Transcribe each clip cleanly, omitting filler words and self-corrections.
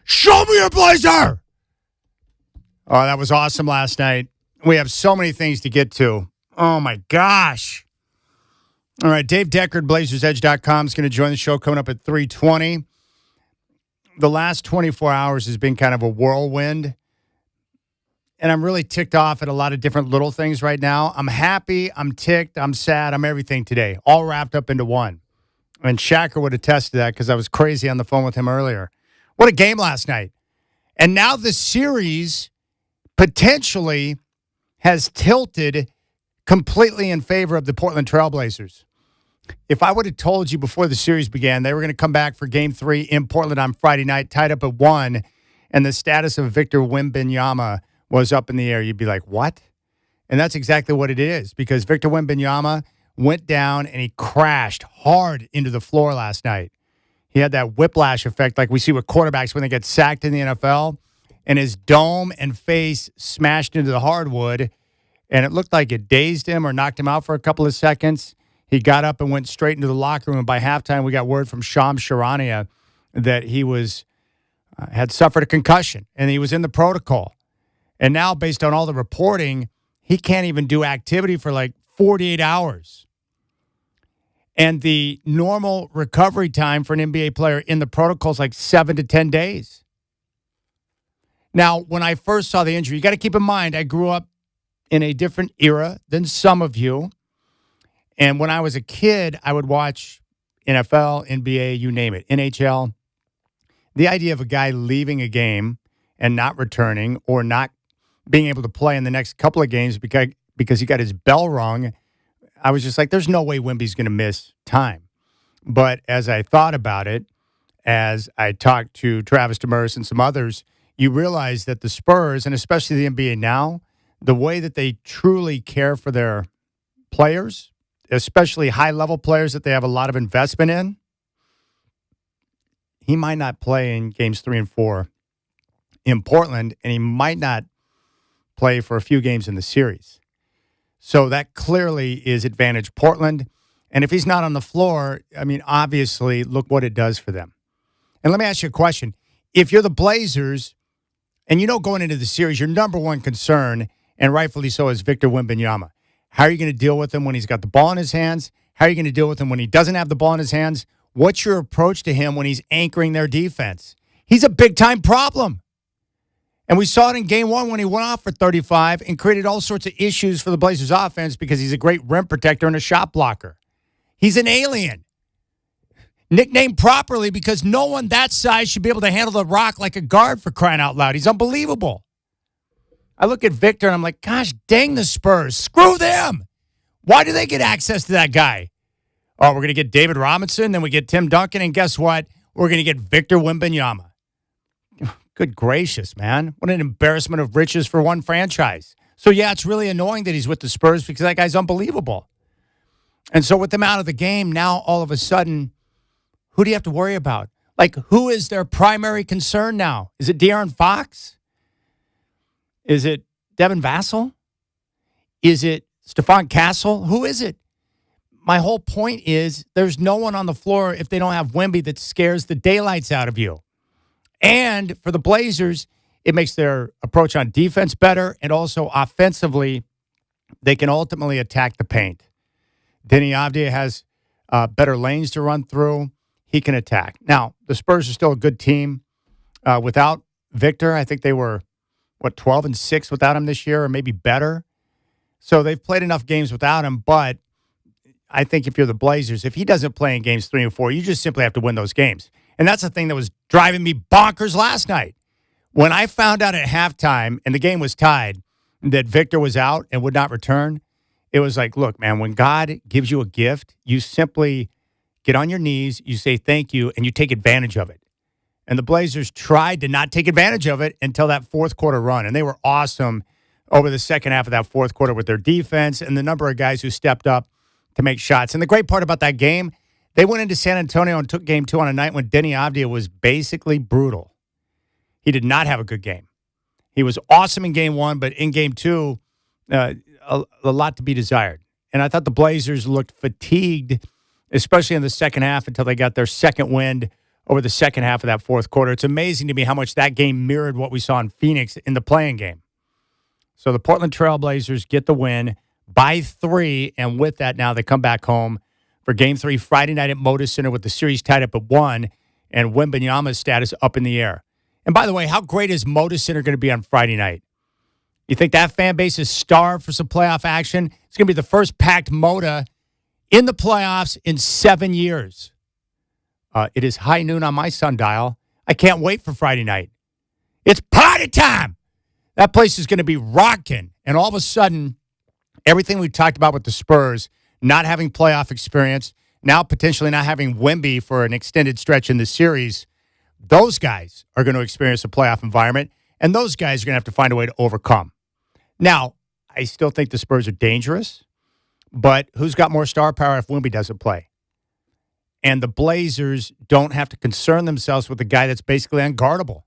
Show me your blazer. Oh, that was awesome last night. We have so many things to get to. Oh, my gosh. All right, Dave Deckard, BlazersEdge.com is going to join the show coming up at 3:20. The last 24 hours has been kind of a whirlwind, and I'm really ticked off at a lot of different little things right now. I'm happy, I'm ticked, I'm sad, I'm everything today, all wrapped up into one. And Shacker would attest to that because I was crazy on the phone with him earlier. What a game last night. And now the series potentially has tilted completely in favor of the Portland Trailblazers. If I would have told you before the series began they were going to come back for Game 3 in Portland on Friday night, tied up at 1, and the status of Victor Wembanyama was up in the air, you'd be like, what? And that's exactly what it is, because Victor Wembanyama went down and he crashed hard into the floor last night. He had that whiplash effect like we see with quarterbacks when they get sacked in the NFL, and his dome and face smashed into the hardwood, and it looked like it dazed him or knocked him out for a couple of seconds. He got up and went straight into the locker room. And by halftime, we got word from Shams Charania that he had suffered a concussion, and he was in the protocol. And now, based on all the reporting, he can't even do activity for like 48 hours. And the normal recovery time for an NBA player in the protocol is like 7 to 10 days. Now, when I first saw the injury, you got to keep in mind, I grew up in a different era than some of you. And when I was a kid, I would watch NFL, NBA, you name it, NHL. The idea of a guy leaving a game and not returning or not being able to play in the next couple of games because he got his bell rung, I was just like, there's no way Wemby's going to miss time. But as I thought about it, as I talked to Travis Demers and some others, you realize that the Spurs, and especially the NBA now, the way that they truly care for their players, especially high-level players that they have a lot of investment in, he might not play in games 3 and 4 in Portland, and he might not play for a few games in the series. So that clearly is advantage Portland. And if he's not on the floor, I mean, obviously, look what it does for them. And let me ask you a question. If you're the Blazers, and you know going into the series, your number one concern, and rightfully so, is Victor Wembanyama. How are you going to deal with him when he's got the ball in his hands? How are you going to deal with him when he doesn't have the ball in his hands? What's your approach to him when he's anchoring their defense? He's a big-time problem. And we saw it in Game 1 when he went off for 35 and created all sorts of issues for the Blazers offense because he's a great rim protector and a shot blocker. He's an alien. Nicknamed properly because no one that size should be able to handle the rock like a guard, for crying out loud. He's unbelievable. I look at Victor and I'm like, gosh, dang the Spurs. Screw them. Why do they get access to that guy? Oh, we're going to get David Robinson, then we get Tim Duncan, and guess what? We're going to get Victor Wembanyama. Good gracious, man. What an embarrassment of riches for one franchise. So, yeah, it's really annoying that he's with the Spurs because that guy's unbelievable. And so with them out of the game, now all of a sudden, who do you have to worry about? Like, who is their primary concern now? Is it De'Aaron Fox? Is it Devin Vassell? Is it Stephon Castle? Who is it? My whole point is there's no one on the floor if they don't have Wemby that scares the daylights out of you. And for the Blazers, it makes their approach on defense better, and also offensively, they can ultimately attack the paint. Denny Avdia has better lanes to run through. He can attack. Now, the Spurs are still a good team. Without Victor, I think they were, 12-6 without him this year, or maybe better. So they've played enough games without him, but I think if you're the Blazers, if he doesn't play in games 3 and 4, you just simply have to win those games. And that's the thing that was driving me bonkers last night. When I found out at halftime and the game was tied that Victor was out and would not return, it was like, look, man, when God gives you a gift, you simply get on your knees, you say thank you, and you take advantage of it. And the Blazers tried to not take advantage of it until that fourth quarter run. And they were awesome over the second half of that fourth quarter with their defense and the number of guys who stepped up to make shots. And the great part about that game, they went into San Antonio and took game 2 on a night when Denny Avdia was basically brutal. He did not have a good game. He was awesome in game 1, but in game 2, a lot to be desired. And I thought the Blazers looked fatigued, especially in the second half until they got their second wind over the second half of that fourth quarter. It's amazing to me how much that game mirrored what we saw in Phoenix in the play-in game. So the Portland Trail Blazers get the win by 3, and with that now they come back home for Game 3 Friday night at Moda Center with the series tied up at 1 and Wembanyama's status up in the air. And by the way, how great is Moda Center going to be on Friday night? You think that fan base is starved for some playoff action? It's going to be the first packed Moda in the playoffs in 7 years. It is high noon on my sundial. I can't wait for Friday night. It's party time. That place is going to be rocking. And all of a sudden, everything we talked about with the Spurs, not having playoff experience, now potentially not having Wemby for an extended stretch in the series, those guys are going to experience a playoff environment, and those guys are going to have to find a way to overcome. Now, I still think the Spurs are dangerous, but who's got more star power if Wemby doesn't play? And the Blazers don't have to concern themselves with a guy that's basically unguardable.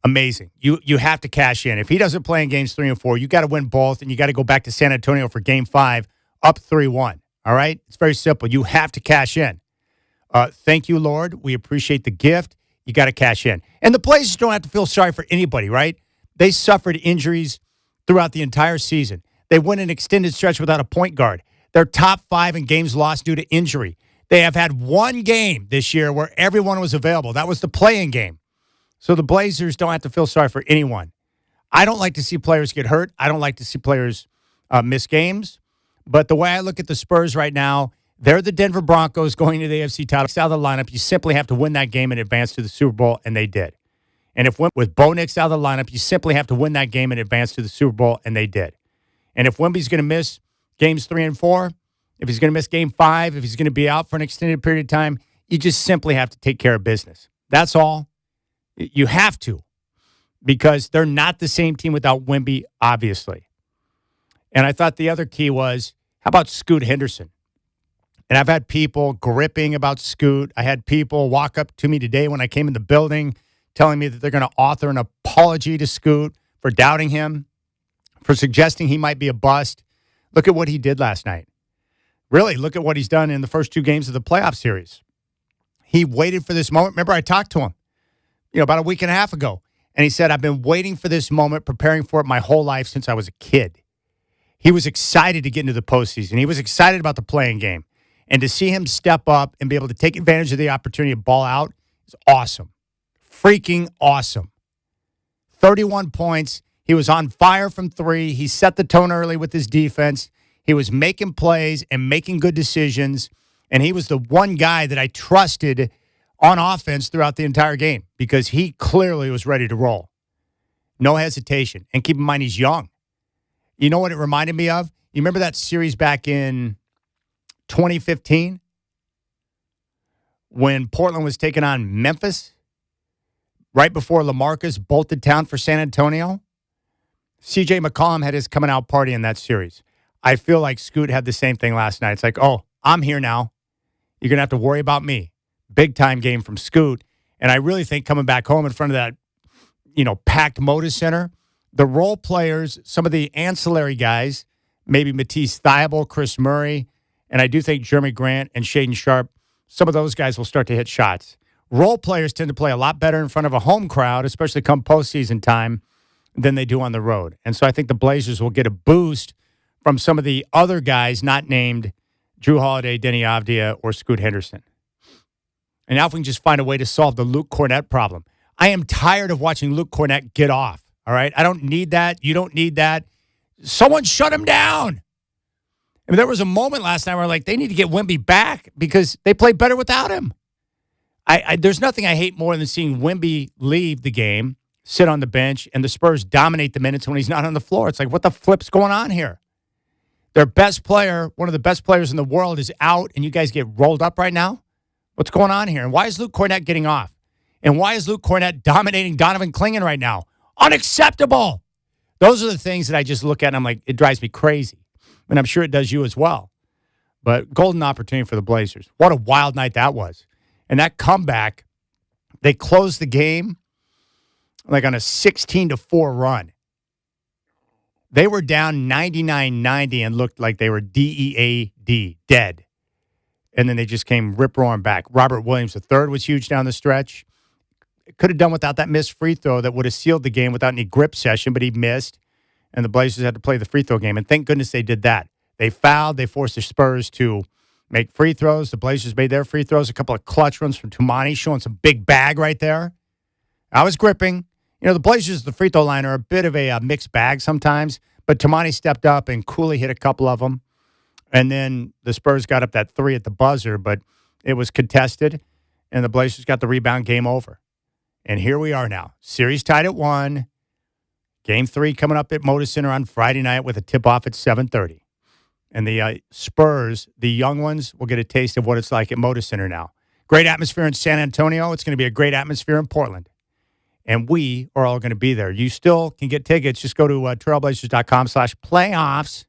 Amazing. You have to cash in. If he doesn't play in games 3 and 4, you got to win both, and you got to go back to San Antonio for game 5, up 3-1. All right? It's very simple. You have to cash in. Thank you, Lord. We appreciate the gift. You got to cash in. And the Blazers don't have to feel sorry for anybody, right? They suffered injuries throughout the entire season. They went an extended stretch without a point guard. They're top 5 in games lost due to injury. They have had one game this year where everyone was available. That was the play-in game. So the Blazers don't have to feel sorry for anyone. I don't like to see players get hurt. I don't like to see players miss games. But the way I look at the Spurs right now, they're the Denver Broncos going to the AFC title. Out of the lineup, you simply have to win that game and advance to the Super Bowl, and they did. And if with Bo Nix out of the lineup, you simply have to win that game and advance to the Super Bowl, and they did. And if Wemby's going to miss games 3 and 4, if he's going to miss game 5, if he's going to be out for an extended period of time, you just simply have to take care of business. That's all. You have to, because they're not the same team without Wemby, obviously. And I thought the other key was, how about Scoot Henderson? And I've had people gripping about Scoot. I had people walk up to me today when I came in the building telling me that they're going to author an apology to Scoot for doubting him, for suggesting he might be a bust. Look at what he did last night. Really, look at what he's done in the first 2 games of the playoff series. He waited for this moment. Remember, I talked to him, about a week and a half ago. And he said, I've been waiting for this moment, preparing for it my whole life since I was a kid. He was excited to get into the postseason. He was excited about the play-in game. And to see him step up and be able to take advantage of the opportunity to ball out is awesome. Freaking awesome. 31 points. He was on fire from 3. He set the tone early with his defense. He was making plays and making good decisions. And he was the one guy that I trusted on offense throughout the entire game because he clearly was ready to roll. No hesitation. And keep in mind, he's young. You know what it reminded me of? You remember that series back in 2015 when Portland was taking on Memphis right before LaMarcus bolted town for San Antonio? C.J. McCollum had his coming out party in that series. I feel like Scoot had the same thing last night. It's like, oh, I'm here now. You're going to have to worry about me. Big-time game from Scoot. And I really think coming back home in front of that, packed Moda Center, the role players, some of the ancillary guys, maybe Matisse Thybulle, Chris Murray, and I do think Jeremy Grant and Shaden Sharp, some of those guys will start to hit shots. Role players tend to play a lot better in front of a home crowd, especially come postseason time, than they do on the road. And so I think the Blazers will get a boost from some of the other guys not named Drew Holiday, Denny Avdia, or Scoot Henderson. And now if we can just find a way to solve the Luke Cornett problem. I am tired of watching Luke Cornett get off, all right? I don't need that. You don't need that. Someone shut him down. I mean, there was a moment last night where they need to get Wemby back because they play better without him. There's nothing I hate more than seeing Wemby leave the game, sit on the bench, and the Spurs dominate the minutes when he's not on the floor. It's like, what the flip's going on here? Their best player, one of the best players in the world, is out, and you guys get rolled up right now? What's going on here? And why is Luke Cornett getting off? And why is Luke Cornett dominating Donovan Clingan right now? Unacceptable. Those are the things that I just look at and I'm like, it drives me crazy. And I'm sure it does you as well. But golden opportunity for the Blazers. What a wild night that was. And that comeback, they closed the game on a 16-4 run. They were down 99-90 and looked like they were DEAD, dead. and then they just came rip-roaring back. Robert Williams III was huge down the stretch. Could have done without that missed free throw that would have sealed the game without any grip session, but he missed, and the Blazers had to play the free throw game, and thank goodness they did that. They fouled. They forced the Spurs to make free throws. The Blazers made their free throws. A couple of clutch runs from Tumani, showing some big bag right there. I was gripping. You know, the Blazers, the free throw line, are a bit of a mixed bag sometimes, but Tumani stepped up and Cooley hit a couple of them. And then the Spurs got up that three at the buzzer, but it was contested, and the Blazers got the rebound. Game over. And here we are now. Series tied at 1. Game 3 coming up at Moda Center on Friday night with a tip-off at 7:30. And the Spurs, the young ones, will get a taste of what it's like at Moda Center now. Great atmosphere in San Antonio. It's going to be a great atmosphere in Portland. And we are all going to be there. You still can get tickets. Just go to trailblazers.com/playoffs.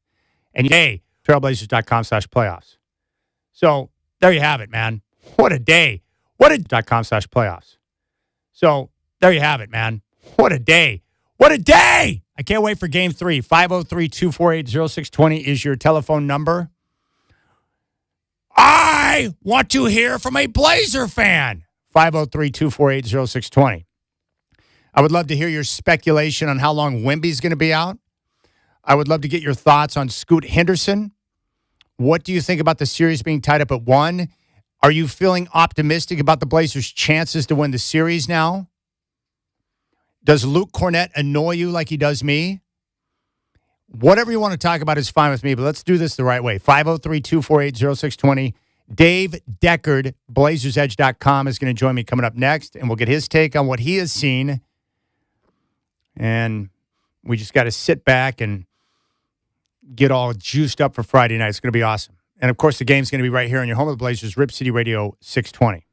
And, hey, trailblazers.com/playoffs. So there you have it, man. What a day. What a .com/playoffs. So there you have it, man. What a day. What a day. I can't wait for game 3. 503-248-0620 is your telephone number. I want to hear from a Blazer fan. 503-248-0620. I would love to hear your speculation on how long Wemby's going to be out. I would love to get your thoughts on Scoot Henderson. What do you think about the series being tied up at 1? Are you feeling optimistic about the Blazers' chances to win the series now? Does Luke Cornett annoy you like he does me? Whatever you want to talk about is fine with me, but let's do this the right way. 503-248-0620. Dave Deckard, BlazersEdge.com, is going to join me coming up next, and we'll get his take on what he has seen. And we just got to sit back and get all juiced up for Friday night. It's going to be awesome. And, of course, the game's going to be right here on your home of the Blazers, Rip City Radio 620.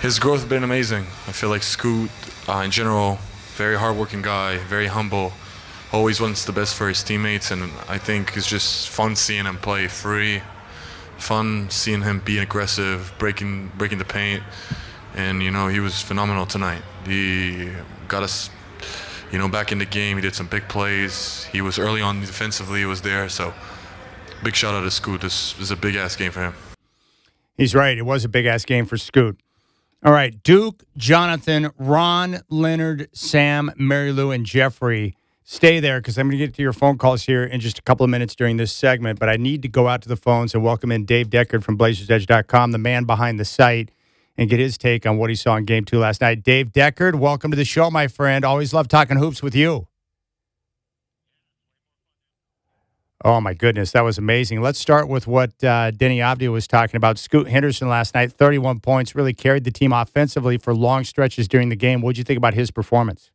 His growth has been amazing. I feel like Scoot, in general, very hardworking guy, very humble, always wants the best for his teammates, and I think it's just fun seeing him play free, fun seeing him be aggressive, breaking the paint, and he was phenomenal tonight. He got us, back in the game. He did some big plays. He was early on defensively. He was there, so big shout out to Scoot. This is a big ass game for him. He's right. It was a big ass game for Scoot. All right, Duke, Jonathan, Ron, Leonard, Sam, Mary Lou, and Jeffrey. Stay there because I'm going to get to your phone calls here in just a couple of minutes during this segment, but I need to go out to the phones and welcome in Dave Deckard from BlazersEdge.com, the man behind the site, and get his take on what he saw in Game 2 last night. Dave Deckard, welcome to the show, my friend. Always love talking hoops with you. Oh, my goodness. That was amazing. Let's start with what Denny Avdia was talking about. Scoot Henderson last night, 31 points, really carried the team offensively for long stretches during the game. What did you think about his performance?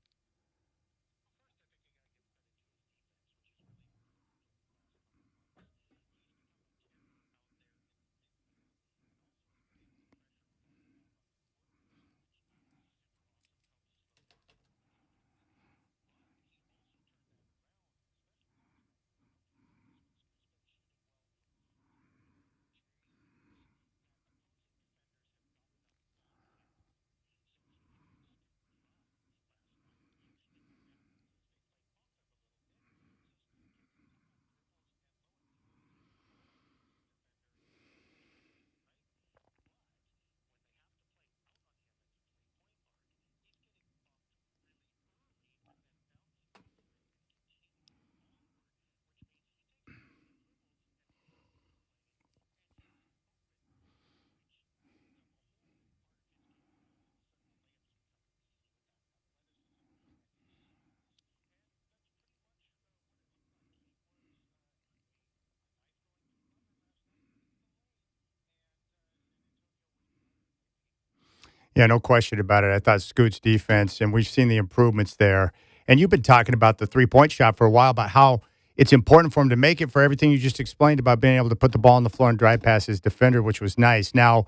Yeah, no question about it. I thought Scoot's defense, and we've seen the improvements there. And you've been talking about the three-point shot for a while, about how it's important for him to make it for everything you just explained about being able to put the ball on the floor and drive past his defender, which was nice. Now,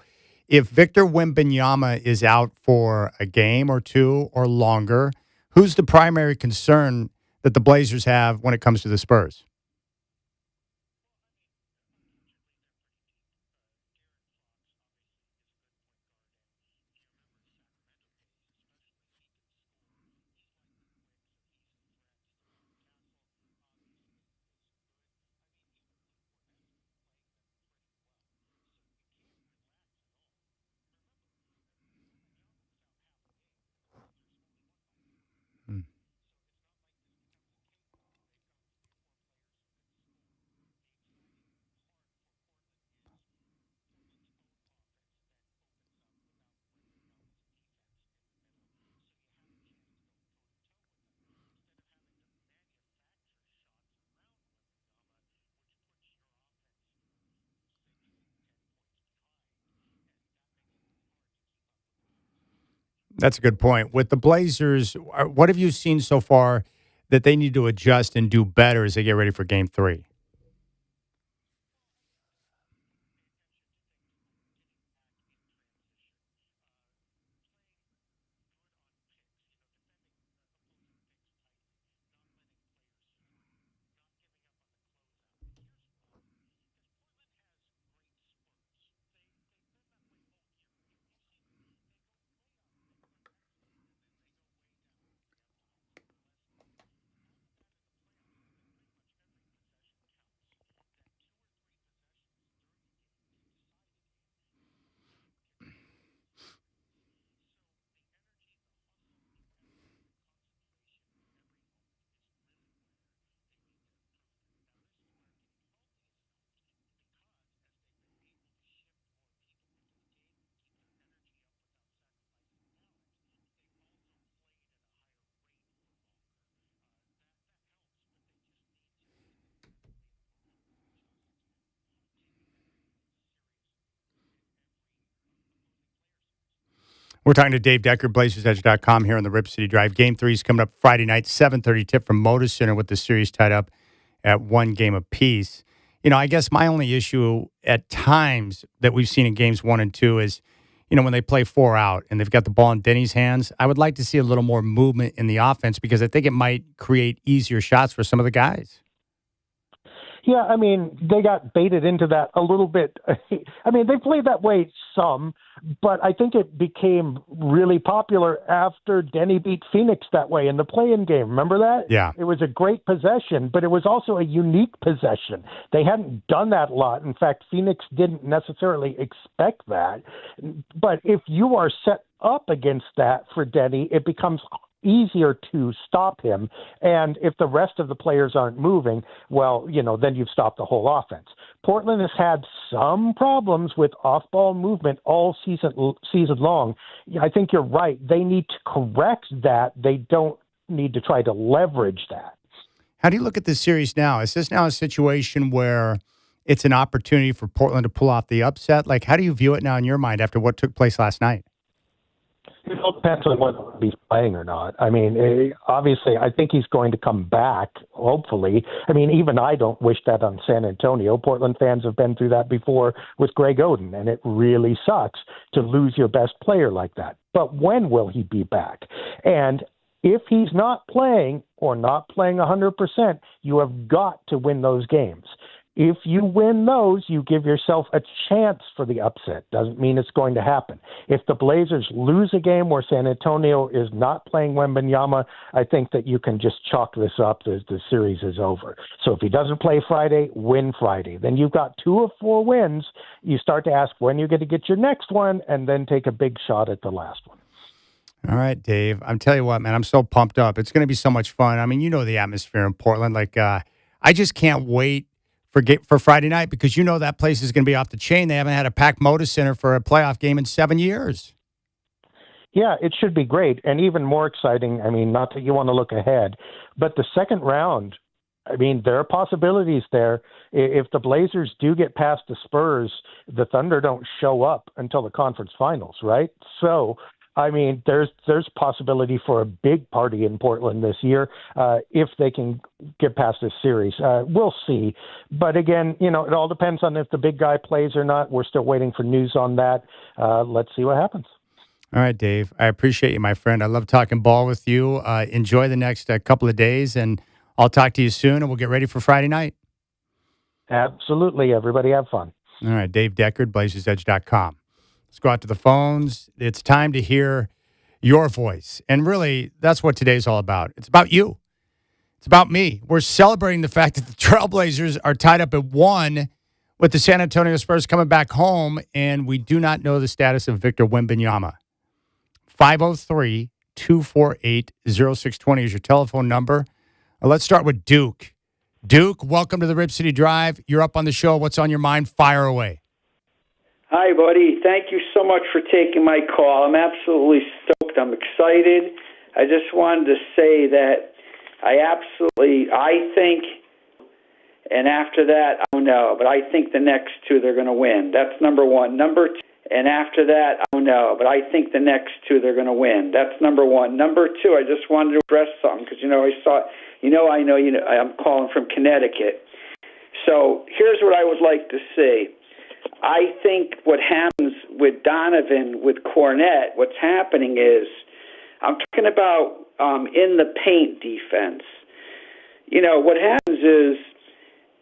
if Victor Wembanyama is out for a game or two or longer, who's the primary concern that the Blazers have when it comes to the Spurs? Hmm. That's a good point. With the Blazers, what have you seen so far that they need to adjust and do better as they get ready for Game 3? We're talking to Dave Deckard, BlazersEdge.com here on the Rip City Drive. Game 3 is coming up Friday night, 7:30 tip from Moda Center with the series tied up at one game apiece. I guess my only issue at times that we've seen in games 1 and 2 is, when they play 4 out and they've got the ball in Denny's hands, I would like to see a little more movement in the offense because I think it might create easier shots for some of the guys. Yeah, I mean, they got baited into that a little bit. I mean, they played that way some, but I think it became really popular after Denny beat Phoenix that way in the play-in game. Remember that? Yeah. It was a great possession, but it was also a unique possession. They hadn't done that a lot. In fact, Phoenix didn't necessarily expect that. But if you are set up against that for Denny, it becomes easier to stop him. And if the rest of the players aren't moving, well, then you've stopped the whole offense. Portland has had some problems with off-ball movement all season long. I think you're right. They need to correct that. They don't need to try to leverage that. How do you look at this series now? Is this now a situation where it's an opportunity for Portland to pull off the upset? Like, how do you view it now in your mind after what took place last night? It all depends on whether he's playing or not. I mean, obviously, I think he's going to come back, hopefully. I mean, even I don't wish that on San Antonio. Portland fans have been through that before with Greg Oden, and it really sucks to lose your best player like that. But when will he be back? And if he's not playing or not playing 100%, you have got to win those games. If you win those, you give yourself a chance for the upset. Doesn't mean it's going to happen. If the Blazers lose a game where San Antonio is not playing Wembanyama, I think that you can just chalk this up as the series is over. So if he doesn't play Friday, win Friday. Then you've got 2 of 4 wins. You start to ask when you're going to get your next one and then take a big shot at the last one. All right, Dave. I'm telling you what, man, I'm so pumped up. It's going to be so much fun. I mean, the atmosphere in Portland. Like, I just can't wait for Friday night because that place is going to be off the chain. They haven't had a packed Moda Center for a playoff game in 7 years. Yeah, it should be great. And even more exciting, I mean, not that you want to look ahead, but the second round, I mean, there are possibilities there. If the Blazers do get past the Spurs, the Thunder don't show up until the conference finals, right? So, I mean, there's possibility for a big party in Portland this year if they can get past this series. We'll see. But again, it all depends on if the big guy plays or not. We're still waiting for news on that. Let's see what happens. All right, Dave. I appreciate you, my friend. I love talking ball with you. Enjoy the next couple of days, and I'll talk to you soon, and we'll get ready for Friday night. Absolutely. Everybody have fun. All right, Dave Deckard, BlazersEdge.com. Let's go out to the phones. It's time to hear your voice. And really, that's what today's all about. It's about you. It's about me. We're celebrating the fact that the Trailblazers are tied up at 1 with the San Antonio Spurs coming back home, and we do not know the status of Victor Wembanyama. 503-248-0620 is your telephone number. Let's start with Duke. Duke, welcome to the Rip City Drive. You're up on the show. What's on your mind? Fire away. Hi, buddy. Thank you so much for taking my call. I'm absolutely stoked. I'm excited. I just wanted to say that I think, and after that, I don't know, but I think the next 2 they're going to win. That's number 1. Number 2, and after that, I don't know, but I think the next 2 they're going to win. That's number 1. Number 2, I just wanted to address something because, I'm calling from Connecticut. So here's what I would like to see. I think what happens with Donovan, with Cornette, what's happening is, I'm talking about in the paint defense. What happens is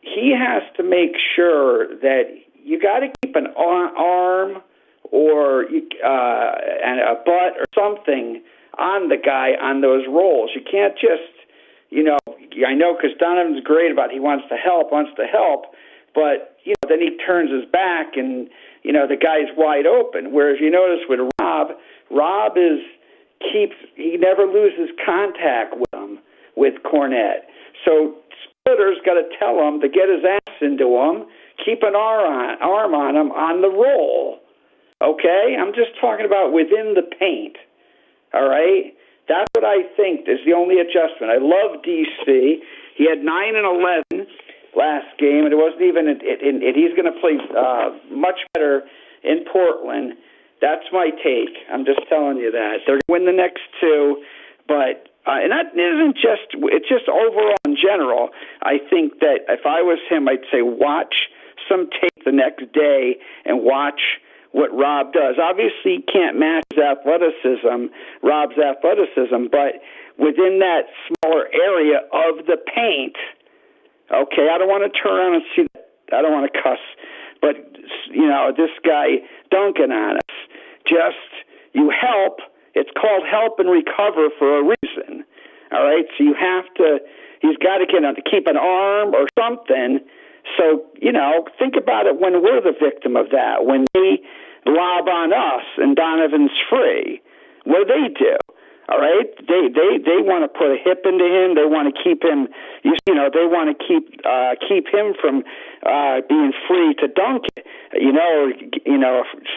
he has to make sure that you got to keep an arm or and a butt or something on the guy on those rolls. You can't just, I know because Donovan's great about he wants to help, but then he turns his back and, the guy's wide open. Whereas you notice with Rob he never loses contact with Cornette. So Splitter's got to tell him to get his ass into him, keep an arm on him on the roll. Okay? I'm just talking about within the paint. All right? That's what I think is the only adjustment. I love DC. He had 9 and 11 last game, and it wasn't even. He's going to play much better in Portland. That's my take. I'm just telling you that they're going to win the next 2, but and that isn't just. It's just overall in general. I think that if I was him, I'd say watch some tape the next day and watch what Rob does. Obviously, he can't match his athleticism, Rob's athleticism, but within that smaller area of the paint, okay, I don't want to turn around and see that. I don't want to cuss, but, this guy dunking on us. Just, you help. It's called help and recover for a reason. All right? So he's got to keep an arm or something. So, think about it when we're the victim of that. When they lob on us and Donovan's free, what do? All right? They want to put a hip into him. They want to keep him, they want to keep him from being free to dunk it.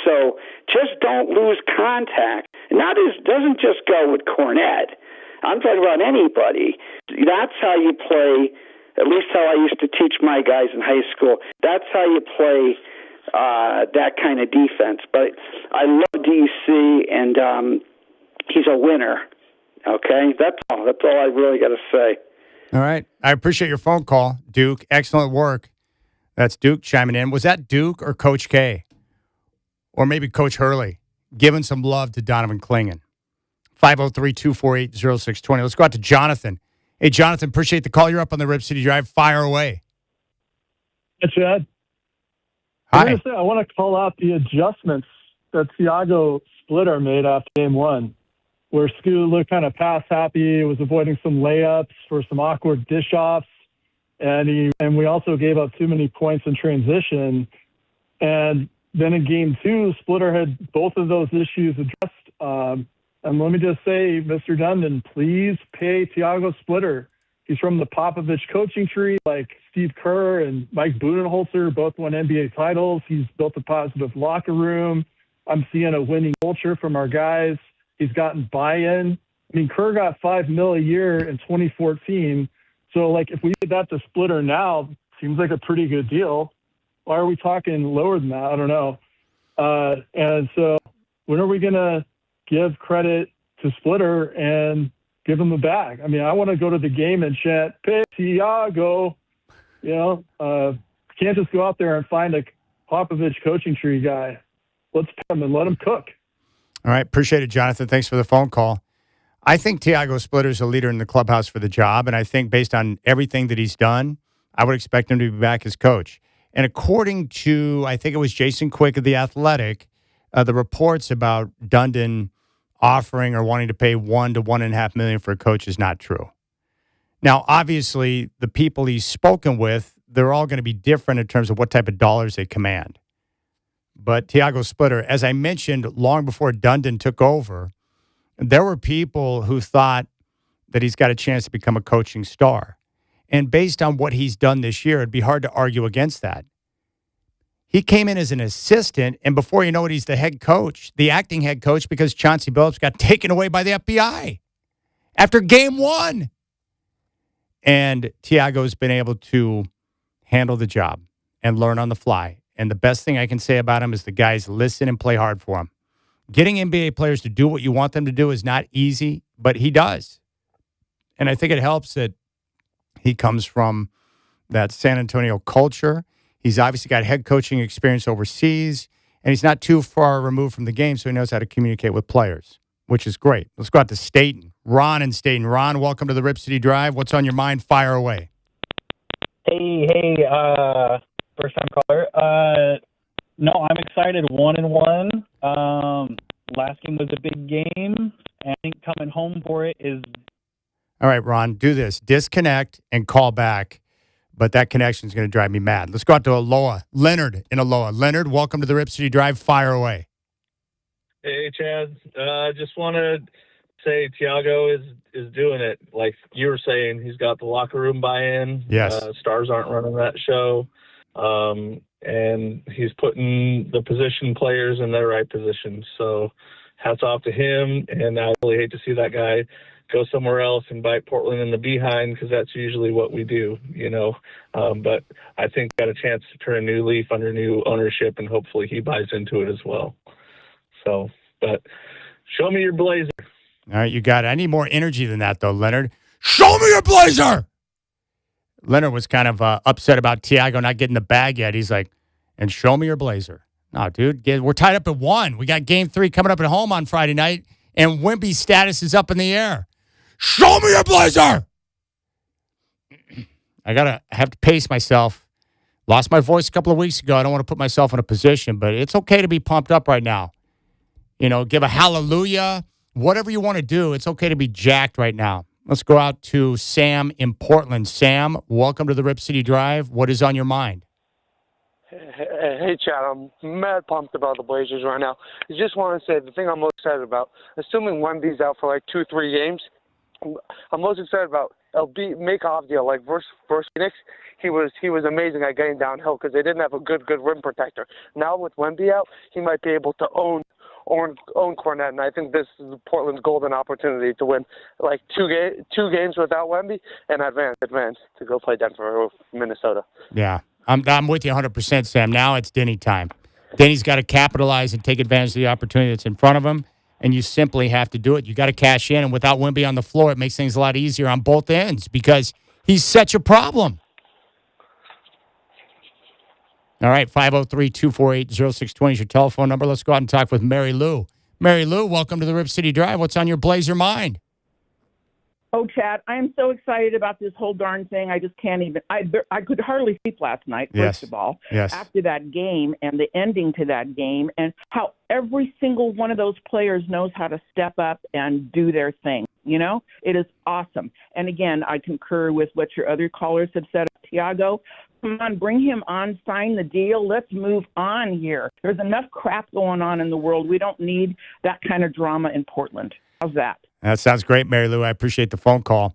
So just don't lose contact. Doesn't just go with Cornette. I'm talking about anybody. That's how you play, at least how I used to teach my guys in high school. That's how you play that kind of defense. But I love DC, and he's a winner. Okay? That's all I really got to say. All right. I appreciate your phone call, Duke. Excellent work. That's Duke chiming in. Was that Duke or Coach K? Or maybe Coach Hurley giving some love to Donovan Clingan? 503-248-0620. Let's go out to Jonathan. Hey, Jonathan, appreciate the call. You're up on the Rip City Drive. Fire away. Hey, Chad. Hi. I want to call out the adjustments that Thiago Splitter made after game one, where Scoot looked kind of pass happy, was avoiding some layups for some awkward dish offs, and we also gave up too many points in transition. And then in game two, Splitter had both of those issues addressed. And let me just say, Mr. Dundon, please pay Thiago Splitter. He's from the Popovich coaching tree, like Steve Kerr and Mike Budenholzer, both won NBA titles. He's built a positive locker room. I'm seeing a winning culture from our guys. He's gotten buy-in. I mean, Kerr got $5 million a year in 2014. So, if we did that to Splitter now, seems like a pretty good deal. Why are we talking lower than that? I don't know. And so when are we going to give credit to Splitter and give him the bag? I mean, I want to go to the game and chant, "Pay Thiago." Can't just go out there and find a Popovich coaching tree guy. Let's pay him and let him cook. All right. Appreciate it, Jonathan. Thanks for the phone call. I think Thiago Splitter is a leader in the clubhouse for the job, and I think based on everything that he's done, I would expect him to be back as coach. And according to, I think it was Jason Quick of The Athletic, the reports about Dundon offering or wanting to pay $1 to $1.5 million for a coach is not true. Now, obviously, the people he's spoken with, they're all going to be different in terms of what type of dollars they command. But Thiago Splitter, as I mentioned long before Dundon took over, there were people who thought that he's got a chance to become a coaching star. And based on what he's done this year, it'd be hard to argue against that. He came in as an assistant, and before you know it, he's the head coach, the acting head coach, because Chauncey Billups got taken away by the FBI after game one. And Thiago's been able to handle the job and learn on the fly. And the best thing I can say about him is the guys listen and play hard for him. Getting NBA players to do what you want them to do is not easy, but he does. And I think it helps that he comes from that San Antonio culture. He's obviously got head coaching experience overseas, and he's not too far removed from the game, so he knows how to communicate with players, which is great. Let's go out to Staten. Ron in Staten. Ron, welcome to the Rip City Drive. What's on your mind? Fire away. Hey, first-time caller. No, I'm excited. 1-1. Last game was a big game, and I think coming home for it is. All right, Ron, do this. Disconnect and call back, but that connection is going to drive me mad. Let's go out to Aloha. Leonard in Aloha. Leonard, welcome to the Rip City Drive. Fire away. Hey, Chad. Just want to say Thiago is doing it. Like you were saying, he's got the locker room buy-in. Yes. Stars aren't running that show. And he's putting the position players in their right positions. So hats off to him. And I really hate to see that guy go somewhere else and bite Portland in the behind, because that's usually what we do, But I think got a chance to turn a new leaf under new ownership, and hopefully he buys into it as well. So, but show me your blazer. All right, you got it. I need more energy than that, though, Leonard. Show me your blazer! Leonard was kind of upset about Thiago not getting the bag yet. He's like, and show me your blazer. No, dude, we're tied up at 1. We got game 3 coming up at home on Friday night, and Wemby's status is up in the air. Show me your Blazer! I have to pace myself. Lost my voice a couple of weeks ago. I don't want to put myself in a position, but it's okay to be pumped up right now. You know, give a hallelujah. Whatever you want to do, it's okay to be jacked right now. Let's go out to Sam in Portland. Sam, welcome to the Rip City Drive. What is on your mind? Hey, Chad, I'm mad pumped about the Blazers right now. I just want to say the thing I'm most excited about, assuming Wemby's out for like 2-3 games, I'm most excited about make off deal. Like versus Phoenix, he was amazing at getting downhill because they didn't have a good rim protector. Now with Wemby out, he might be able to own Cornette, and I think this is Portland's golden opportunity to win like two games without Wemby and advance to go play Denver or Minnesota. Yeah. I'm with you 100%, Sam. Now it's Denny time. Denny's got to capitalize and take advantage of the opportunity that's in front of him, and you simply have to do it. You got to cash in, and without Wemby on the floor, it makes things a lot easier on both ends because he's such a problem. All right, 503-248-0620 is your telephone number. Let's go out and talk with Mary Lou. Mary Lou, welcome to the Rip City Drive. What's on your Blazer mind? Oh, Chad, I am so excited about this whole darn thing. I just can't even. I could hardly sleep last night, first of all, after that game and the ending to that game and how every single one of those players knows how to step up and do their thing. You know, it is awesome. And again, I concur with what your other callers have said. Thiago, come on, bring him on, sign the deal. Let's move on here. There's enough crap going on in the world. We don't need that kind of drama in Portland. How's that? That sounds great, Mary Lou. I appreciate the phone call.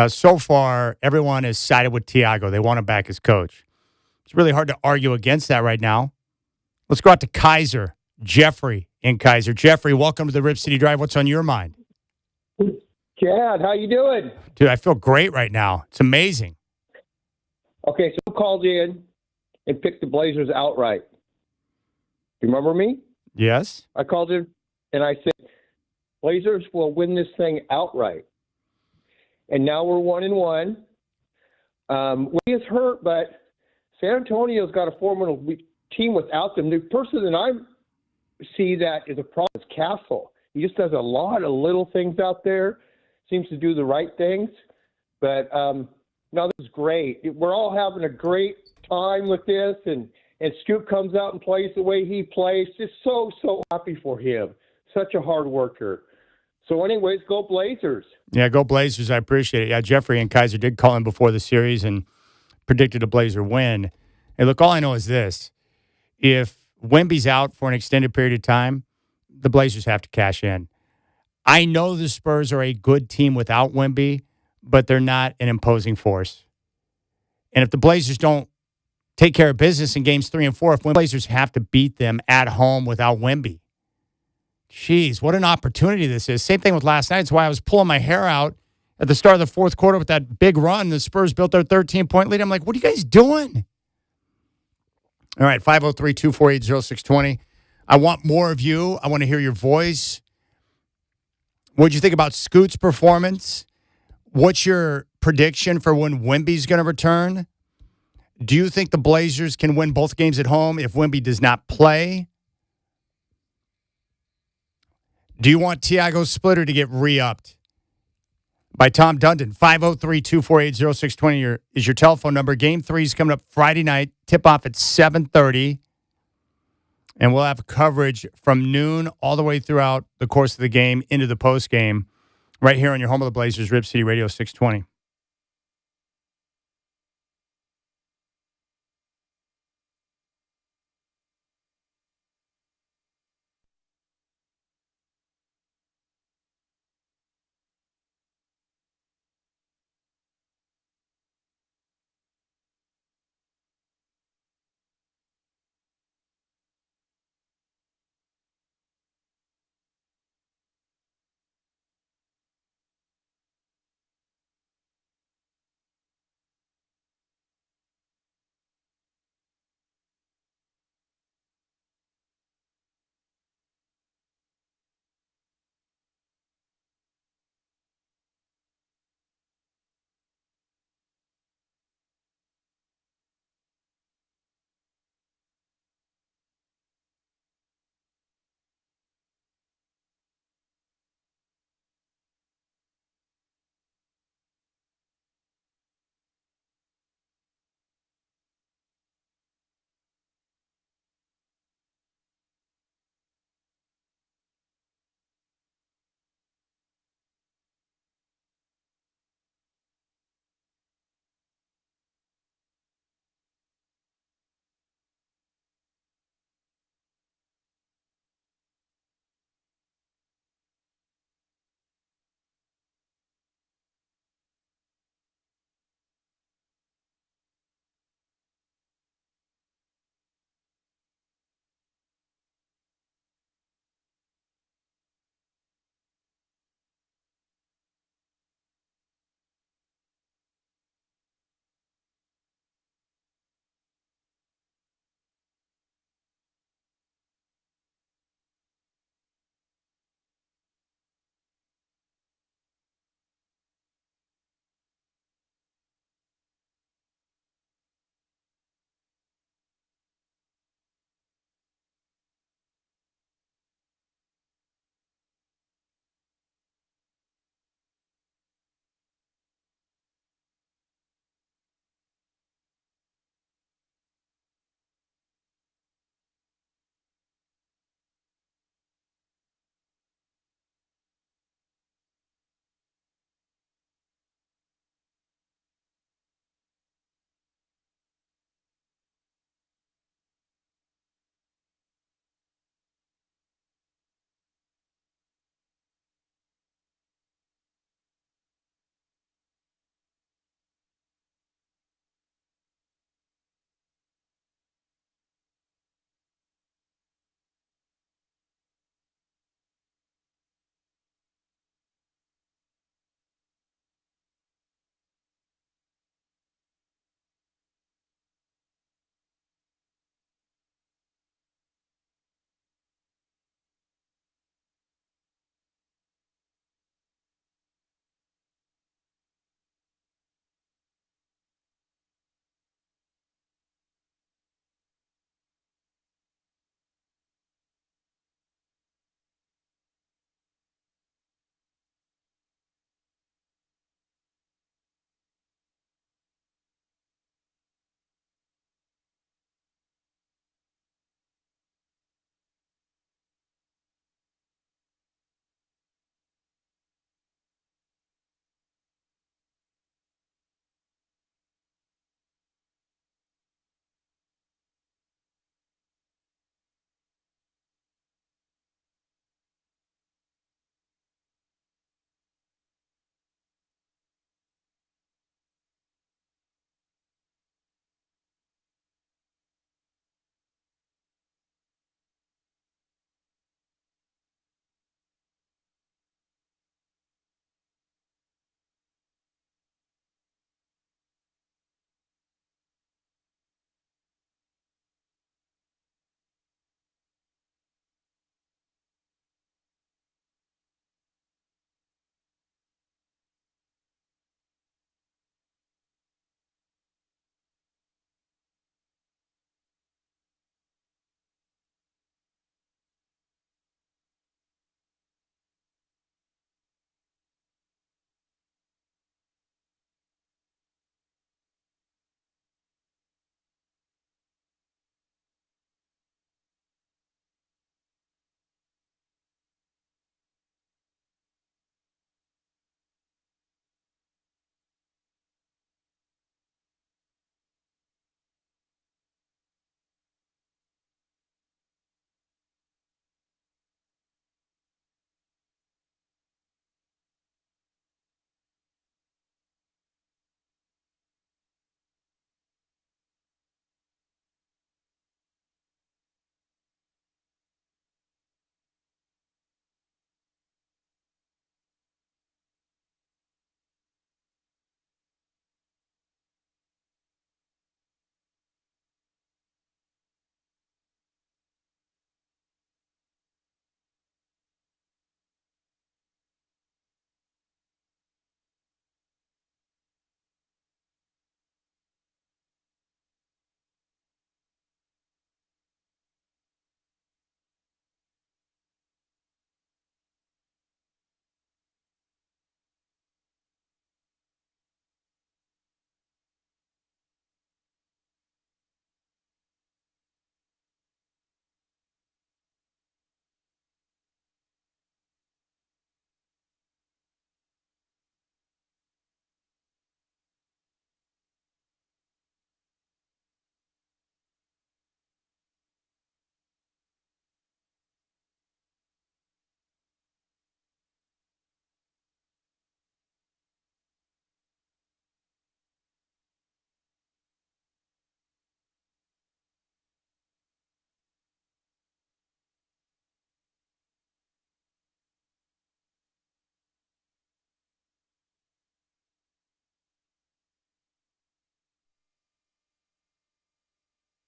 So far, everyone has sided with Thiago. They want him back as coach. It's really hard to argue against that right now. Let's go out to Kaiser. Jeffrey in Kaiser. Jeffrey, welcome to the Rip City Drive. What's on your mind? Chad, how you doing? Dude, I feel great right now. It's amazing. Okay, so who called in and picked the Blazers outright? You remember me? Yes. I called in and I said, Blazers will win this thing outright. And now we're 1-1. We is hurt, but San Antonio's got a formidable team without them. The person that I see that is a problem is Castle. He just does a lot of little things out there, seems to do the right things. But no, this is great. We're all having a great time with this, and Scoot comes out and plays the way he plays. Just so happy for him. Such a hard worker. So anyways, go Blazers. Yeah, go Blazers. I appreciate it. Yeah, Jeffrey and Kaiser did call in before the series and predicted a Blazer win. Hey, look, all I know is this. If Wemby's out for an extended period of time, the Blazers have to cash in. I know the Spurs are a good team without Wemby, but they're not an imposing force. And if the Blazers don't take care of business in games 3 and 4, if the Blazers have to beat them at home without Wemby, jeez, what an opportunity this is. Same thing with last night. That's why I was pulling my hair out at the start of the fourth quarter with that big run. The Spurs built their 13-point lead. I'm like, what are you guys doing? All right, 503-248-0620. I want more of you. I want to hear your voice. What did you think about Scoot's performance? What's your prediction for when Wemby's going to return? Do you think the Blazers can win both games at home if Wemby does not play? Do you want Thiago Splitter to get re-upped? By Tom Dundon, 503-248-0620 is your telephone number. Game 3 is coming up Friday night. Tip-off at 7:30. And we'll have coverage from noon all the way throughout the course of the game into the postgame right here on your home of the Blazers, Rip City Radio 620.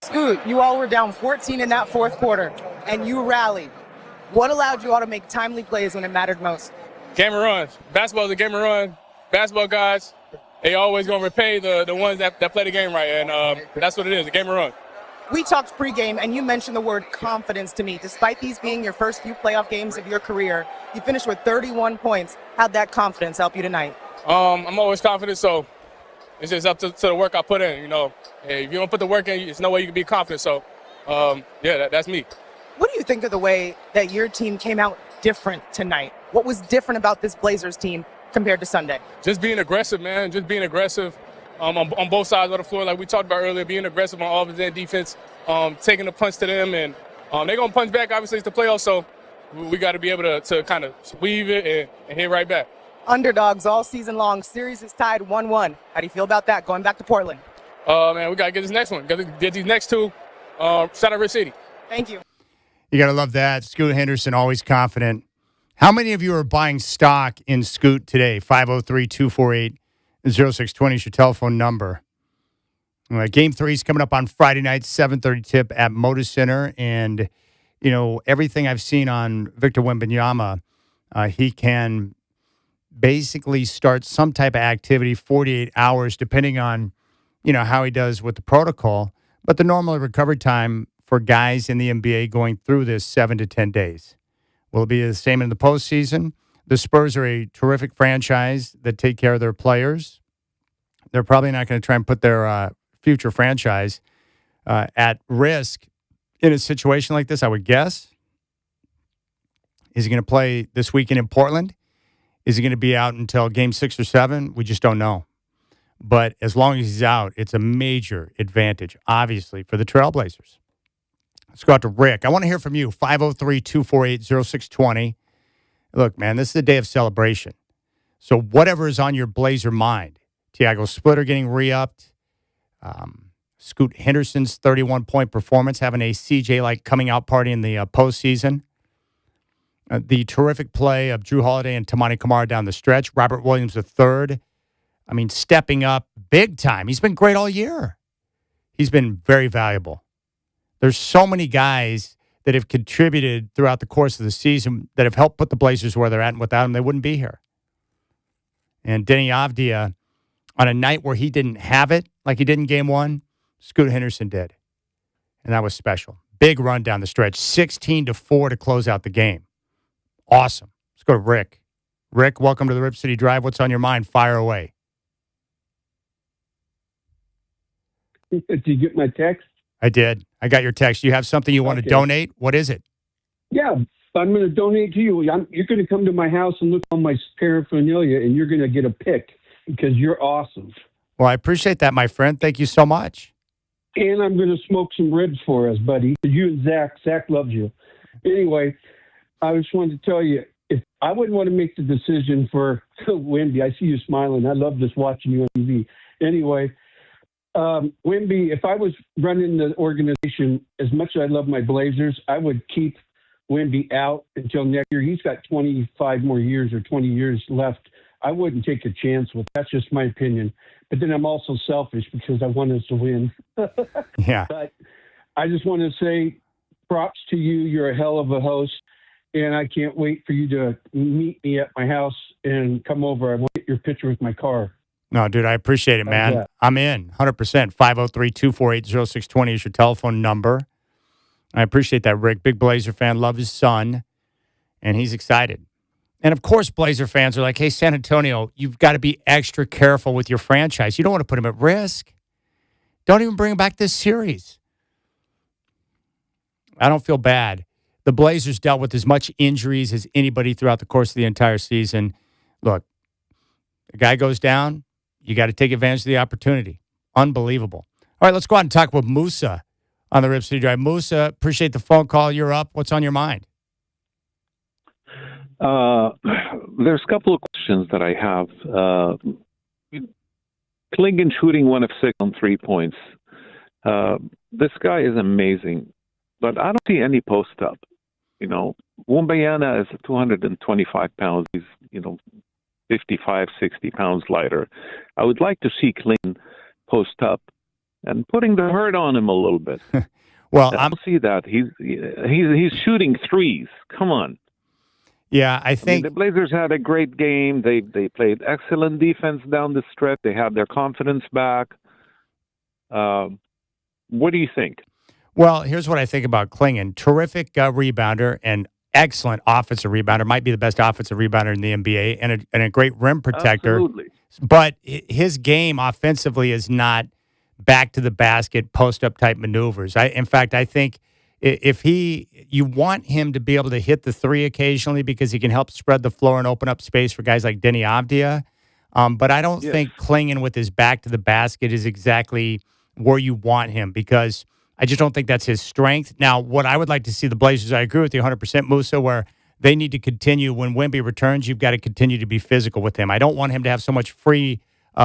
Scoot, you all were down 14 in that fourth quarter, and you rallied. What allowed you all to make timely plays when it mattered most? Game of runs. Basketball is a game of run. Basketball guys, they always going to repay the ones that play the game right, and that's what it is, a game of run. We talked pregame, and you mentioned the word confidence to me. Despite these being your first few playoff games of your career, you finished with 31 points. How'd that confidence help you tonight? I'm always confident, so it's just up to the work I put in. You know, if you don't put the work in, there's no way you can be confident. So, that's me. What do you think of the way that your team came out different tonight? What was different about this Blazers team compared to Sunday? Just being aggressive, man. Just being aggressive on both sides of the floor, like we talked about earlier. Being aggressive on offense and defense, taking the punch to them, and they're gonna punch back. Obviously, it's the playoffs, so we got to be able to kind of weave it and hit right back. Underdogs all season long. Series is tied 1-1. How do you feel about that, going back to Portland? Man, we got to get this next one. Got to get these next two. Shout out Red City. Thank you. You got to love that. Scoot Henderson, always confident. How many of you are buying stock in Scoot today? 503-248-0620 is your telephone number. Game 3 is coming up on Friday night, 7:30 tip at Moda Center. And, you know, everything I've seen on Victor Wembanyama, he can basically start some type of activity 48 hours, depending on, you know, how he does with the protocol. But the normal recovery time for guys in the NBA going through this 7 to 10 days. Will it be the same in the postseason? The Spurs are a terrific franchise that take care of their players. They're probably not going to try and put their future franchise at risk in a situation like this, I would guess. Is he going to play this weekend in Portland? Is he going to be out until game 6 or 7? We just don't know. But as long as he's out, it's a major advantage, obviously, for the Trailblazers. Let's go out to Rick. I want to hear from you, 503-248-0620. Look, man, this is a day of celebration. So whatever is on your Blazer mind, Tiago Splitter getting re-upped, Scoot Henderson's 31-point performance, having a CJ-like coming-out party in the postseason, the terrific play of Drew Holiday and Tamani Kamara down the stretch, Robert Williams III, I mean, stepping up big time. He's been great all year. He's been very valuable. There's so many guys that have contributed throughout the course of the season that have helped put the Blazers where they're at, and without them, they wouldn't be here. And Denny Avdia, on a night where he didn't have it, like he did in Game 1, Scoot Henderson did. And that was special. Big run down the stretch, 16-4 to close out the game. Awesome. Let's go to Rick. Rick, welcome to the Rip City Drive. What's on your mind? Fire away. Did you get my text? I did. I got your text. You have something you want to donate? What is it? Yeah, I'm going to donate to you. You're going to come to my house and look on my paraphernalia, and you're going to get a pick because you're awesome. Well, I appreciate that, my friend. Thank you so much. And I'm going to smoke some ribs for us, buddy. You and Zach. Zach loves you. Anyway, I just wanted to tell you, if I wouldn't want to make the decision for Wemby. I see you smiling. I love just watching you on TV. Anyway, Wemby, if I was running the organization, as much as I love my Blazers, I would keep Wemby out until next year. He's got 25 more years or 20 years left. I wouldn't take a chance with that. That's just my opinion. But then I'm also selfish because I want us to win. Yeah. But I just want to say props to you. You're a hell of a host. And I can't wait for you to meet me at my house and come over. I want to get your picture with my car. No, dude, I appreciate it, man. I'm in, 100%. 503-248-0620 is your telephone number. I appreciate that, Rick. Big Blazer fan, love his son, and he's excited. And, of course, Blazer fans are like, hey, San Antonio, you've got to be extra careful with your franchise. You don't want to put him at risk. Don't even bring him back this series. I don't feel bad. The Blazers dealt with as much injuries as anybody throughout the course of the entire season. Look, the guy goes down. You got to take advantage of the opportunity. Unbelievable. All right, let's go out and talk with Musa on the Rip City Drive. Musa, appreciate the phone call. You're up. What's on your mind? There's a couple of questions that I have. Klingon shooting 1 of 6 on 3 points. This guy is amazing, but I don't see any post up. You know, Wembanyama is 225 pounds. He's, 55, 60 pounds lighter. I would like to see Klingon post up and putting the hurt on him a little bit. Well, I don't see that. He's shooting threes. Come on. Yeah, I think the Blazers had a great game. They played excellent defense down the stretch. They had their confidence back. What do you think? Well, here's what I think about Klingon. Terrific rebounder and excellent offensive rebounder. Might be the best offensive rebounder in the NBA and a great rim protector. Absolutely. But his game offensively is not back to the basket, post-up type maneuvers. In fact, I think if you want him to be able to hit the three occasionally because he can help spread the floor and open up space for guys like Denny Avdia. But I don't think Klingon with his back to the basket is exactly where you want him because I just don't think that's his strength. Now, what I would like to see the Blazers, I agree with you 100%, Musa, where they need to continue. When Wemby returns, you've got to continue to be physical with him. I don't want him to have so much free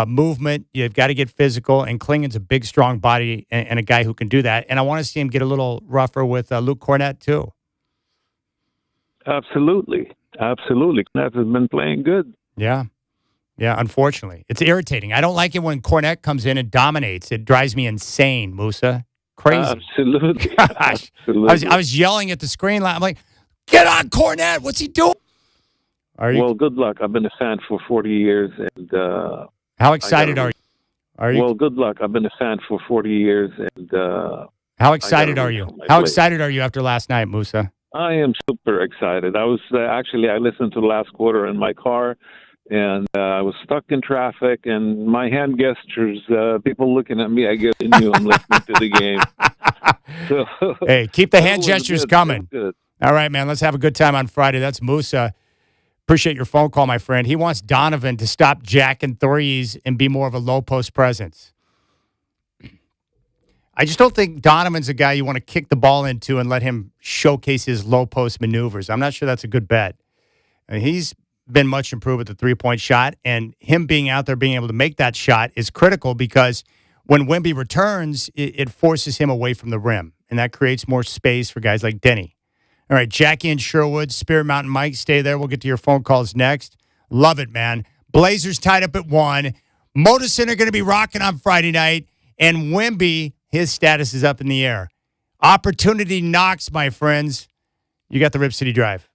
movement. You've got to get physical, and Klingon's a big, strong body and a guy who can do that. And I want to see him get a little rougher with Luke Cornett, too. Absolutely. Cornett has been playing good. Yeah, unfortunately. It's irritating. I don't like it when Cornett comes in and dominates. It drives me insane, Musa. Crazy. Absolutely. Gosh. Absolutely. I was yelling at the screen. I'm like, get on Cornett. What's he doing? Well, good luck. I've been a fan for 40 years. And how excited are you? Well, good luck. I've been a fan for 40 years. And how excited are you? How excited are you after last night, Musa? I am super excited. I was I listened to the last quarter in my car. And I was stuck in traffic, and my hand gestures, people looking at me, I guess they knew I'm listening to the game. So, hey, keep the hand gestures good. coming. Good. All right, man, let's have a good time on Friday. That's Musa. Appreciate your phone call, my friend. He wants Donovan to stop jacking threes and be more of a low-post presence. I just don't think Donovan's a guy you want to kick the ball into and let him showcase his low-post maneuvers. I'm not sure that's a good bet. He's been much improved with the three-point shot, and him being out there being able to make that shot is critical because when Wemby returns, it forces him away from the rim, and that creates more space for guys like Denny. All right, Jackie and Sherwood, Spear Mountain Mike, stay there. We'll get to your phone calls next. Love it, man. Blazers tied up at 1. Modison are going to be rocking on Friday night, and Wemby, his status is up in the air. Opportunity knocks, my friends. You got the Rip City Drive.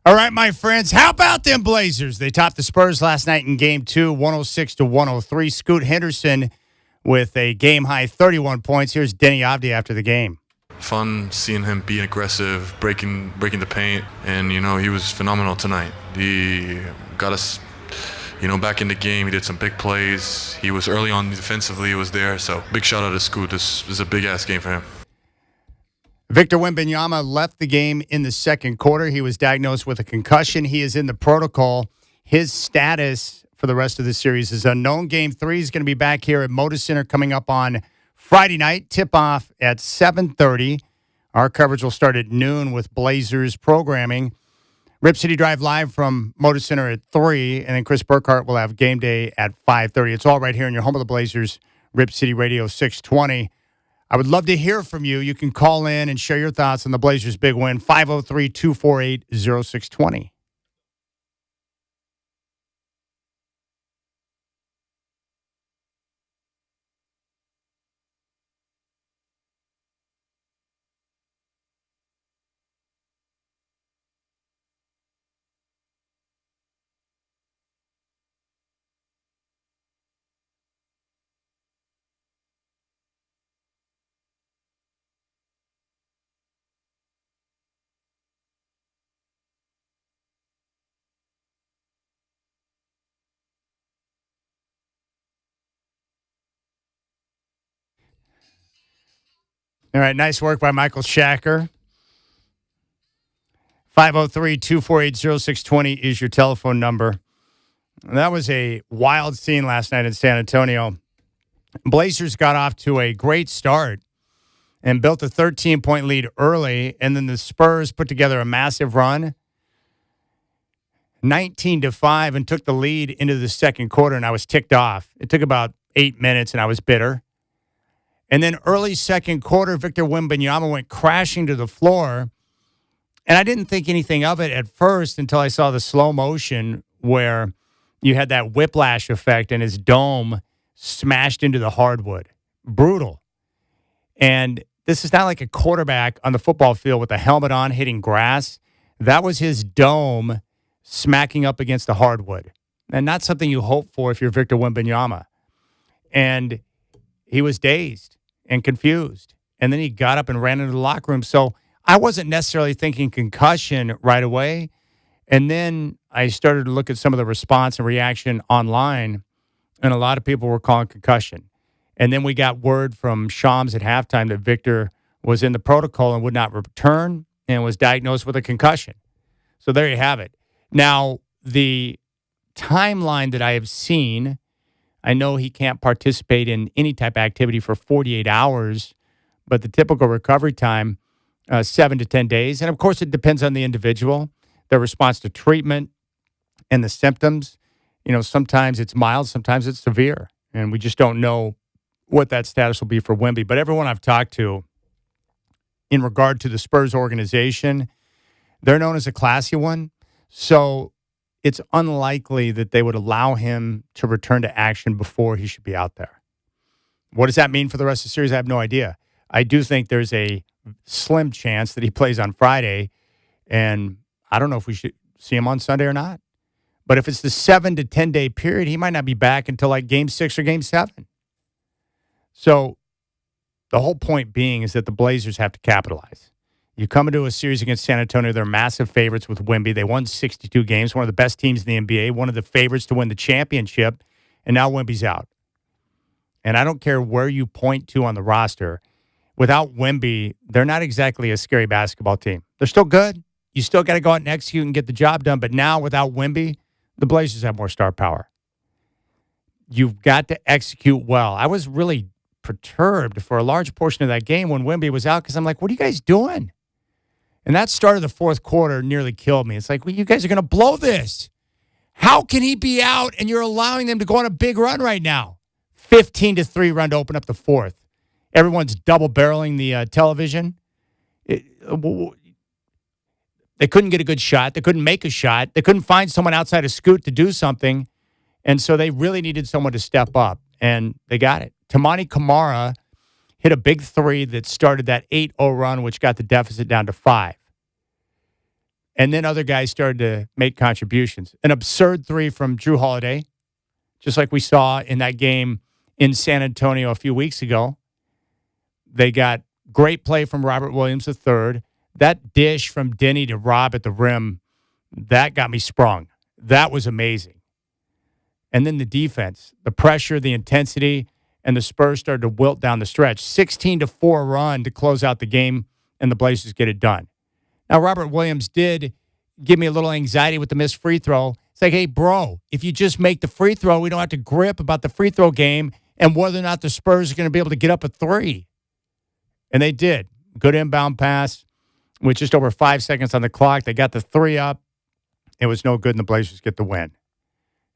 All right, my friends, how about them Blazers? They topped the Spurs last night in Game 2, 106-103. Scoot Henderson with a game-high 31 points. Here's Denny Avdi after the game. Fun seeing him being aggressive, breaking the paint, and, he was phenomenal tonight. He got us, back in the game. He did some big plays. He was early on defensively. He was there, so big shout-out to Scoot. This was a big-ass game for him. Victor Wembanyama left the game in the second quarter. He was diagnosed with a concussion. He is in the protocol. His status for the rest of the series is unknown. Game 3 is going to be back here at Moda Center coming up on Friday night. Tip-off at 7:30. Our coverage will start at noon with Blazers programming. Rip City Drive live from Moda Center at 3, and then Chris Burkhart will have game day at 5:30. It's all right here in your home of the Blazers, Rip City Radio 620. I would love to hear from you. You can call in and share your thoughts on the Blazers' big win, 503-248-0620. All right, nice work by Michael Shacker. 503-248-0620 is your telephone number. That was a wild scene last night in San Antonio. Blazers got off to a great start and built a 13-point lead early, and then the Spurs put together a massive run, 19-5, and took the lead into the second quarter, and I was ticked off. It took about 8 minutes, and I was bitter. And then early second quarter, Victor Wembanyama went crashing to the floor. And I didn't think anything of it at first until I saw the slow motion where you had that whiplash effect and his dome smashed into the hardwood. Brutal. And this is not like a quarterback on the football field with a helmet on hitting grass. That was his dome smacking up against the hardwood. And not something you hope for if you're Victor Wembanyama. And he was dazed and confused. And then he got up and ran into the locker room. So I wasn't necessarily thinking concussion right away. And then I started to look at some of the response and reaction online, and a lot of people were calling concussion. And then we got word from Shams at halftime that Victor was in the protocol and would not return and was diagnosed with a concussion. So there you have it. Now, the timeline that I have seen, I know he can't participate in any type of activity for 48 hours, but the typical recovery time, 7 to 10 days. And, of course, it depends on the individual, their response to treatment and the symptoms. Sometimes it's mild, sometimes it's severe, and we just don't know what that status will be for Wemby. But everyone I've talked to in regard to the Spurs organization, they're known as a classy one. So it's unlikely that they would allow him to return to action before he should be out there. What does that mean for the rest of the series? I have no idea. I do think there's a slim chance that he plays on Friday, and I don't know if we should see him on Sunday or not. But if it's the 7 to 10 day period, he might not be back until like Game 6 or Game 7. So the whole point being is that the Blazers have to capitalize. You come into a series against San Antonio, they're massive favorites with Wemby. They won 62 games, one of the best teams in the NBA, one of the favorites to win the championship, and now Wemby's out. And I don't care where you point to on the roster. Without Wemby, they're not exactly a scary basketball team. They're still good. You still got to go out and execute and get the job done. But now, without Wemby, the Blazers have more star power. You've got to execute well. I was really perturbed for a large portion of that game when Wemby was out because I'm like, what are you guys doing? And that start of the fourth quarter nearly killed me. It's like, well, you guys are going to blow this. How can he be out and you're allowing them to go on a big run right now? 15-3 run to open up the fourth. Everyone's double-barreling the television. They couldn't get a good shot. They couldn't make a shot. They couldn't find someone outside of Scoot to do something. And so they really needed someone to step up, and they got it. Tamani Kamara hit a big three that started that 8-0 run, which got the deficit down to 5. And then other guys started to make contributions. An absurd 3 from Drew Holiday, just like we saw in that game in San Antonio a few weeks ago. They got great play from Robert Williams III. That dish from Denny to Rob at the rim, that got me sprung. That was amazing. And then the defense, the pressure, the intensity, and the Spurs started to wilt down the stretch. 16-4 run to close out the game, and the Blazers get it done. Now, Robert Williams did give me a little anxiety with the missed free throw. It's like, hey, bro, if you just make the free throw, we don't have to grip about the free throw game and whether or not the Spurs are going to be able to get up a 3. And they did. Good inbound pass with just over 5 seconds on the clock. They got the 3 up. It was no good, and the Blazers get the win.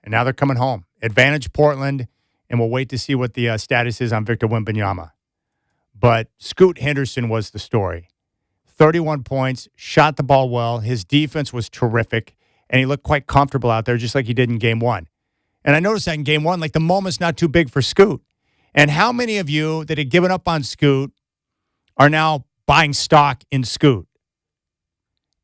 And now they're coming home. Advantage Portland, and we'll wait to see what the status is on Victor Wembanyama. But Scoot Henderson was the story. 31 points, shot the ball well. His defense was terrific, and he looked quite comfortable out there, just like he did in Game 1. And I noticed that in Game 1, like the moment's not too big for Scoot. And how many of you that had given up on Scoot are now buying stock in Scoot?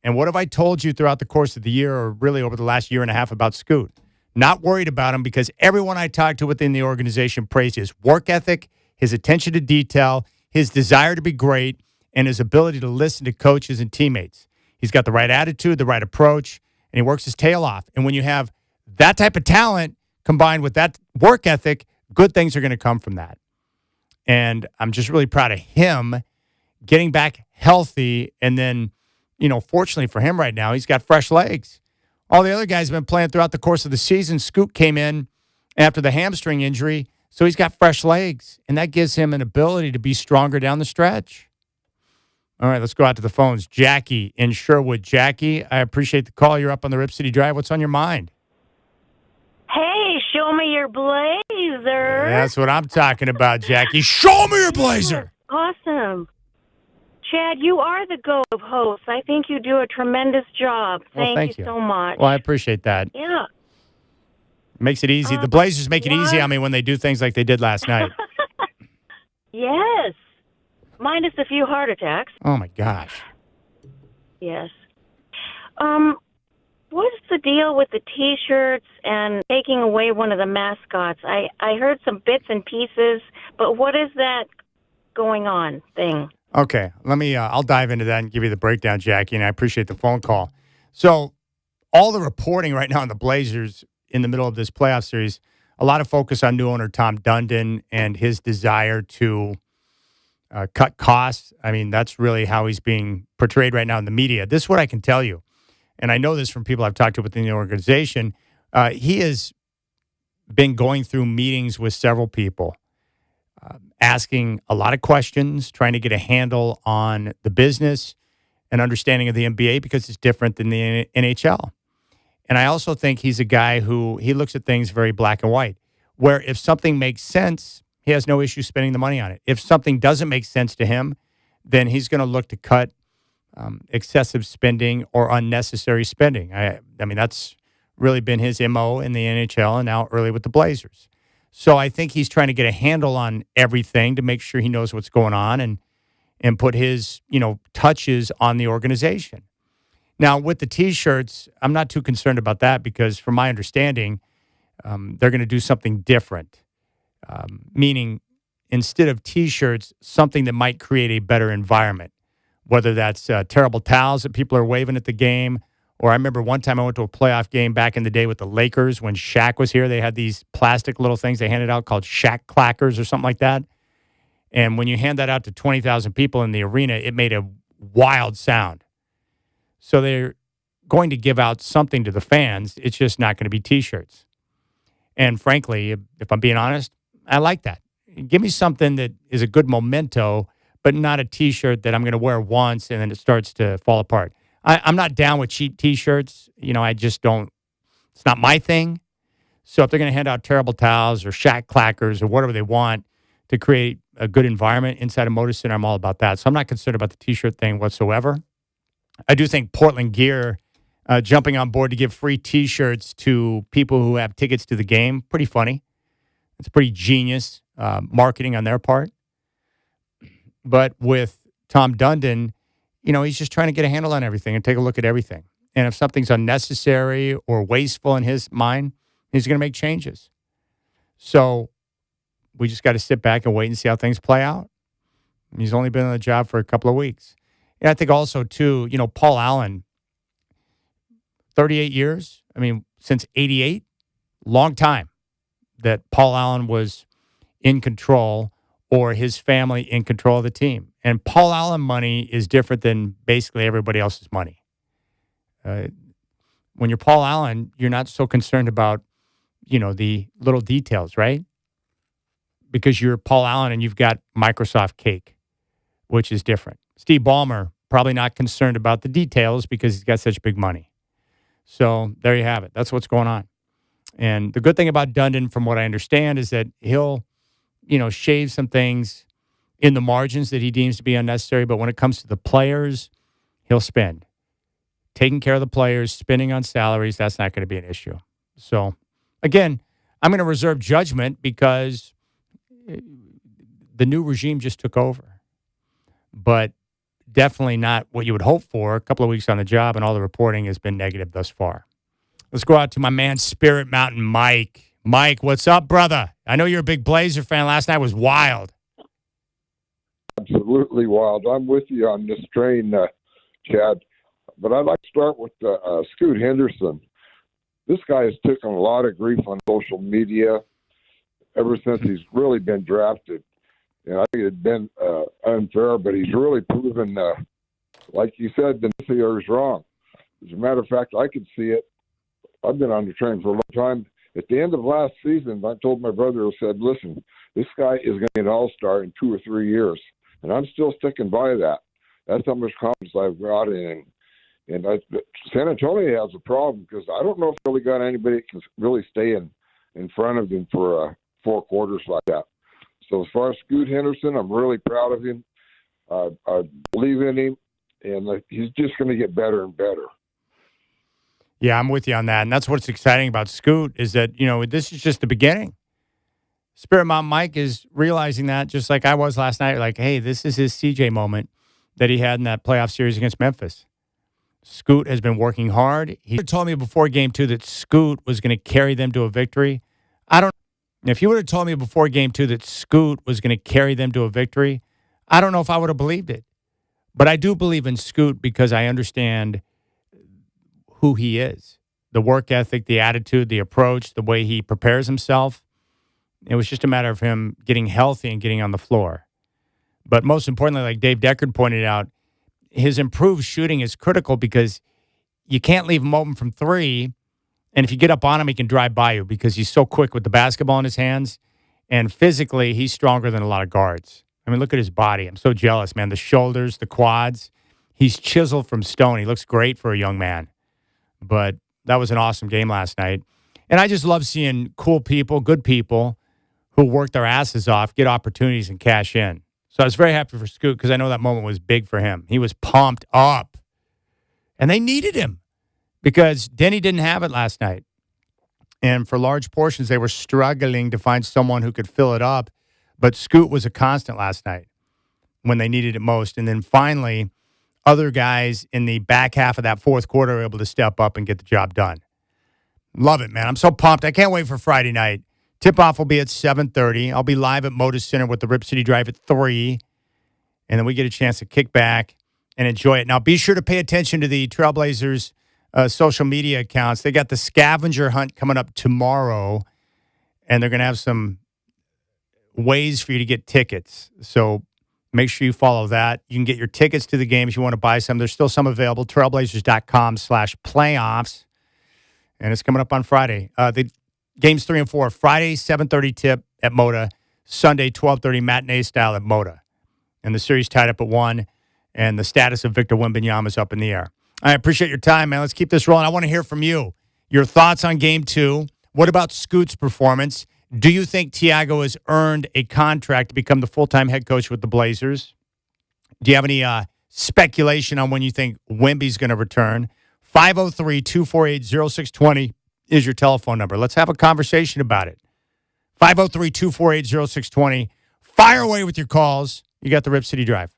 And what have I told you throughout the course of the year, or really over the last year and a half, about Scoot? Not worried about him, because everyone I talked to within the organization praised his work ethic, his attention to detail, his desire to be great, and his ability to listen to coaches and teammates. He's got the right attitude, the right approach, and he works his tail off. And when you have that type of talent combined with that work ethic, good things are going to come from that. And I'm just really proud of him getting back healthy. And then, fortunately for him right now, he's got fresh legs. All the other guys have been playing throughout the course of the season. Scoot came in after the hamstring injury, so he's got fresh legs, and that gives him an ability to be stronger down the stretch. All right, let's go out to the phones. Jackie in Sherwood. Jackie, I appreciate the call. You're up on the Rip City Drive. What's on your mind? Hey, show me your blazer. That's what I'm talking about, Jackie. Show me your blazer. Awesome. Chad, you are the GOAT of hosts. I think you do a tremendous job. Thank you so much. Well, I appreciate that. Yeah. Makes it easy. The Blazers make it easy on me when they do things like they did last night. Yes. Minus a few heart attacks. Oh, my gosh. Yes. What's the deal with the T-shirts and taking away one of the mascots? I heard some bits and pieces, but what is that going on thing? Okay, I'll dive into that and give you the breakdown, Jackie, and I appreciate the phone call. So all the reporting right now on the Blazers in the middle of this playoff series, a lot of focus on new owner Tom Dundon and his desire to cut costs. I mean, that's really how he's being portrayed right now in the media. This is what I can tell you, and I know this from people I've talked to within the organization. He has been going through meetings with several people, asking a lot of questions, trying to get a handle on the business and understanding of the NBA, because it's different than the NHL. And I also think he's a guy who he looks at things very black and white, where if something makes sense, he has no issue spending the money on it. If something doesn't make sense to him, then he's going to look to cut excessive spending or unnecessary spending. I mean, that's really been his MO in the NHL and now early with the Blazers. So I think he's trying to get a handle on everything to make sure he knows what's going on and put his, touches on the organization. Now, with the T-shirts, I'm not too concerned about that, because from my understanding, they're going to do something different, meaning instead of T-shirts, something that might create a better environment, whether that's terrible towels that people are waving at the game. Or I remember one time I went to a playoff game back in the day with the Lakers when Shaq was here. They had these plastic little things they handed out called Shaq clackers or something like that. And when you hand that out to 20,000 people in the arena, it made a wild sound. So they're going to give out something to the fans. It's just not going to be T-shirts. And frankly, if I'm being honest, I like that. Give me something that is a good memento, but not a T-shirt that I'm going to wear once and then it starts to fall apart. I'm not down with cheap T-shirts. I just don't. It's not my thing. So if they're going to hand out terrible towels or Shaq clackers or whatever they want to create a good environment inside a Motor Center, I'm all about that. So I'm not concerned about the T-shirt thing whatsoever. I do think Portland Gear jumping on board to give free T-shirts to people who have tickets to the game, pretty funny. It's pretty genius marketing on their part. But with Tom Dundon, he's just trying to get a handle on everything and take a look at everything. And if something's unnecessary or wasteful in his mind, he's going to make changes. So we just got to sit back and wait and see how things play out. He's only been on the job for a couple of weeks. And I think also, too, Paul Allen, 38 years. I mean, since 88, long time that Paul Allen was in control or his family in control of the team. And Paul Allen money is different than basically everybody else's money. When you're Paul Allen, you're not so concerned about, the little details, right? Because you're Paul Allen and you've got Microsoft cake, which is different. Steve Ballmer, probably not concerned about the details because he's got such big money. So there you have it. That's what's going on. And the good thing about Dundon, from what I understand, is that he'll, shave some things in the margins that he deems to be unnecessary. But when it comes to the players, he'll spend. Taking care of the players, spending on salaries, that's not going to be an issue. So, again, I'm going to reserve judgment because the new regime just took over. But definitely not what you would hope for. A couple of weeks on the job, and all the reporting has been negative thus far. Let's go out to my man, Spirit Mountain Mike. Mike, what's up, brother? I know you're a big Blazer fan. Last night was wild. Absolutely wild. I'm with you on this train, Chad. But I'd like to start with Scoot Henderson. This guy has taken a lot of grief on social media ever since he's really been drafted. And I think it had been unfair, but he's really proven, like you said, the NCAA is wrong. As a matter of fact, I could see it. I've been on the train for a long time. At the end of last season, I told my brother, I said, listen, this guy is going to be an all-star in 2 or 3 years. And I'm still sticking by that. That's how much confidence I've got in. And San Antonio has a problem because I don't know if they really got anybody that can really stay in front of him for 4 quarters like that. So as far as Scoot Henderson, I'm really proud of him. I believe in him, and he's just going to get better and better. Yeah, I'm with you on that. And that's what's exciting about Scoot is that, this is just the beginning. Spirit Mountain Mike is realizing that just like I was last night. Like, hey, this is his CJ moment that he had in that playoff series against Memphis. Scoot has been working hard. He told me before game 2 that Scoot was going to carry them to a victory. If you would have told me before game 2 that Scoot was going to carry them to a victory, I don't know if I would have believed it. But I do believe in Scoot because I understand who he is. The work ethic, the attitude, the approach, the way he prepares himself. It was just a matter of him getting healthy and getting on the floor. But most importantly, like Dave Deckard pointed out, his improved shooting is critical because you can't leave him open from 3. And if you get up on him, he can drive by you because he's so quick with the basketball in his hands. And physically, he's stronger than a lot of guards. I mean, look at his body. I'm so jealous, man. The shoulders, the quads. He's chiseled from stone. He looks great for a young man. But that was an awesome game last night. And I just love seeing cool people, good people who work their asses off, get opportunities, and cash in. So I was very happy for Scoot because I know that moment was big for him. He was pumped up. And they needed him because Denny didn't have it last night. And for large portions, they were struggling to find someone who could fill it up. But Scoot was a constant last night when they needed it most. And then finally, other guys in the back half of that fourth quarter were able to step up and get the job done. Love it, man. I'm so pumped. I can't wait for Friday night. Tip-off will be at 7:30. I'll be live at Moda Center with the Rip City Drive at 3. And then we get a chance to kick back and enjoy it. Now, be sure to pay attention to the Trailblazers social media accounts. They got the scavenger hunt coming up tomorrow, and they're going to have some ways for you to get tickets. So make sure you follow that. You can get your tickets to the game if you want to buy some. There's still some available. Trailblazers.com/playoffs. And it's coming up on Friday. The games 3 and 4. Friday, 7:30 tip at Moda. Sunday, 12:30 matinee style at Moda. And the series tied up at 1. And the status of Victor Wembanyama is up in the air. I appreciate your time, man. Let's keep this rolling. I want to hear from you. Your thoughts on Game 2. What about Scoot's performance? Do you think Tiago has earned a contract to become the full-time head coach with the Blazers? Do you have any speculation on when you think Wemby's going to return? 503-248-0620 is your telephone number. Let's have a conversation about it. 503-248-0620. Fire away with your calls. You got the Rip City Drive.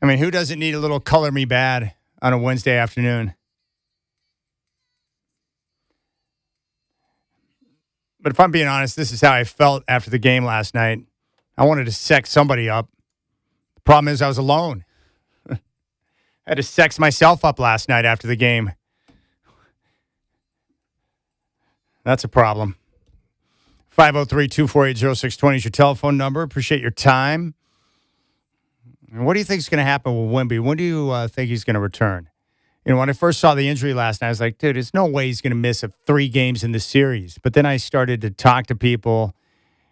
I mean, who doesn't need a little color me bad on a Wednesday afternoon? But if I'm being honest, this is how I felt after the game last night. I wanted to sex somebody up. The problem is I was alone. I had to sex myself up last night after the game. That's a problem. 503-248-0620 is your telephone number. Appreciate your time. And what do you think is going to happen with Wemby? When do you think he's going to return? You know, when I first saw the injury last night, I was like, dude, there's no way he's going to miss 3 games in the series. But then I started to talk to people,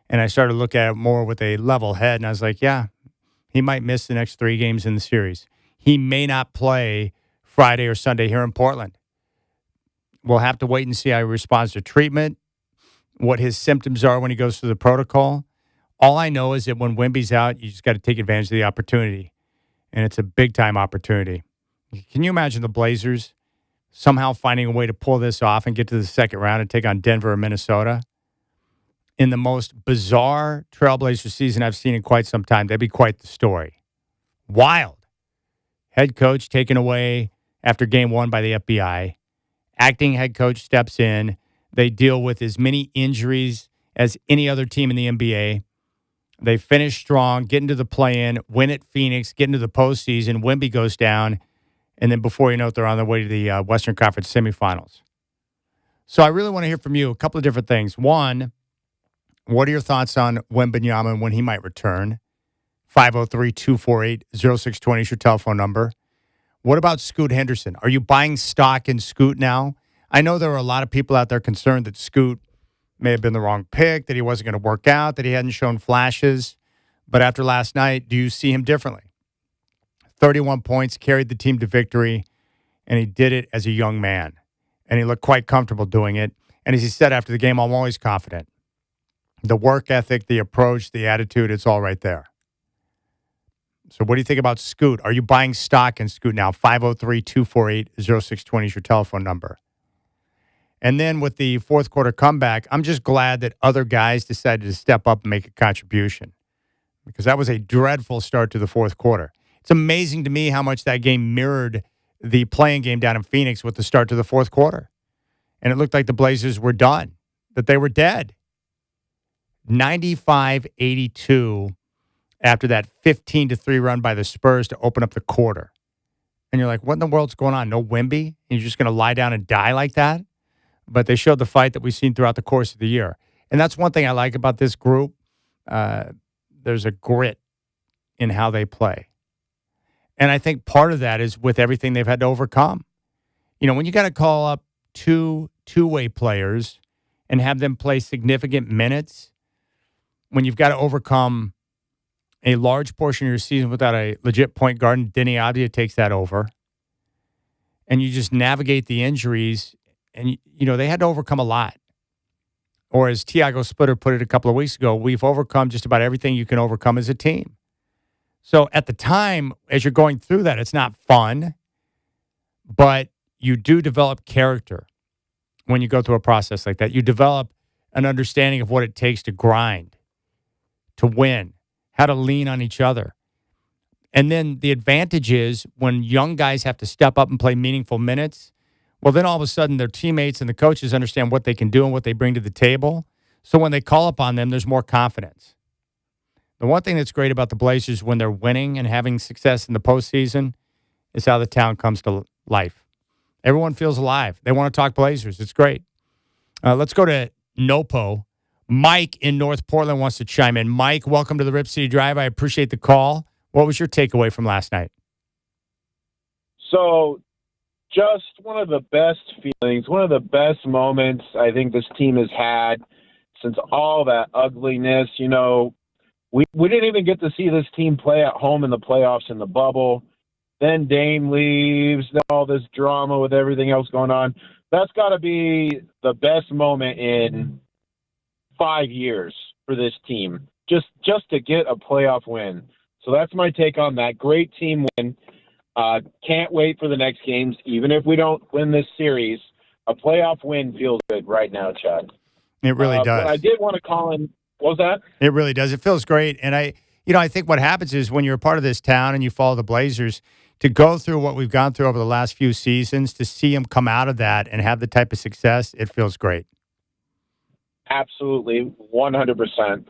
and I started to look at it more with a level head, and I was like, yeah, he might miss the next 3 games in the series. He may not play Friday or Sunday here in Portland. We'll have to wait and see how he responds to treatment, what his symptoms are when he goes through the protocol. All I know is that when Wemby's out, you just got to take advantage of the opportunity, and it's a big-time opportunity. Can you imagine the Blazers somehow finding a way to pull this off and get to the second round and take on Denver or Minnesota? In the most bizarre Trailblazer season I've seen in quite some time, that'd be quite the story. Wild. Head coach taken away after game 1 by the FBI. Acting head coach steps in. They deal with as many injuries as any other team in the NBA. They finish strong, get into the play-in, win at Phoenix, get into the postseason. Wemby goes down. And then before you know it, they're on their way to the Western Conference semifinals. So I really want to hear from you a couple of different things. One, what are your thoughts on Wembanyama and when he might return? 503-248-0620 is your telephone number. What about Scoot Henderson? Are you buying stock in Scoot now? I know there are a lot of people out there concerned that Scoot may have been the wrong pick, that he wasn't going to work out, that he hadn't shown flashes. But after last night, do you see him differently? 31 points, carried the team to victory, and he did it as a young man. And he looked quite comfortable doing it. And as he said after the game, I'm always confident. The work ethic, the approach, the attitude, it's all right there. So what do you think about Scoot? Are you buying stock in Scoot now? 503-248-0620 is your telephone number. And then with the fourth quarter comeback, I'm just glad that other guys decided to step up and make a contribution, because that was a dreadful start to the fourth quarter. It's amazing to me how much that game mirrored the playing game down in Phoenix with the start to the fourth quarter. And it looked like the Blazers were done, that they were dead. 95-82 after that 15-3 run by the Spurs to open up the quarter. And you're like, what in the world's going on? No Wemby? You're just going to lie down and die like that? But they showed the fight that we've seen throughout the course of the year. And that's one thing I like about this group. There's a grit in how they play. And I think part of that is with everything they've had to overcome. You know, when you got to call up two-way players and have them play significant minutes, when you've got to overcome a large portion of your season without a legit point guard, and Denny Avdia takes that over, and you just navigate the injuries, and, you know, they had to overcome a lot. Or as Tiago Splitter put it a couple of weeks ago, we've overcome just about everything you can overcome as a team. So at the time, as you're going through that, it's not fun, but you do develop character when you go through a process like that. You develop an understanding of what it takes to grind, to win, how to lean on each other. And then the advantage is when young guys have to step up and play meaningful minutes, well, then all of a sudden their teammates and the coaches understand what they can do and what they bring to the table. So when they call upon them, there's more confidence. The one thing that's great about the Blazers when they're winning and having success in the postseason is how the town comes to life. Everyone feels alive. They want to talk Blazers. It's great. Let's go to Nopo. Mike in North Portland wants to chime in. Mike, welcome to the Rip City Drive. I appreciate the call. What was your takeaway from last night? So just one of the best feelings, one of the best moments I think this team has had since all that ugliness. You know, we didn't even get to see this team play at home in the playoffs in the bubble. Then Dame leaves, then all this drama with everything else going on. That's got to be the best moment in 5 years for this team, just to get a playoff win. So that's my take on that. Great team win. Can't wait for the next games. Even if we don't win this series, a playoff win feels good right now, Chad. It really does. But I did want to call in. What was that? It really does. It feels great. And I think what happens is when you're a part of this town and you follow the Blazers, to go through what we've gone through over the last few seasons, to see them come out of that and have the type of success, it feels great. Absolutely, 100%.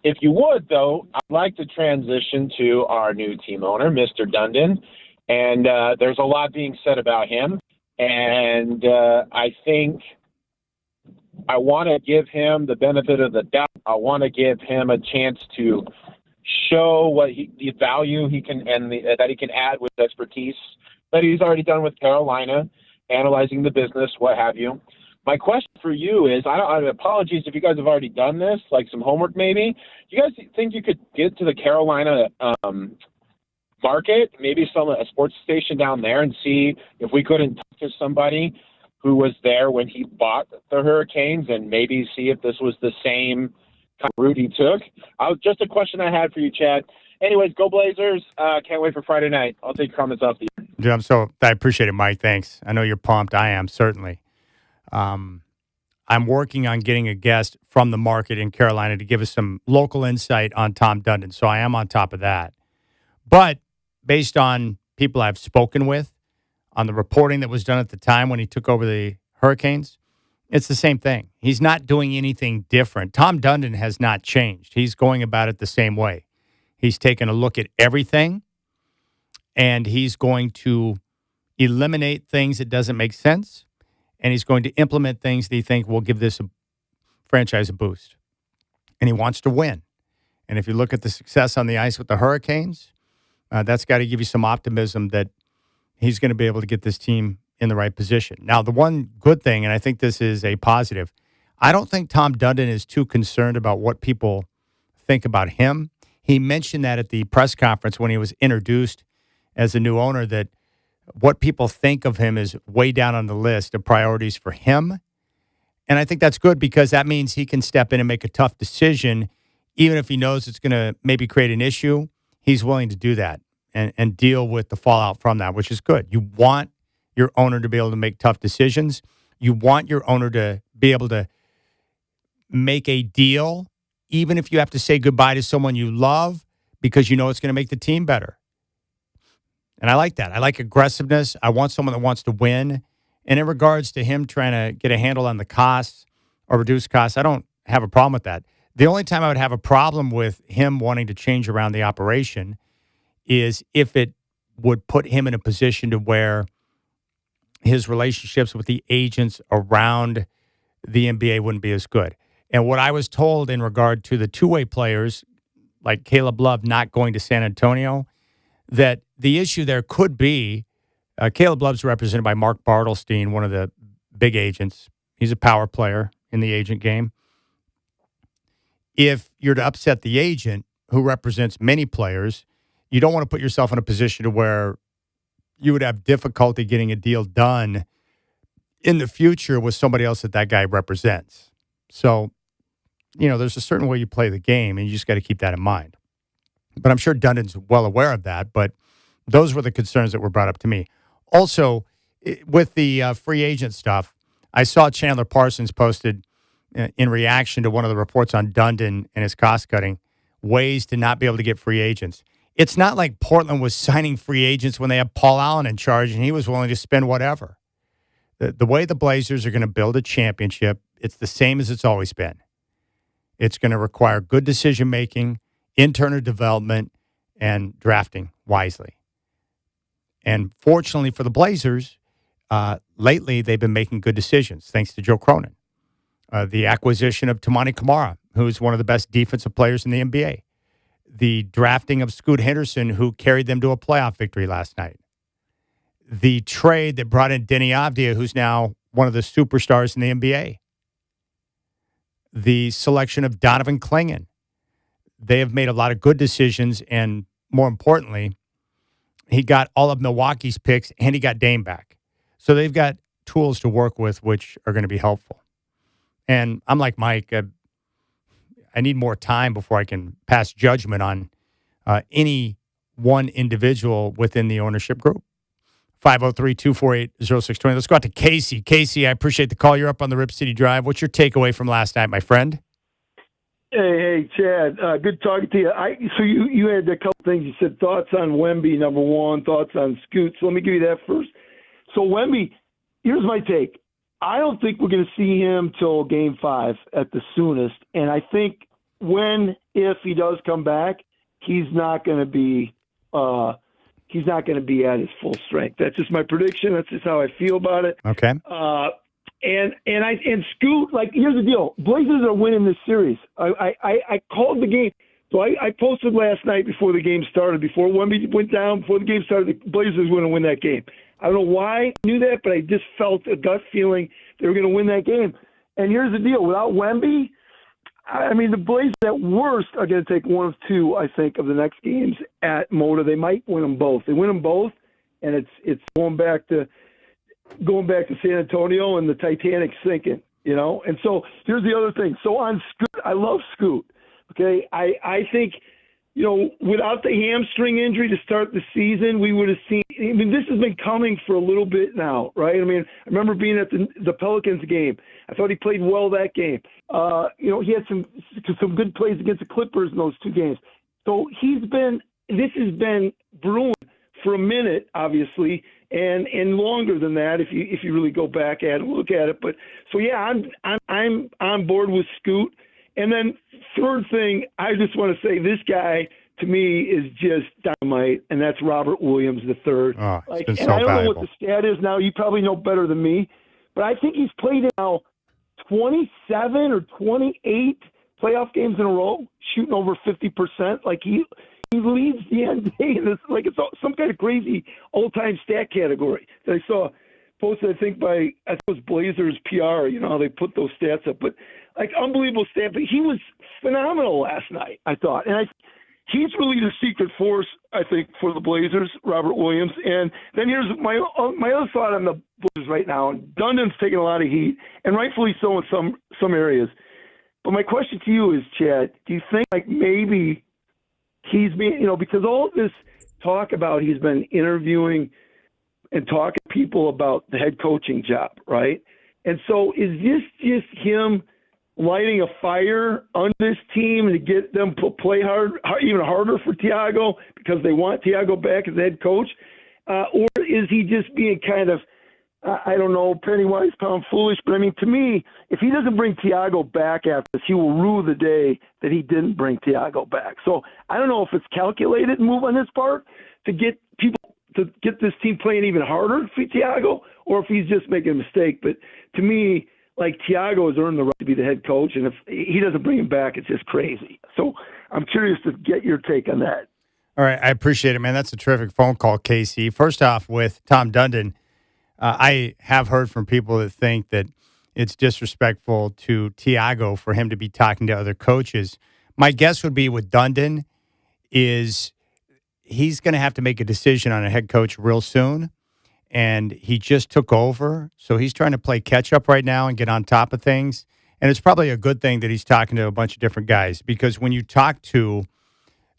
If you would, though, I'd like to transition to our new team owner, Mr. Dundon. And there's a lot being said about him. And I think I want to give him the benefit of the doubt. I want to give him a chance to show the value he can that he can add with expertise that he's already done with Carolina, analyzing the business, what have you. My question for you is, apologies if you guys have already done this, like some homework maybe. Do you guys think you could get to the Carolina market, maybe a sports station down there, and see if we couldn't talk to somebody who was there when he bought the Hurricanes, and maybe see if this was the same kind of route he took? Just a question I had for you, Chad. Anyways, go Blazers. Can't wait for Friday night. I'll take comments off the air. Jim, I appreciate it, Mike. Thanks. I know you're pumped. I am, certainly. I'm working on getting a guest from the market in Carolina to give us some local insight on Tom Dundon, so I am on top of that. But based on people I've spoken with, on the reporting that was done at the time when he took over the Hurricanes, it's the same thing. He's not doing anything different. Tom Dundon has not changed. He's going about it the same way. He's taken a look at everything, and he's going to eliminate things that doesn't make sense, and he's going to implement things that he thinks will give this franchise a boost. And he wants to win. And if you look at the success on the ice with the Hurricanes, that's got to give you some optimism that he's going to be able to get this team in the right position. Now, the one good thing, and I think this is a positive, I don't think Tom Dundon is too concerned about what people think about him. He mentioned that at the press conference when he was introduced as the new owner, that what people think of him is way down on the list of priorities for him. And I think that's good because that means he can step in and make a tough decision, even if he knows it's going to maybe create an issue. He's willing to do that and deal with the fallout from that, which is good. You want your owner to be able to make tough decisions. You want your owner to be able to make a deal, even if you have to say goodbye to someone you love, because you know it's going to make the team better. And I like that. I like aggressiveness. I want someone that wants to win. And in regards to him trying to get a handle on the costs or reduce costs, I don't have a problem with that. The only time I would have a problem with him wanting to change around the operation is if it would put him in a position to where his relationships with the agents around the NBA wouldn't be as good. And what I was told in regard to the two-way players, like Caleb Love not going to San Antonio, that the issue there could be Caleb Love's represented by Mark Bartelstein, one of the big agents. He's a power player in the agent game. If you're to upset the agent who represents many players, you don't want to put yourself in a position to where you would have difficulty getting a deal done in the future with somebody else that guy represents. So, there's a certain way you play the game, and you just got to keep that in mind. But I'm sure Dundon's well aware of that, but those were the concerns that were brought up to me. Also, with the free agent stuff, I saw Chandler Parsons posted in reaction to one of the reports on Dundon and his cost-cutting, ways to not be able to get free agents. It's not like Portland was signing free agents when they had Paul Allen in charge and he was willing to spend whatever. The way the Blazers are going to build a championship, it's the same as it's always been. It's going to require good decision-making, internal development, and drafting wisely. And fortunately for the Blazers, lately they've been making good decisions, thanks to Joe Cronin. The acquisition of Toumani Camara, who's one of the best defensive players in the NBA. The drafting of Scoot Henderson, who carried them to a playoff victory last night. The trade that brought in Denny Avdia, who's now one of the superstars in the NBA. The selection of Donovan Clingan. They have made a lot of good decisions, and more importantly, he got all of Milwaukee's picks, and he got Dame back. So they've got tools to work with, which are going to be helpful. And I'm like Mike, I need more time before I can pass judgment on any one individual within the ownership group. 503-248-0620. Let's go out to Casey. Casey, I appreciate the call. You're up on the Rip City Drive. What's your takeaway from last night, my friend? Hey, Chad. Good talking to you. So you had a couple things. You said thoughts on Wemby, number one, thoughts on Scoot. So let me give you that first. So Wemby, here's my take. I don't think we're going to see him till Game 5 at the soonest. And I think if he does come back, he's not going to be at his full strength. That's just my prediction. That's just how I feel about it. Okay. And Scoot, like, here's the deal. Blazers are winning this series. I called the game. So I posted last night before the game started, before Wemby went down, before the game started, the Blazers were going to win that game. I don't know why I knew that, but I just felt a gut feeling they were going to win that game. And here's the deal. Without Wemby, I mean, the Blazers at worst are going to take one of two, I think, of the next games at Moda. They might win them both. They win them both, and it's going back to San Antonio and the Titanic's sinking, you know? And so here's the other thing. So on Scoot, I love Scoot, okay? I think, you know, without the hamstring injury to start the season, we would have seen – I mean, this has been coming for a little bit now, right? I mean, I remember being at the Pelicans game. I thought he played well that game. You know, he had some good plays against the Clippers in those two games. So this has been brewing for a minute, obviously, and longer than that if you really go back at it, look at it. But so yeah, I'm on board with Scoot. And then third thing, I just want to say this guy to me is just dynamite, and that's Robert Williams III. Oh, like, it's been and so I don't valuable. know what the stat is now. You probably know better than me, but I think he's played in now 27 or 28 playoff games in a row, shooting over 50%. Like he leads the NBA in this, like it's some kind of crazy all-time stat category that I saw posted, I think, by, I think it was Blazers PR, you know, how they put those stats up. But, like, unbelievable stat. But he was phenomenal last night, I thought. And he's really the secret force, I think, for the Blazers, Robert Williams. And then here's my other thought on the Blazers right now. Dundon's taking a lot of heat, and rightfully so in some areas. But my question to you is, Chad, do you think, like, maybe he's being, you know, because all of this talk about he's been interviewing and talking to people about the head coaching job, right? And so is this just him lighting a fire on this team to get them to play even harder for Thiago because they want Thiago back as head coach? Or is he just being kind of, I don't know, penny wise, pound foolish? But, I mean, to me, if he doesn't bring Thiago back after this, he will rue the day that he didn't bring Thiago back. So I don't know if it's calculated move on his part to get people to get this team playing even harder for Thiago, or if he's just making a mistake. But to me, like, Thiago has earned the right to be the head coach, and if he doesn't bring him back, it's just crazy. So I'm curious to get your take on that. All right, I appreciate it, man. That's a terrific phone call, Casey. First off, with Tom Dundon, I have heard from people that think that it's disrespectful to Thiago for him to be talking to other coaches. My guess would be with Dundon is he's going to have to make a decision on a head coach real soon, and he just took over, so he's trying to play catch-up right now and get on top of things. And it's probably a good thing that he's talking to a bunch of different guys, because when you talk to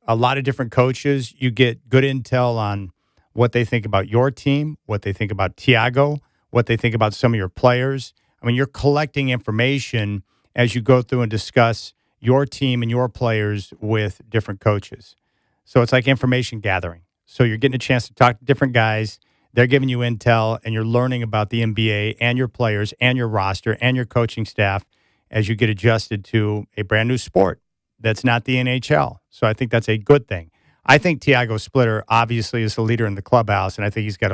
a lot of different coaches, you get good intel on what they think about your team, what they think about Thiago, what they think about some of your players. I mean, you're collecting information as you go through and discuss your team and your players with different coaches. So it's like information gathering. So you're getting a chance to talk to different guys. They're giving you intel, and you're learning about the NBA and your players and your roster and your coaching staff as you get adjusted to a brand new sport that's not the NHL. So I think that's a good thing. I think Thiago Splitter obviously is the leader in the clubhouse, and I think he's got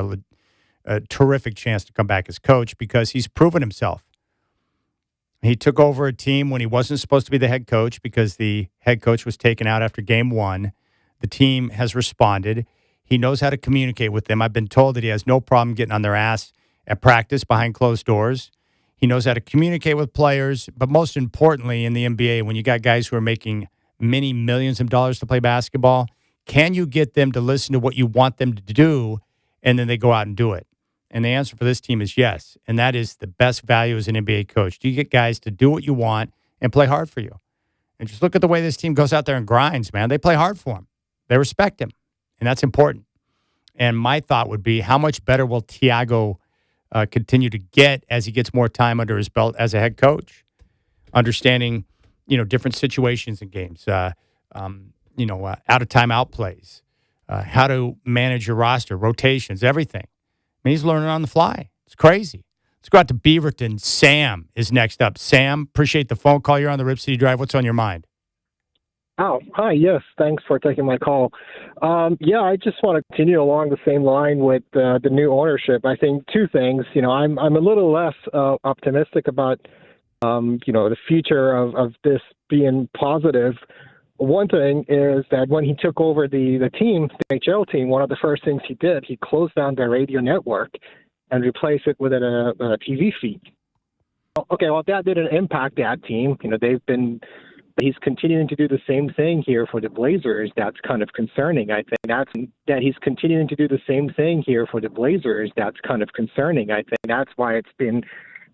a terrific chance to come back as coach because he's proven himself. He took over a team when he wasn't supposed to be the head coach because the head coach was taken out after game one. The team has responded. He knows how to communicate with them. I've been told that he has no problem getting on their ass at practice behind closed doors. He knows how to communicate with players. But most importantly, in the NBA, when you got guys who are making many millions of dollars to play basketball, can you get them to listen to what you want them to do, and then they go out and do it? And the answer for this team is yes. And that is the best value as an NBA coach. Do you get guys to do what you want and play hard for you? And just look at the way this team goes out there and grinds, man. They play hard for him. They respect him, and that's important. And my thought would be, how much better will Thiago continue to get as he gets more time under his belt as a head coach? Understanding different situations in games, out of timeout plays, how to manage your roster, rotations, everything. I mean, he's learning on the fly. It's crazy. Let's go out to Beaverton. Sam is next up. Sam, appreciate the phone call. You're on the Rip City Drive. What's on your mind? Oh, hi. Yes, thanks for taking my call. I just want to continue along the same line with the new ownership. I think two things. I'm a little less optimistic about the future of this being positive. One thing is that when he took over the team, the HL team, one of the first things he did, he closed down their radio network and replaced it with a TV feed. Okay, well, that didn't impact that team. He's continuing to do the same thing here for the Blazers. That's kind of concerning. I think that he's continuing to do the same thing here for the Blazers. That's kind of concerning. I think that's why it's been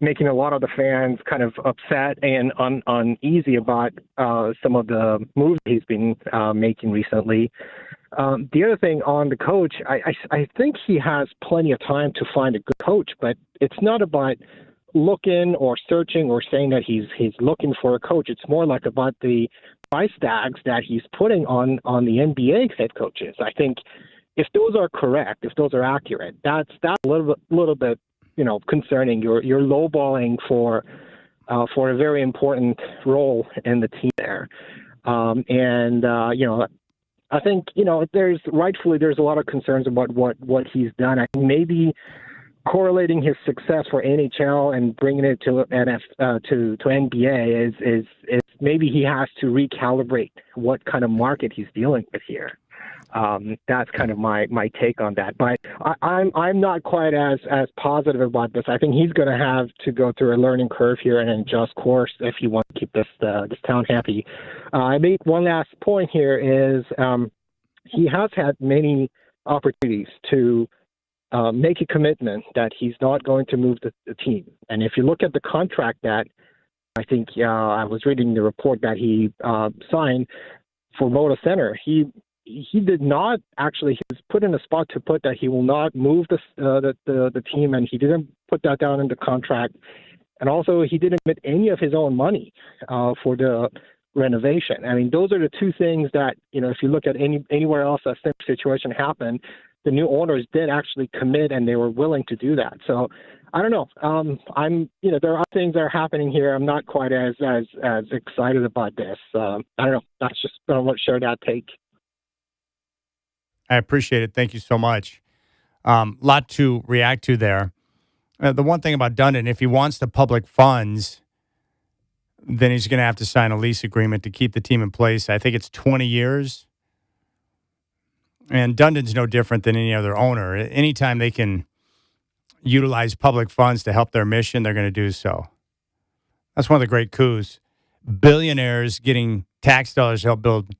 making a lot of the fans kind of upset and uneasy about some of the moves he's been making recently. The other thing on the coach, I think he has plenty of time to find a good coach, but it's not about looking or searching or saying that he's looking for a coach. It's more like about the price tags that he's putting on the NBA head coaches. I think if those are correct, if those are accurate, that's a little bit concerning. You're lowballing for a very important role in the team there, I think there's a lot of concerns about what he's done. I think maybe correlating his success for NHL and bringing it to NBA is maybe he has to recalibrate what kind of market he's dealing with here. That's kind of my take on that. But I'm not quite as positive about this. I think he's going to have to go through a learning curve here and adjust course if he wants to keep this town happy. I make one last point here is he has had many opportunities to make a commitment that he's not going to move the team. And if you look at the contract that I think I was reading the report that he signed for Moda Center, he did not actually. He was put in a spot to put that he will not move the team, and he didn't put that down in the contract. And also, he didn't commit any of his own money for the renovation. I mean, those are the two things that if you look at anywhere else a similar situation happened, the new owners did actually commit, and they were willing to do that. So I don't know. There are things that are happening here. I'm not quite as excited about this. I don't know. That's just I want to share that take. I appreciate it. Thank you so much. Lot to react to there. The one thing about Dundon, if he wants the public funds, then he's going to have to sign a lease agreement to keep the team in place. I think it's 20 years. And Dundon's no different than any other owner. Anytime they can utilize public funds to help their mission, they're going to do so. That's one of the great coups. Billionaires getting tax dollars to help build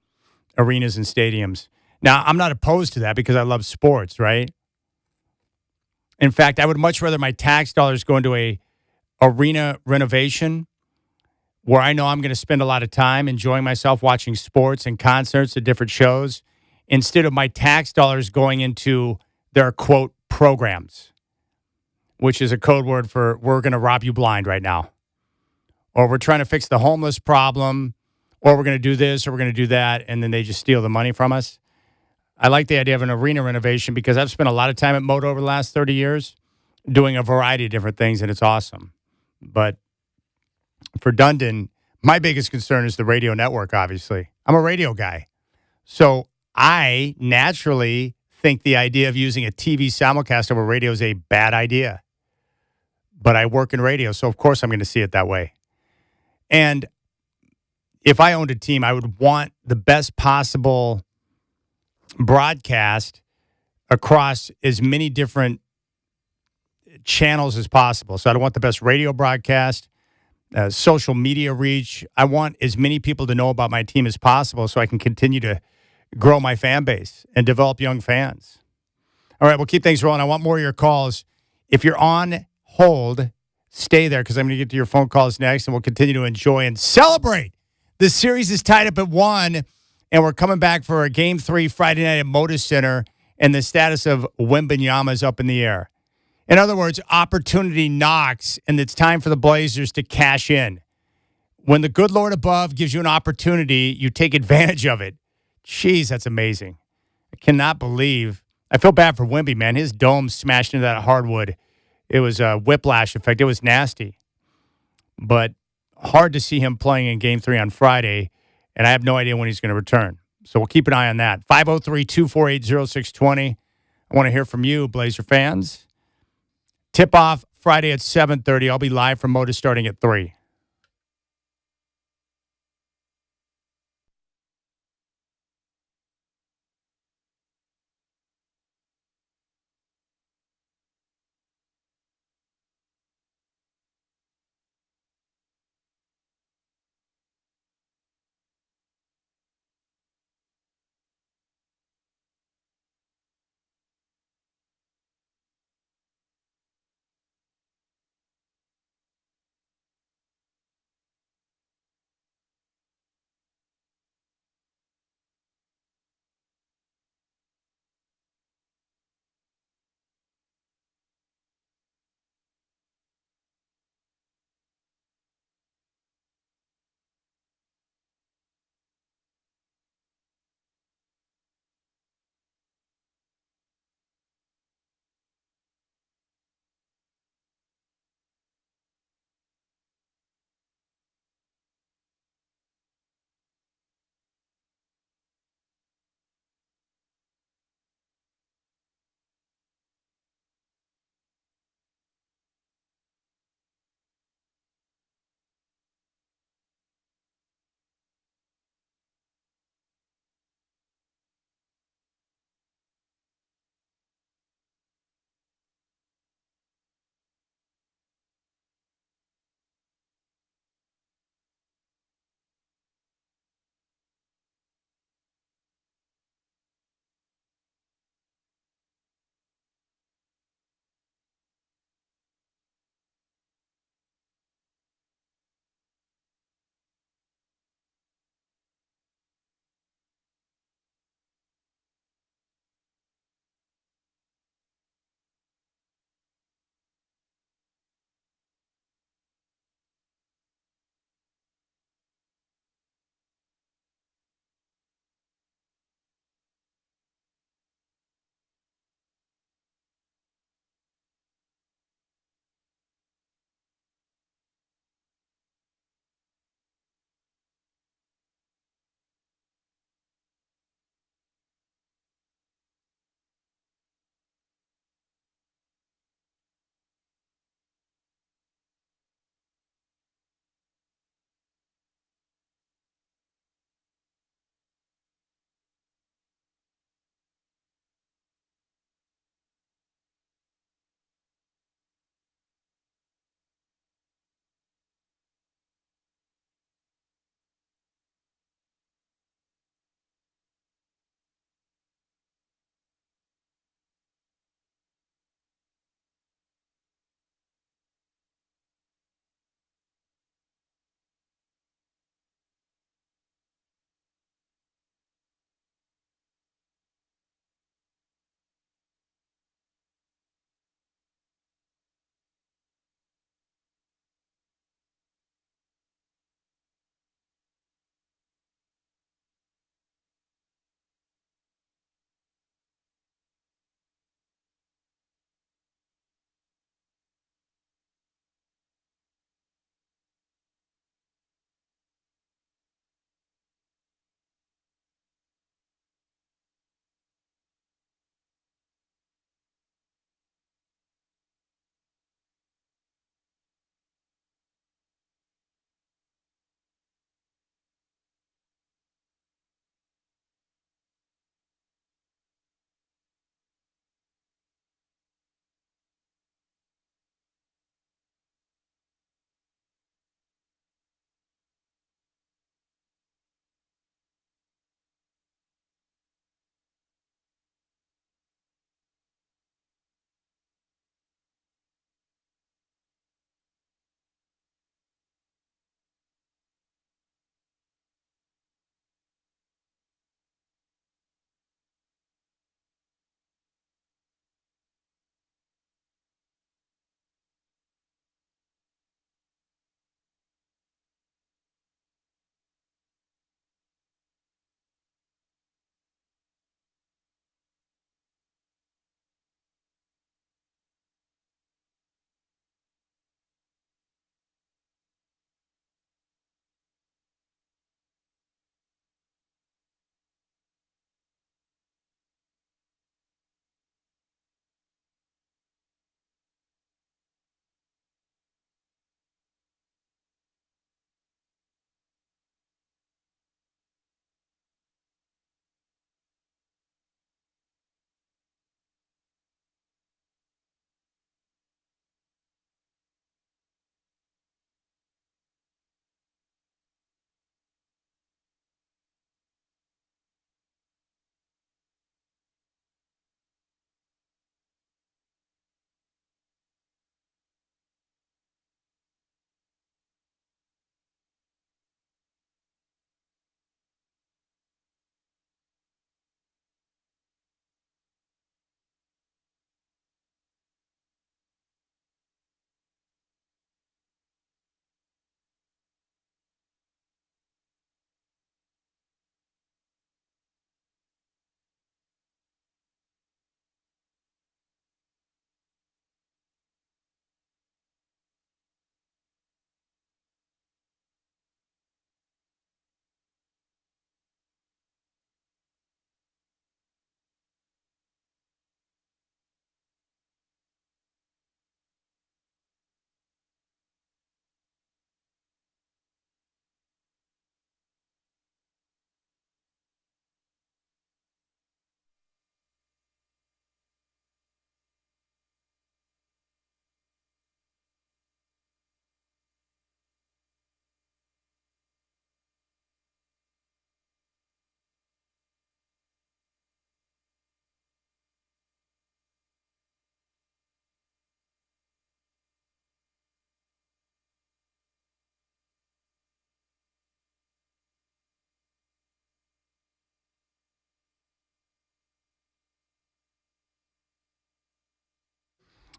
arenas and stadiums. Now, I'm not opposed to that because I love sports, right? In fact, I would much rather my tax dollars go into a arena renovation where I know I'm going to spend a lot of time enjoying myself watching sports and concerts at different shows instead of my tax dollars going into their, quote, programs, which is a code word for we're going to rob you blind right now. Or we're trying to fix the homeless problem, or we're going to do this, or we're going to do that, and then they just steal the money from us. I like the idea of an arena renovation because I've spent a lot of time at Moda over the last 30 years doing a variety of different things, and it's awesome. But for Dundon, my biggest concern is the radio network, obviously. I'm a radio guy. So I naturally think the idea of using a TV simulcast over radio is a bad idea. But I work in radio, so of course I'm going to see it that way. And if I owned a team, I would want the best possible broadcast across as many different channels as possible. So I want the best radio broadcast, social media reach. I want as many people to know about my team as possible so I can continue to grow my fan base and develop young fans. All right, we'll keep things rolling. I want more of your calls. If you're on hold, stay there because I'm going to get to your phone calls next, and we'll continue to enjoy and celebrate. The series is tied up at 1, and we're coming back for a Game 3 Friday night at Moda Center, and the status of Wembanyama is up in the air. In other words, opportunity knocks, and it's time for the Blazers to cash in. when the good Lord above gives you an opportunity, you take advantage of it. Jeez, that's amazing. I cannot believe. I feel bad for Wemby, man. His dome smashed into that hardwood. It was a whiplash effect. It was nasty. But hard to see him playing in Game 3 on Friday, and I have no idea when he's going to return. So we'll keep an eye on that. 503-248-0620. I want to hear from you, Blazer fans. Tip-off Friday at 7:30. I'll be live from Moda starting at 3.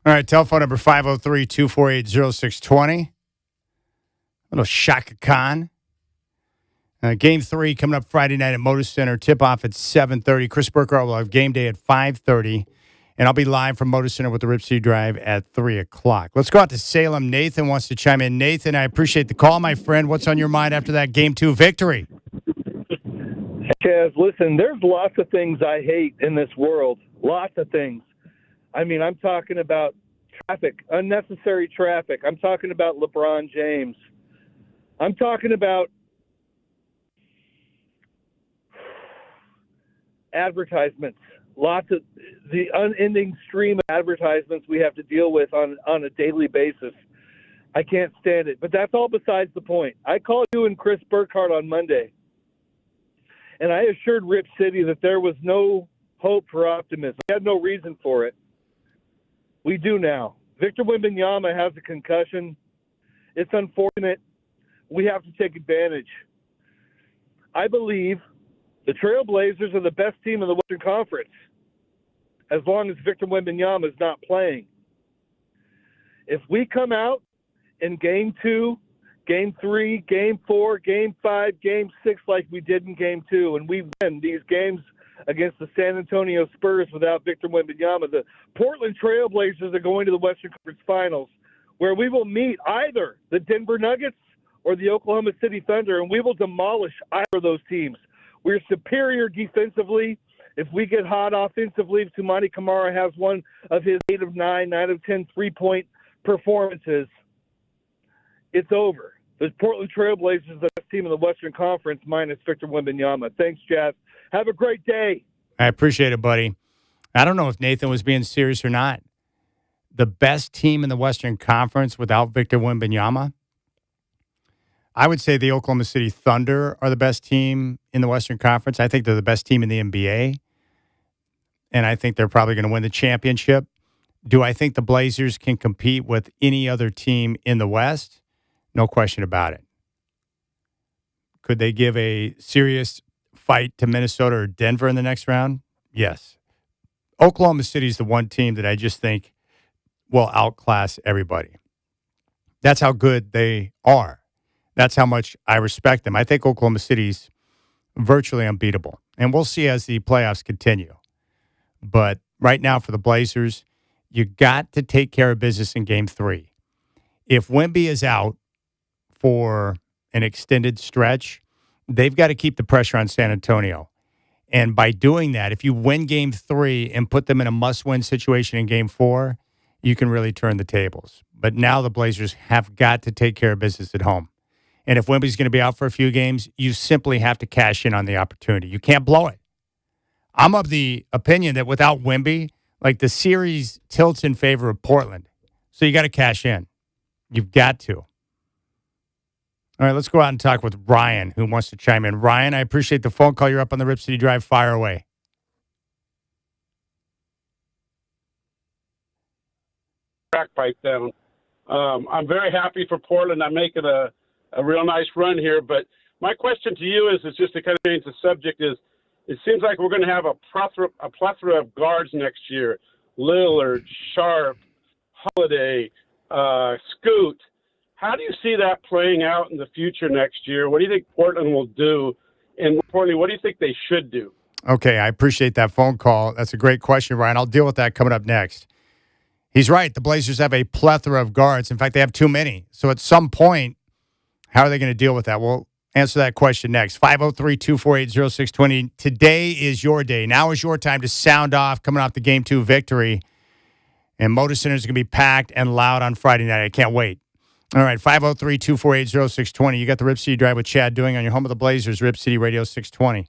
All right, telephone number 503-248-0620. Little Shaka Khan. Game 3 coming up Friday night at Motor Center. Tip-off at 7:30. Chris Burkhardt will have game day at 5:30. And I'll be live from Motor Center with the Rip City Drive at 3 o'clock. Let's go out to Salem. Nathan wants to chime in. Nathan, I appreciate the call, my friend. What's on your mind after that Game 2 victory? Chaz, listen, there's lots of things I hate in this world. Lots of things. I mean, I'm talking about traffic, unnecessary traffic. I'm talking about LeBron James. I'm talking about advertisements. Lots of the unending stream of advertisements we have to deal with on a daily basis. I can't stand it. But that's all besides the point. I called you and Chris Burkhardt on Monday, and I assured Rip City that there was no hope for optimism. We had no reason for it. We do now. Victor Wembanyama has a concussion. It's unfortunate. We have to take advantage. I believe the Trailblazers are the best team in the Western Conference as long as Victor Wembanyama is not playing. If we come out in Game 2, Game 3, Game 4, Game 5, Game 6 like we did in Game 2, and we win these games against the San Antonio Spurs without Victor Wembanyama, the Portland Trailblazers are going to the Western Conference Finals, where we will meet either the Denver Nuggets or the Oklahoma City Thunder, and we will demolish either of those teams. We're superior defensively. If we get hot offensively, if Tumani Kamara has one of his 8 of 9, 9 of 10 3-point performances, it's over. The Portland Trailblazers are the best team in the Western Conference minus Victor Wembanyama. Thanks, Jeff. Have a great day. I appreciate it, buddy. I don't know if Nathan was being serious or not. The best team in the Western Conference without Victor Wembanyama? I would say the Oklahoma City Thunder are the best team in the Western Conference. I think they're the best team in the NBA, and I think they're probably going to win the championship. Do I think the Blazers can compete with any other team in the West? No question about it. Could they give a serious fight to Minnesota or Denver in the next round? Yes. Oklahoma City is the one team that I just think will outclass everybody. That's how good they are. That's how much I respect them. I think Oklahoma City's virtually unbeatable. And we'll see as the playoffs continue. But right now for the Blazers, you got to take care of business in Game 3. If Wemby is out for an extended stretch, they've got to keep the pressure on San Antonio. And by doing that, if you win Game 3 and put them in a must-win situation in Game 4, you can really turn the tables. But now the Blazers have got to take care of business at home. And if Wemby's going to be out for a few games, you simply have to cash in on the opportunity. You can't blow it. I'm of the opinion that without Wemby, like the series tilts in favor of Portland. So you got to cash in. You've got to. All right, let's go out and talk with Ryan, who wants to chime in. Ryan, I appreciate the phone call. You're up on the Rip City Drive. Fire away. Crack pipe down. I'm very happy for Portland. I'm making a real nice run here, but my question to you is just to kind of change the subject is, it seems like we're going to have a plethora of guards next year. Lillard, Sharp, Holiday, Scoot. How do you see that playing out in the future next year? What do you think Portland will do? And more importantly, what do you think they should do? Okay, I appreciate that phone call. That's a great question, Ryan. I'll deal with that coming up next. He's right. The Blazers have a plethora of guards. In fact, they have too many. So at some point, how are they going to deal with that? We'll answer that question next. 503-248-0620. Today is your day. Now is your time to sound off coming off the Game 2 victory. And Motor Center is going to be packed and loud on Friday night. I can't wait. All right, 503-248-0620. You got the Rip City Drive with Chad doing on your home of the Blazers, Rip City Radio 620.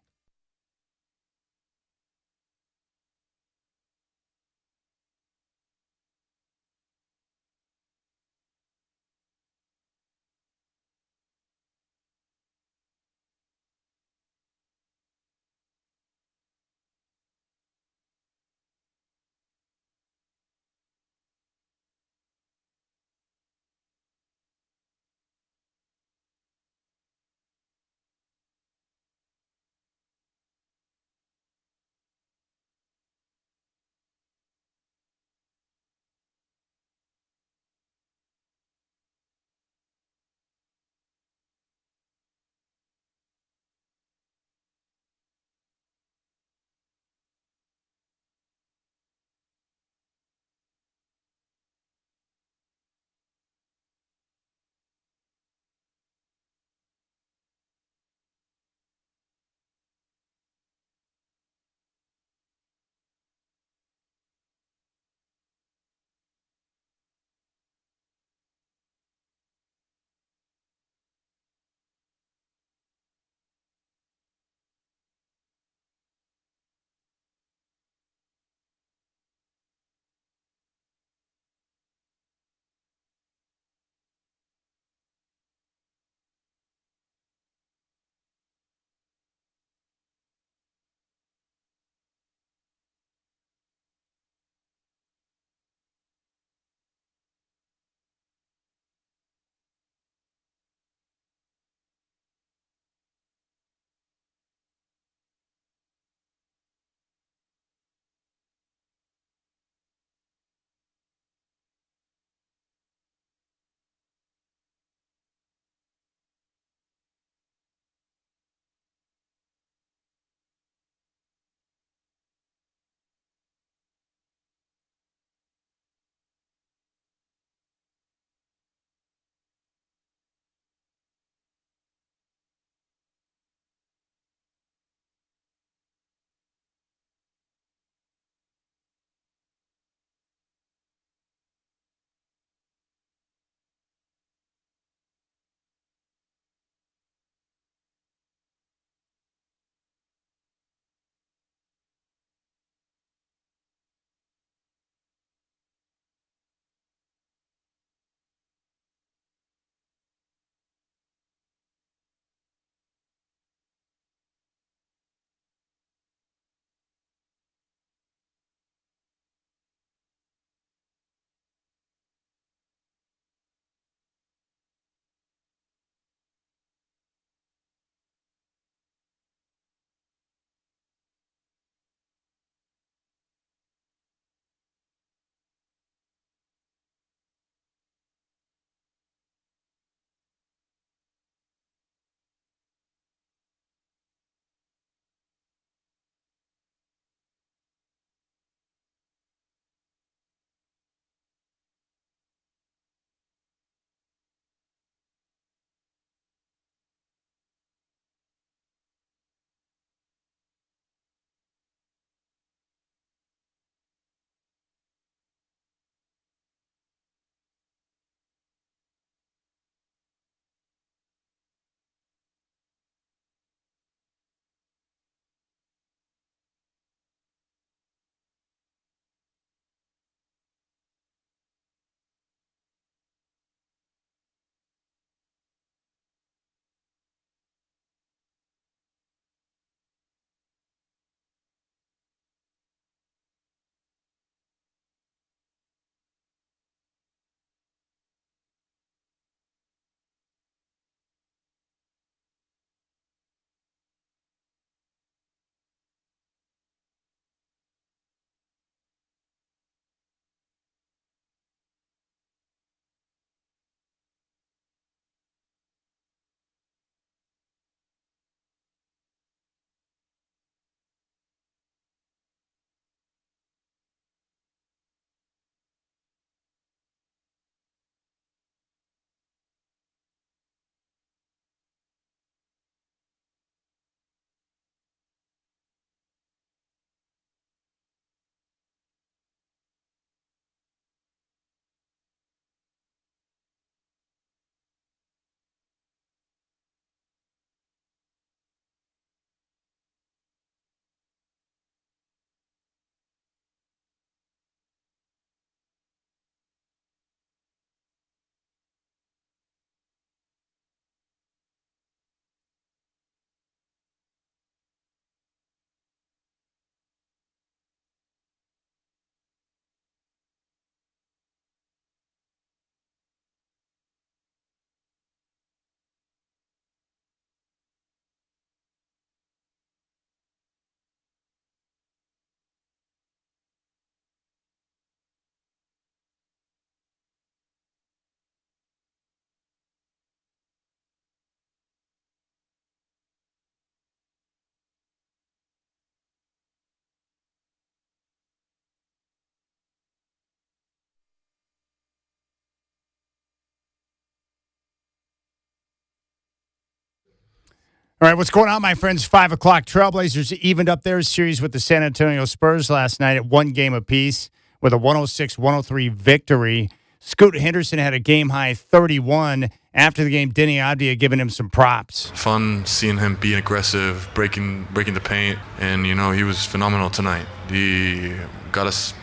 All right, what's going on, my friends? 5 o'clock. Trailblazers evened up their series with the San Antonio Spurs last night at 1 game apiece with a 106-103 victory. Scoot Henderson had a game-high 31. After the game, Denny Avdia giving him some props. Fun seeing him being aggressive, breaking the paint, and, he was phenomenal tonight. He got us,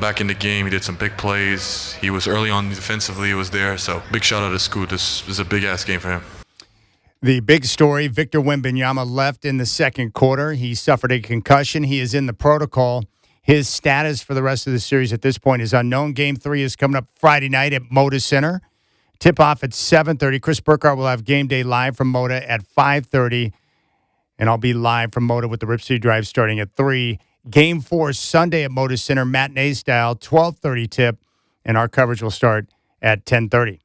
back in the game. He did some big plays. He was early on defensively. He was there, so big shout-out to Scoot. This is a big-ass game for him. The big story, Victor Wembanyama left in the second quarter. He suffered a concussion. He is in the protocol. His status for the rest of the series at this point is unknown. Game 3 is coming up Friday night at Moda Center. Tip-off at 7:30. Chris Burkhardt will have Game Day live from Moda at 5:30. And I'll be live from Moda with the Rip City Drive starting at 3. Game 4 Sunday at Moda Center, matinee style, 12:30 tip. And our coverage will start at 10:30.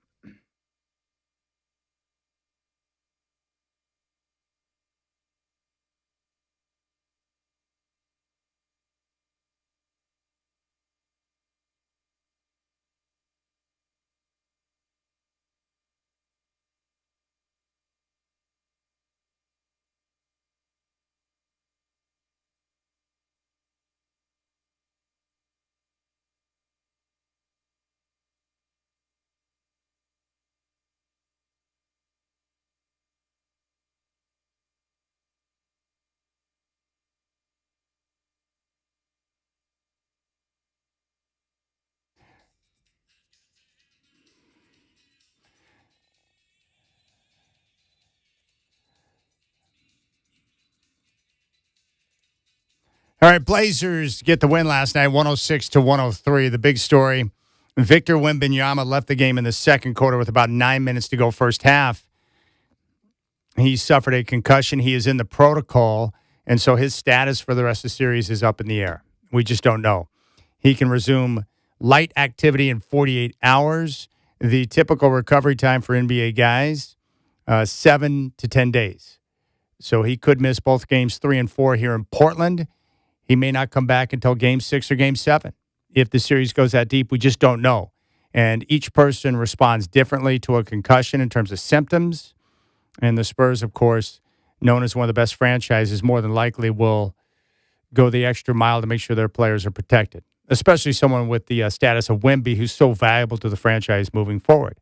All right, Blazers get the win last night, 106-103. The big story, Victor Wembanyama left the game in the second quarter with about 9 minutes to go first half. He suffered a concussion. He is in the protocol, and so his status for the rest of the series is up in the air. We just don't know. He can resume light activity in 48 hours. The typical recovery time for NBA guys, 7 to 10 days. So he could miss both games 3 and 4 here in Portland. He may not come back until Game 6 or Game 7. If the series goes that deep, we just don't know. And each person responds differently to a concussion in terms of symptoms. And the Spurs, of course, known as one of the best franchises, more than likely will go the extra mile to make sure their players are protected, especially someone with the status of Wemby, who's so valuable to the franchise moving forward.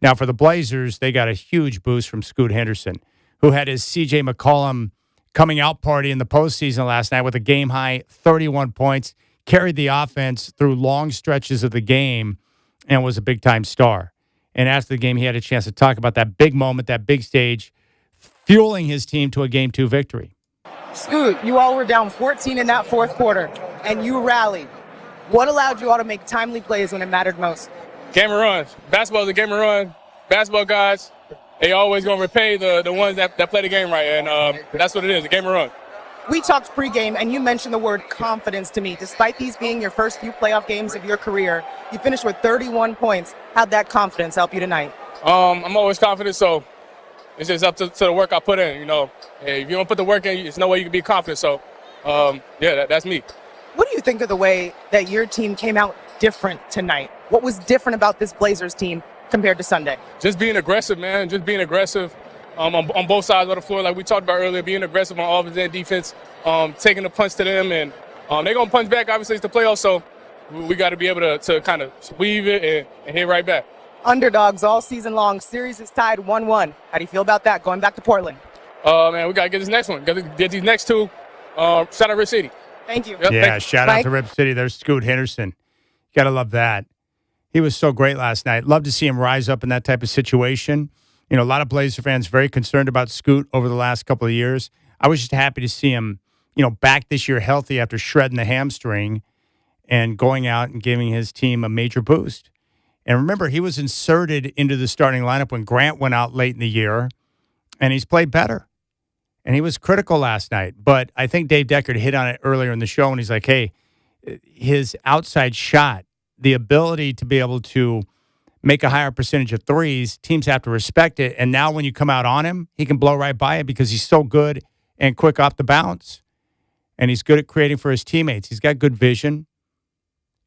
Now, for the Blazers, they got a huge boost from Scoot Henderson, who had his C.J. McCollum coming out party in the postseason last night with a game-high 31 points, carried the offense through long stretches of the game, and was a big-time star. And after the game, he had a chance to talk about that big moment, that big stage, fueling his team to a Game 2 victory. Scoot, you all were down 14 in that fourth quarter, and you rallied. What allowed you all to make timely plays when it mattered most? Game of runs. Basketball is a game of run. Basketball guys, they always going to repay the ones that play the game right, and that's what it is, a game of run. We talked pregame, and you mentioned the word confidence to me. Despite these being your first few playoff games of your career, you finished with 31 points. How'd that confidence help you tonight? I'm always confident, so it's just up to the work I put in. Hey, if you don't put the work in, there's no way you can be confident. So, that's me. What do you think of the way that your team came out different tonight? What was different about this Blazers team compared to Sunday? Just being aggressive, man. Just being aggressive on both sides of the floor, like we talked about earlier. Being aggressive on offense and defense, taking the punch to them, and they're gonna punch back. Obviously, it's the playoffs, so we got to be able to kind of weave it and hit right back. Underdogs all season long. Series is tied 1-1. How do you feel about that? Going back to Portland. Man, we got to get this next one. Got to get these next two. Shout out Rip City. Thank you. Yep, yeah, shout out to Rip City. There's Scoot Henderson. Got to love that. He was so great last night. Love to see him rise up in that type of situation. A lot of Blazer fans very concerned about Scoot over the last couple of years. I was just happy to see him, back this year healthy after shredding the hamstring and going out and giving his team a major boost. And remember, he was inserted into the starting lineup when Grant went out late in the year, and he's played better. And he was critical last night. But I think Dave Deckard hit on it earlier in the show, and he's like, hey, his outside shot, the ability to be able to make a higher percentage of threes, teams have to respect it. And now when you come out on him, he can blow right by it because he's so good and quick off the bounce. And he's good at creating for his teammates. He's got good vision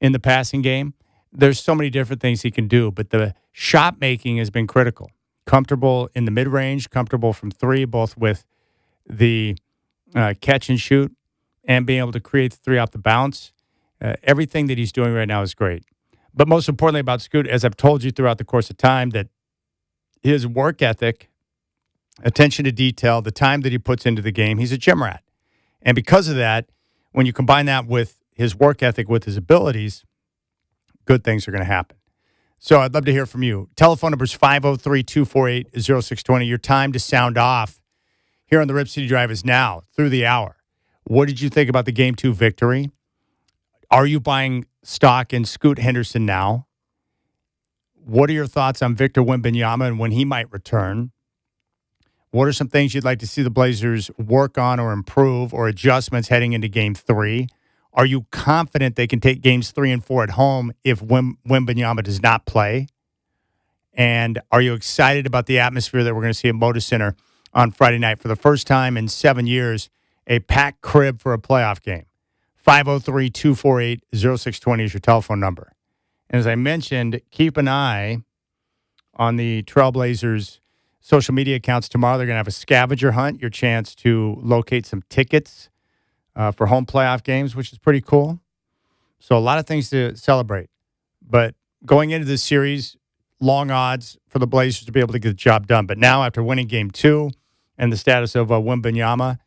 in the passing game. There's so many different things he can do, but the shot making has been critical. comfortable in the mid-range, comfortable from three, both with the catch and shoot and being able to create the three off the bounce. Everything that he's doing right now is great. But most importantly about Scoot, as I've told you throughout the course of time, that his work ethic, attention to detail, the time that he puts into the game, he's a gym rat. And because of that, when you combine that with his work ethic, with his abilities, good things are going to happen. So I'd love to hear from you. Telephone number is 503-248-0620. Your time to sound off here on the Rip City Drive is now, through the hour. What did you think about the Game 2 victory? Are you buying stock in Scoot Henderson now? What are your thoughts on Victor Wembanyama and when he might return? What are some things you'd like to see the Blazers work on or improve or adjustments heading into Game 3? Are you confident they can take Games 3 and 4 at home if Wembanyama does not play? And are you excited about the atmosphere that we're going to see at Moda Center on Friday night? For the first time in 7 years, a packed crib for a playoff game. 503-248-0620 is your telephone number. And as I mentioned, keep an eye on the Trailblazers social media accounts tomorrow. They're going to have a scavenger hunt, your chance to locate some tickets for home playoff games, which is pretty cool. So a lot of things to celebrate. But going into this series, long odds for the Blazers to be able to get the job done. But now, after winning Game 2 and the status of Wembanyama,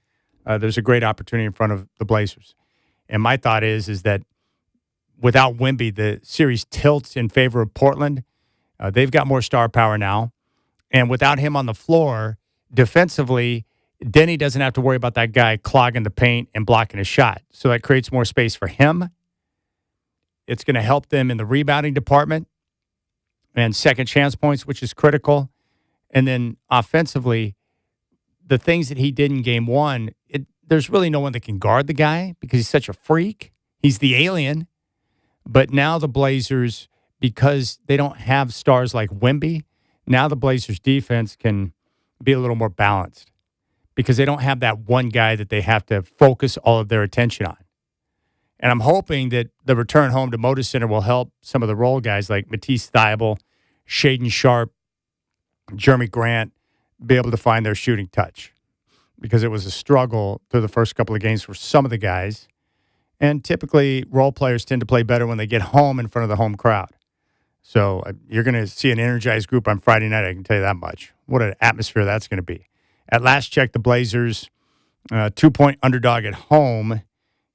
there's a great opportunity in front of the Blazers. And my thought is that without Wemby, the series tilts in favor of Portland. They've got more star power now. And without him on the floor, defensively, Denny doesn't have to worry about that guy clogging the paint and blocking a shot. So that creates more space for him. It's going to help them in the rebounding department and second chance points, which is critical. And then offensively, the things that he did in Game 1, there's really no one that can guard the guy because he's such a freak. He's the alien. But now the Blazers, because they don't have stars like Wemby, now the Blazers defense can be a little more balanced because they don't have that one guy that they have to focus all of their attention on. And I'm hoping that the return home to Moda Center will help some of the role guys like Matisse Thybulle, Shaedon Sharpe, Jeremy Grant be able to find their shooting touch, because it was a struggle through the first couple of games for some of the guys. And typically, role players tend to play better when they get home in front of the home crowd. So you're going to see an energized group on Friday night, I can tell you that much. What an atmosphere that's going to be. At last check, the Blazers, 2-point underdog at home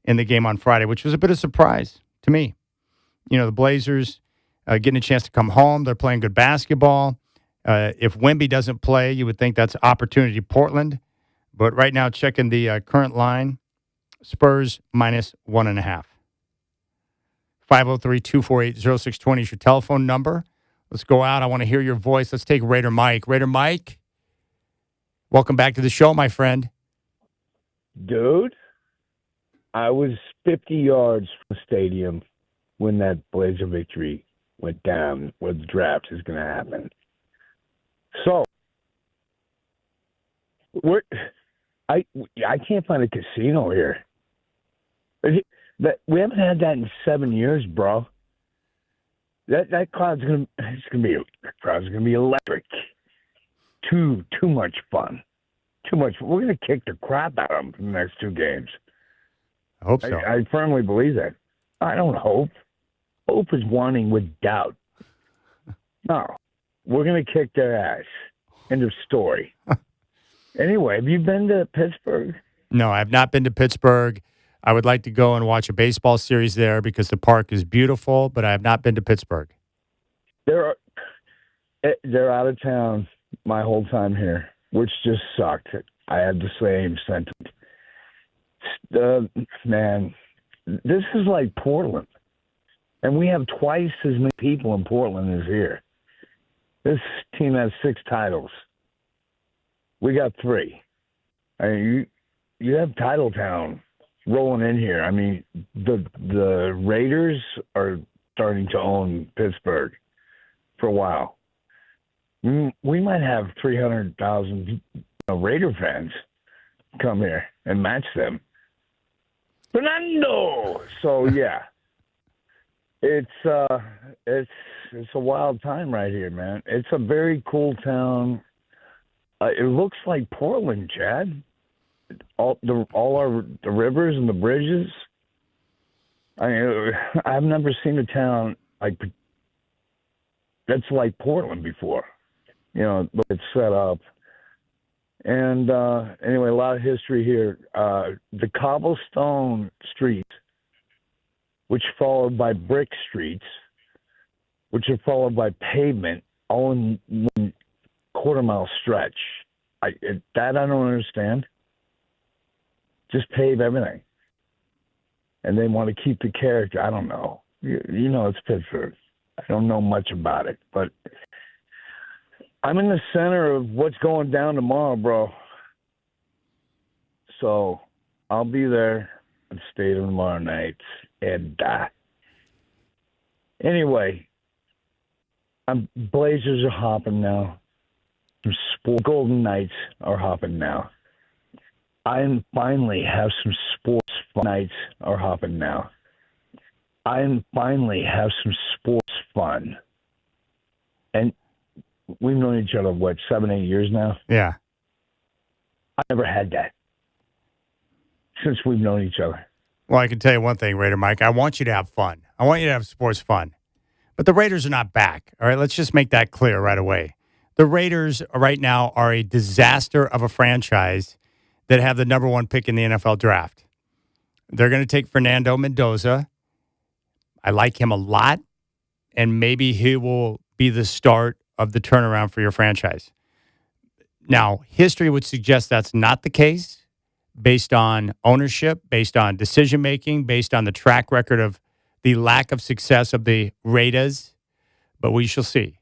in the game on Friday, which was a bit of a surprise to me. You know, the Blazers getting a chance to come home. They're playing good basketball. If Wemby doesn't play, you would think that's opportunity Portland. But right now, checking the current line, Spurs minus 1.5. 503-248-0620 is your telephone number. Let's go out. I want to hear your voice. Let's take Raider Mike. Raider Mike, welcome back to the show, my friend. Dude, I was 50 yards from the stadium when that Blazer victory went down, where the draft is going to happen. So, I can't find a casino here. We haven't had that in 7 years, bro. That crowd's gonna be electric. Too much fun. Too much. We're gonna kick the crap out of them for the next 2 games. I hope so. I firmly believe that. I don't hope. Hope is wanting with doubt. No, we're gonna kick their ass. End of story. Anyway, have you been to Pittsburgh? No, I have not been to Pittsburgh. I would like to go and watch a baseball series there because the park is beautiful, but I have not been to Pittsburgh. They're out of town my whole time here, which just sucked. I had the same sentiment. Man, this is like Portland. And we have twice as many people in Portland as here. This team has 6 titles. We got 3. I mean, you have Titletown rolling in here. I mean, the Raiders are starting to own Pittsburgh for a while. We might have 300,000 Raider fans come here and match them. Fernando! So, yeah. It's a wild time right here, man. It's a very cool town. It looks like Portland, Chad. The rivers and the bridges. I've never seen a town that's like Portland before. It's set up. And anyway, a lot of history here. The cobblestone streets, which followed by brick streets, which are followed by pavement, all in one quarter-mile stretch. I don't understand. Just pave everything. And they want to keep the character. I don't know. You know it's Pittsburgh. I don't know much about it, but I'm in the center of what's going down tomorrow, bro. So I'll be there at the stadium tomorrow night. And anyway, Blazers are hopping now. Golden Knights are hopping now. I finally have some sports fun. Nights are hopping now. I finally have some sports fun. And we've known each other, 7-8 years now? Yeah. I never had that since we've known each other. Well, I can tell you one thing, Raider Mike. I want you to have fun. I want you to have sports fun. But the Raiders are not back. All right, let's just make that clear right away. The Raiders right now are a disaster of a franchise that have the number 1 pick in the NFL draft. They're going to take Fernando Mendoza. I like him a lot, and maybe he will be the start of the turnaround for your franchise. Now, history would suggest that's not the case based on ownership, based on decision-making, based on the track record of the lack of success of the Raiders, but we shall see.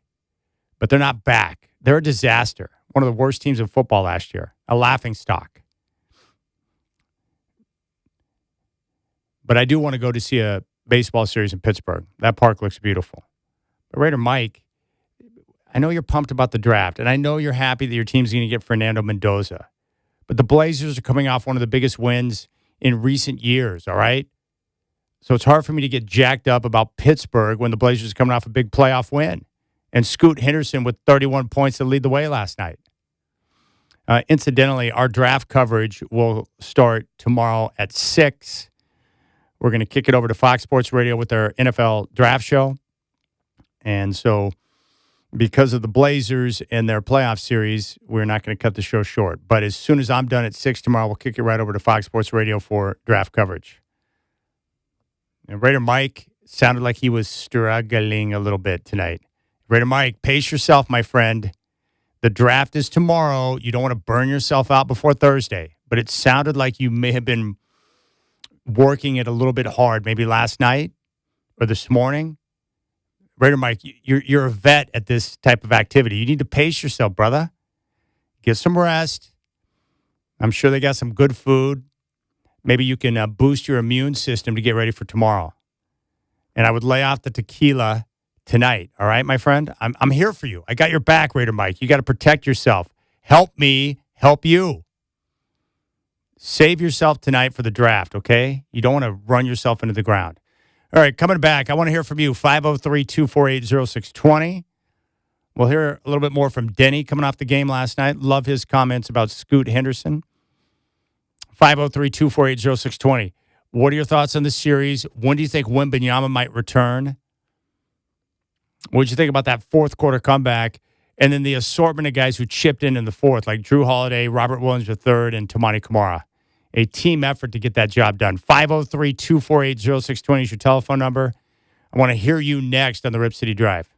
But they're not back. They're a disaster. One of the worst teams in football last year, a laughingstock. But I do want to go to see a baseball series in Pittsburgh. That park looks beautiful. But Raider Mike, I know you're pumped about the draft, and I know you're happy that your team's going to get Fernando Mendoza. But the Blazers are coming off one of the biggest wins in recent years, all right? So it's hard for me to get jacked up about Pittsburgh when the Blazers are coming off a big playoff win. And Scoot Henderson with 31 points to lead the way last night. Incidentally, our draft coverage will start tomorrow at 6. We're going to kick it over to Fox Sports Radio with our NFL draft show. And so because of the Blazers and their playoff series, we're not going to cut the show short. But as soon as I'm done at 6 tomorrow, we'll kick it right over to Fox Sports Radio for draft coverage. And Raider Mike sounded like he was struggling a little bit tonight. Raider Mike, pace yourself, my friend. The draft is tomorrow. You don't want to burn yourself out before Thursday. But it sounded like you may have been working it a little bit hard, maybe last night or this morning. Raider Mike, you're a vet at this type of activity. You need to pace yourself, brother. Get some rest. I'm sure they got some good food. Maybe you can boost your immune system to get ready for tomorrow. And I would lay off the tequila tonight. All right, my friend? I'm here for you. I got your back, Raider Mike. You got to protect yourself. Help me help you. Save yourself tonight for the draft, okay? You don't want to run yourself into the ground. All right, coming back, I want to hear from you, 503-248-0620. We'll hear a little bit more from Denny coming off the game last night. Love his comments about Scoot Henderson. 503-248-0620. What are your thoughts on the series? When do you think Wembanyama might return? What did you think about that fourth quarter comeback? And then the assortment of guys who chipped in the fourth, like Drew Holiday, Robert Williams III, and Tamani Kamara. A team effort to get that job done. 503-248-0620 is your telephone number. I want to hear you next on the Rip City Drive.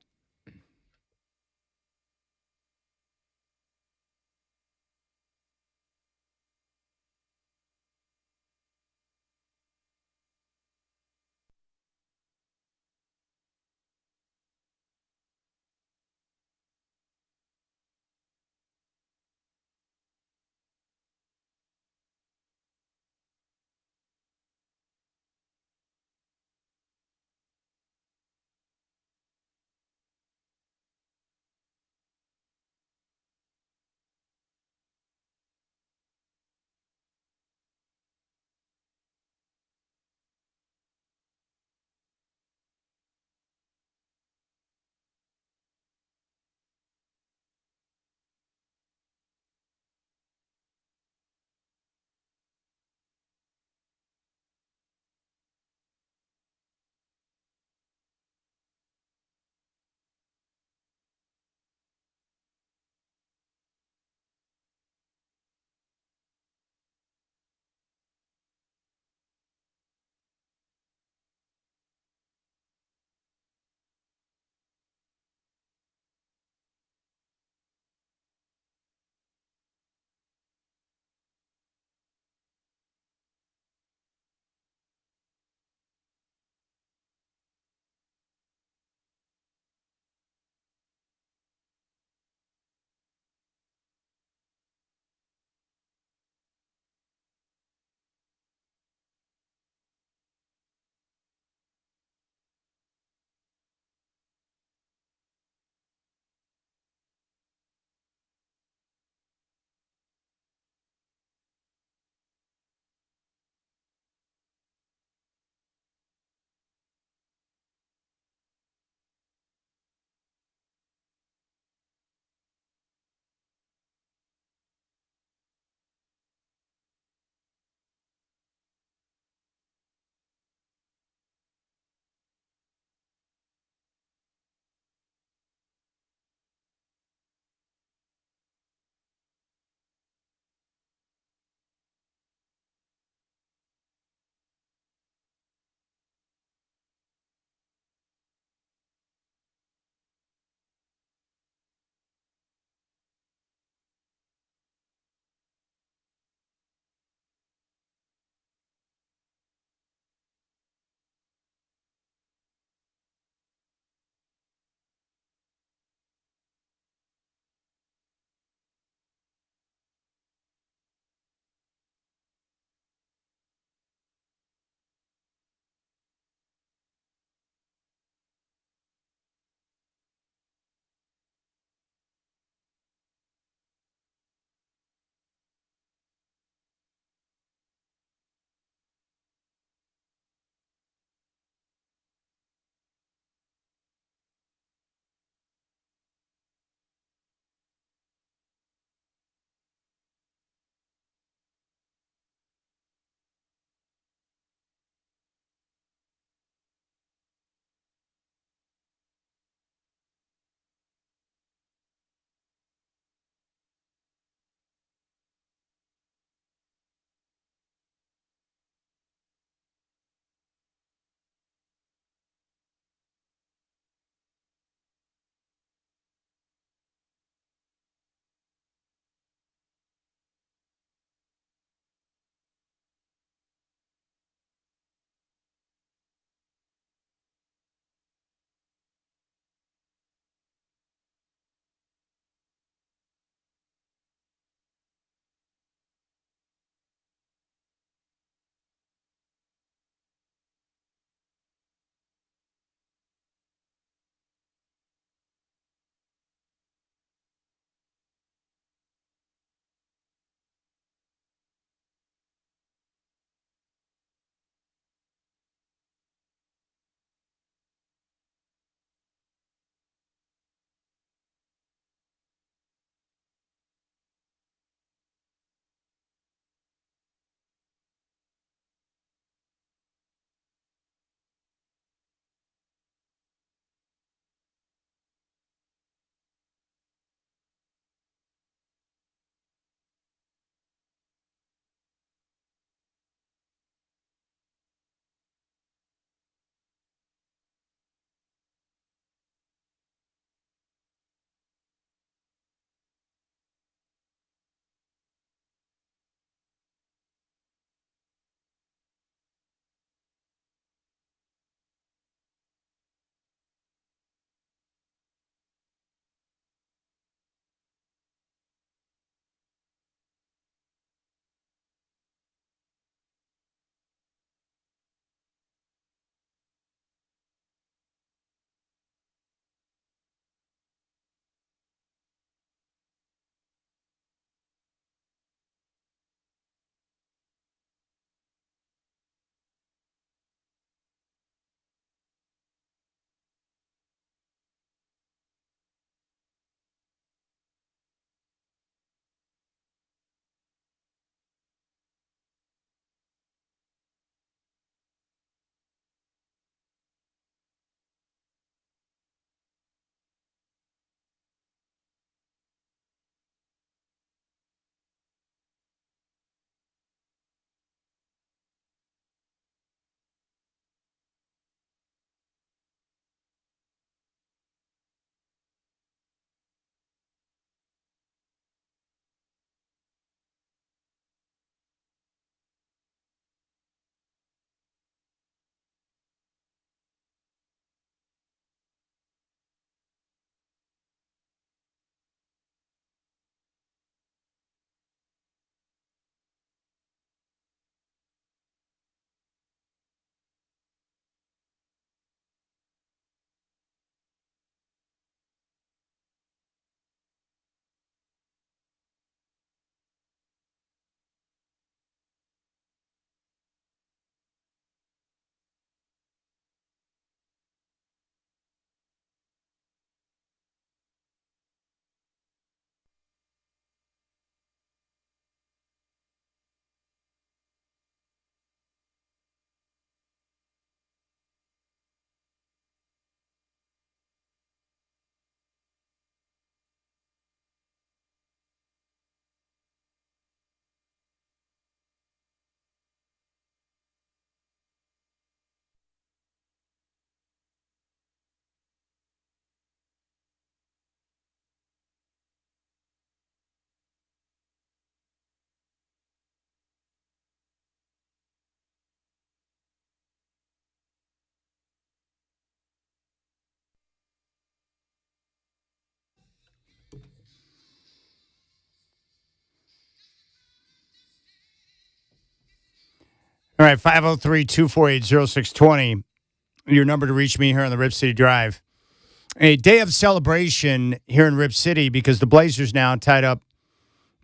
All right, 503-248-0620. Your number to reach me here on the Rip City Drive. A day of celebration here in Rip City because the Blazers now tied up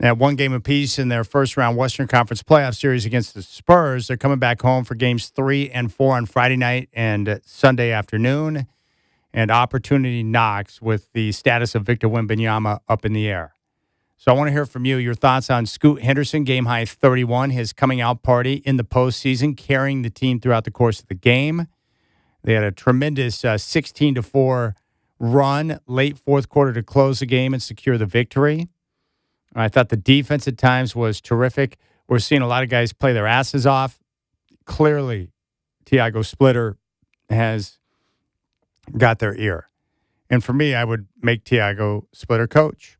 at one game apiece in their first-round Western Conference playoff series against the Spurs. They're coming back home for games 3 and 4 on Friday night and Sunday afternoon. And opportunity knocks with the status of Victor Wembanyama up in the air. So I want to hear from you, your thoughts on Scoot Henderson, game-high 31, his coming-out party in the postseason, carrying the team throughout the course of the game. They had a tremendous 16-4 run, late fourth quarter to close the game and secure the victory. I thought the defense at times was terrific. We're seeing a lot of guys play their asses off. Clearly, Tiago Splitter has got their ear. And for me, I would make Tiago Splitter coach.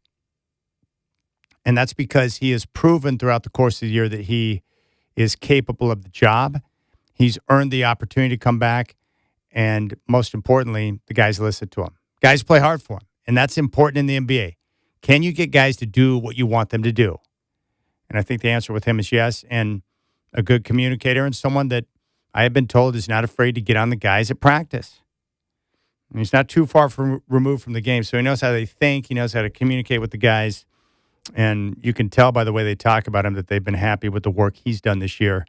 And that's because he has proven throughout the course of the year that he is capable of the job. He's earned the opportunity to come back. And most importantly, the guys listen to him. Guys play hard for him. And that's important in the NBA. Can you get guys to do what you want them to do? And I think the answer with him is yes. And a good communicator and someone that I have been told is not afraid to get on the guys at practice. And he's not too far removed from the game. So he knows how they think. He knows how to communicate with the guys. And you can tell by the way they talk about him that they've been happy with the work he's done this year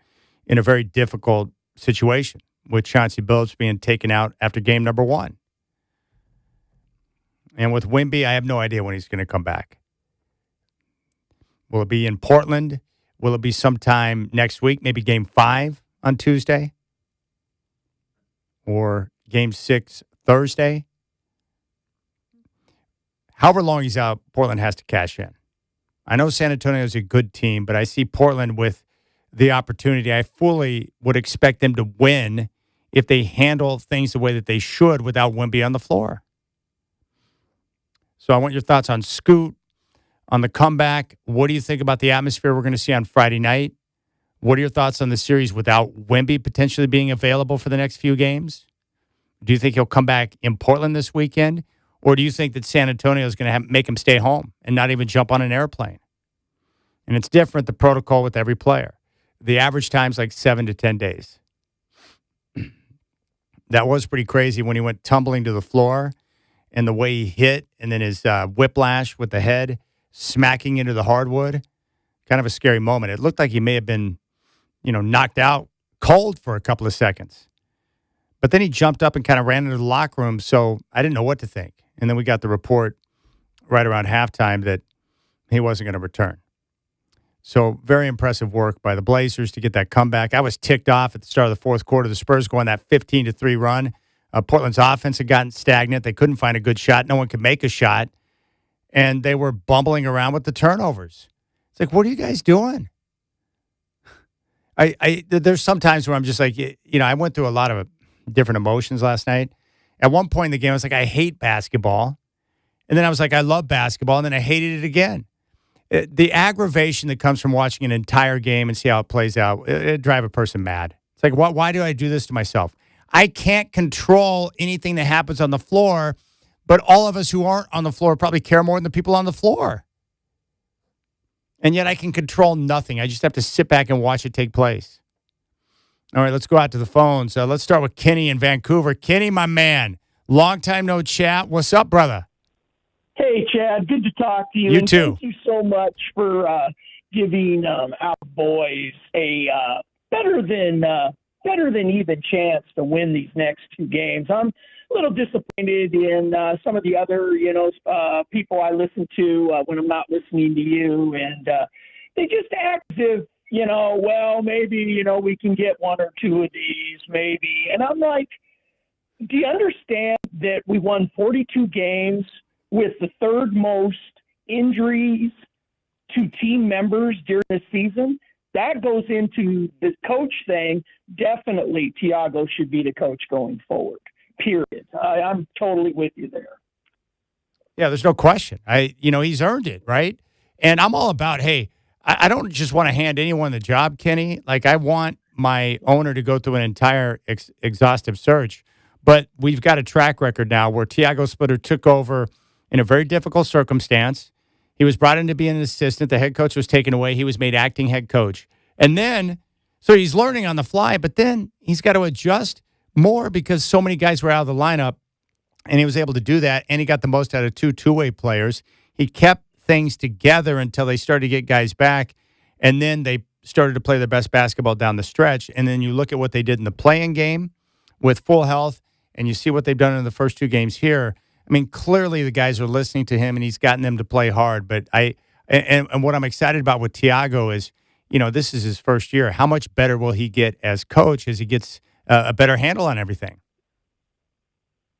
in a very difficult situation with Chauncey Billups being taken out after game number 1. And with Wemby, I have no idea when he's going to come back. Will it be in Portland? Will it be sometime next week, maybe game 5 on Tuesday? Or game 6 Thursday? However long he's out, Portland has to cash in. I know San Antonio is a good team, but I see Portland with the opportunity. I fully would expect them to win if they handle things the way that they should without Wemby on the floor. So I want your thoughts on Scoot, on the comeback. What do you think about the atmosphere we're going to see on Friday night? What are your thoughts on the series without Wemby potentially being available for the next few games? Do you think he'll come back in Portland this weekend? Or do you think that San Antonio is going to make him stay home and not even jump on an airplane? And it's different, the protocol with every player. The average time's like 7 to 10 days. That was pretty crazy when he went tumbling to the floor and the way he hit and then his whiplash with the head smacking into the hardwood. Kind of a scary moment. It looked like he may have been, knocked out cold for a couple of seconds. But then he jumped up and kind of ran into the locker room, so I didn't know what to think. And then we got the report right around halftime that he wasn't going to return. So very impressive work by the Blazers to get that comeback. I was ticked off at the start of the fourth quarter. The Spurs going that 15-3 run. Portland's offense had gotten stagnant. They couldn't find a good shot. No one could make a shot. And they were bumbling around with the turnovers. It's like, what are you guys doing? There's some times where I'm just like, I went through a lot of different emotions last night. At one point in the game, I was like, I hate basketball. And then I was like, I love basketball. And then I hated it again. The aggravation that comes from watching an entire game and see how it plays out, it drive a person mad. It's like, why do I do this to myself? I can't control anything that happens on the floor, but all of us who aren't on the floor probably care more than the people on the floor. And yet I can control nothing. I just have to sit back and watch it take place. All right, let's go out to the phones. Let's start with Kenny in Vancouver. Kenny, my man, long time no chat. What's up, brother? Hey, Chad. Good to talk to you. You too. Thank you so much for giving our boys a better than even chance to win these next two games. I'm a little disappointed in some of the other, people I listen to when I'm not listening to you, and they just act as if, maybe, we can get one or two of these, maybe. And I'm like, do you understand that we won 42 games with the third most injuries to team members during the season? That goes into the coach thing. Definitely Tiago should be the coach going forward, period. I'm totally with you there. Yeah, there's no question. He's earned it, right? And I'm all about, hey, I don't just want to hand anyone the job, Kenny. Like, I want my owner to go through an entire exhaustive search. But we've got a track record now where Tiago Splitter took over in a very difficult circumstance. He was brought in to be an assistant. The head coach was taken away. He was made acting head coach. And then So he's learning on the fly, but then he's got to adjust more because so many guys were out of the lineup, and he was able to do that, and he got the most out of two-way players. He kept things together until they started to get guys back, and then they started to play their best basketball down the stretch. And then you look at what they did in the play-in game with full health, and you see what they've done in the first 2 games here. I mean, clearly the guys are listening to him, and he's gotten them to play hard. But and what I'm excited about with Thiago is, this is his first year. How much better will he get as coach as he gets a better handle on everything?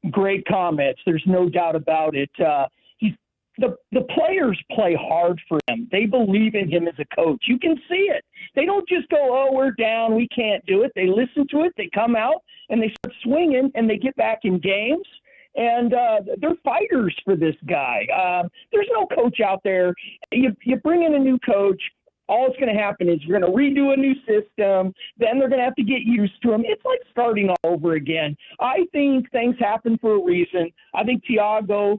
Great comments. There's no doubt about it. The players play hard for him. They believe in him as a coach. You can see it. They don't just go, "Oh, we're down, we can't do it." They listen to it. They come out and they start swinging, and they get back in games. And they're fighters for this guy. There's no coach out there. You bring in a new coach. All it's going to happen is you're going to redo a new system. Then they're going to have to get used to him. It's like starting all over again. I think things happen for a reason. I think Thiago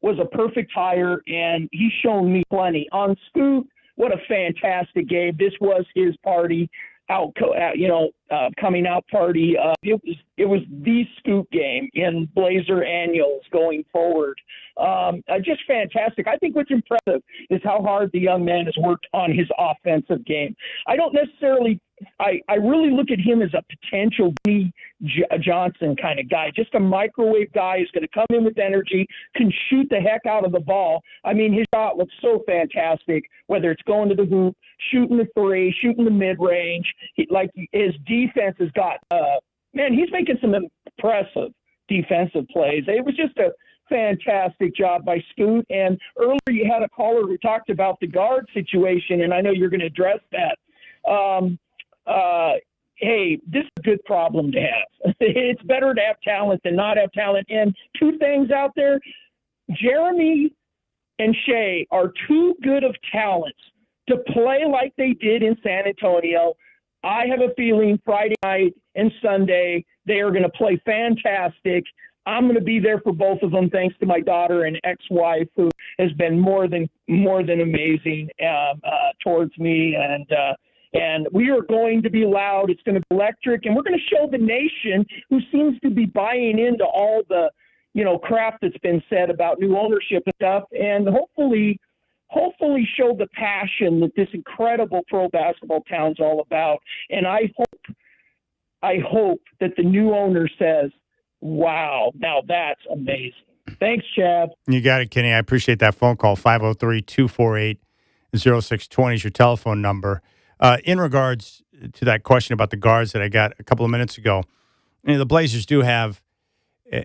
was a perfect hire, and he's shown me plenty. On Scoot, what a fantastic game. This was his party, coming out party. It was the Scoot game in Blazer annuals going forward. Just fantastic. I think what's impressive is how hard the young man has worked on his offensive game. I don't necessarily I really look at him as a potential D. Johnson kind of guy, just a microwave guy who's going to come in with energy, can shoot the heck out of the ball. I mean, his shot looks so fantastic, whether it's going to the hoop, shooting the three, shooting the mid-range. His defense has got, he's making some impressive defensive plays. It was just a fantastic job by Scoot. And earlier you had a caller who talked about the guard situation, and I know you're going to address that. Hey, this is a good problem to have. It's better to have talent than not have talent. And 2 things out there, Jeremy and Shea are too good of talents to play like they did in San Antonio. I have a feeling Friday night and Sunday they are going to play fantastic. I'm going to be there for both of them, thanks to my daughter and ex-wife, who has been more than amazing towards me. And we are going to be loud. It's going to be electric, and we're going to show the nation, who seems to be buying into all the, crap that's been said about new ownership and stuff, and hopefully show the passion that this incredible pro basketball town's all about. And I hope that the new owner says, "Wow, now that's amazing." Thanks, Chad. You got it, Kenny. I appreciate that phone call. 503-248-0620 is your telephone number. In regards to that question about the guards that I got a couple of minutes ago, the Blazers do have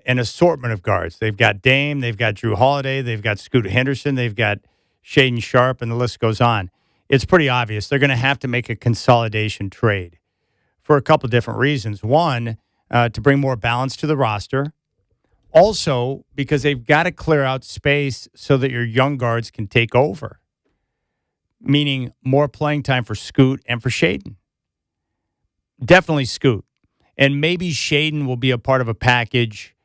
an assortment of guards. They've got Dame, they've got Drew Holiday, they've got Scoot Henderson, they've got Shaedon Sharpe, and the list goes on. It's pretty obvious they're going to have to make a consolidation trade for a couple of different reasons. One, to bring more balance to the roster. Also, because they've got to clear out space so that your young guards can take over. Meaning more playing time for Scoot and for Shaedon. Definitely Scoot. And maybe Shaedon will be a part of a package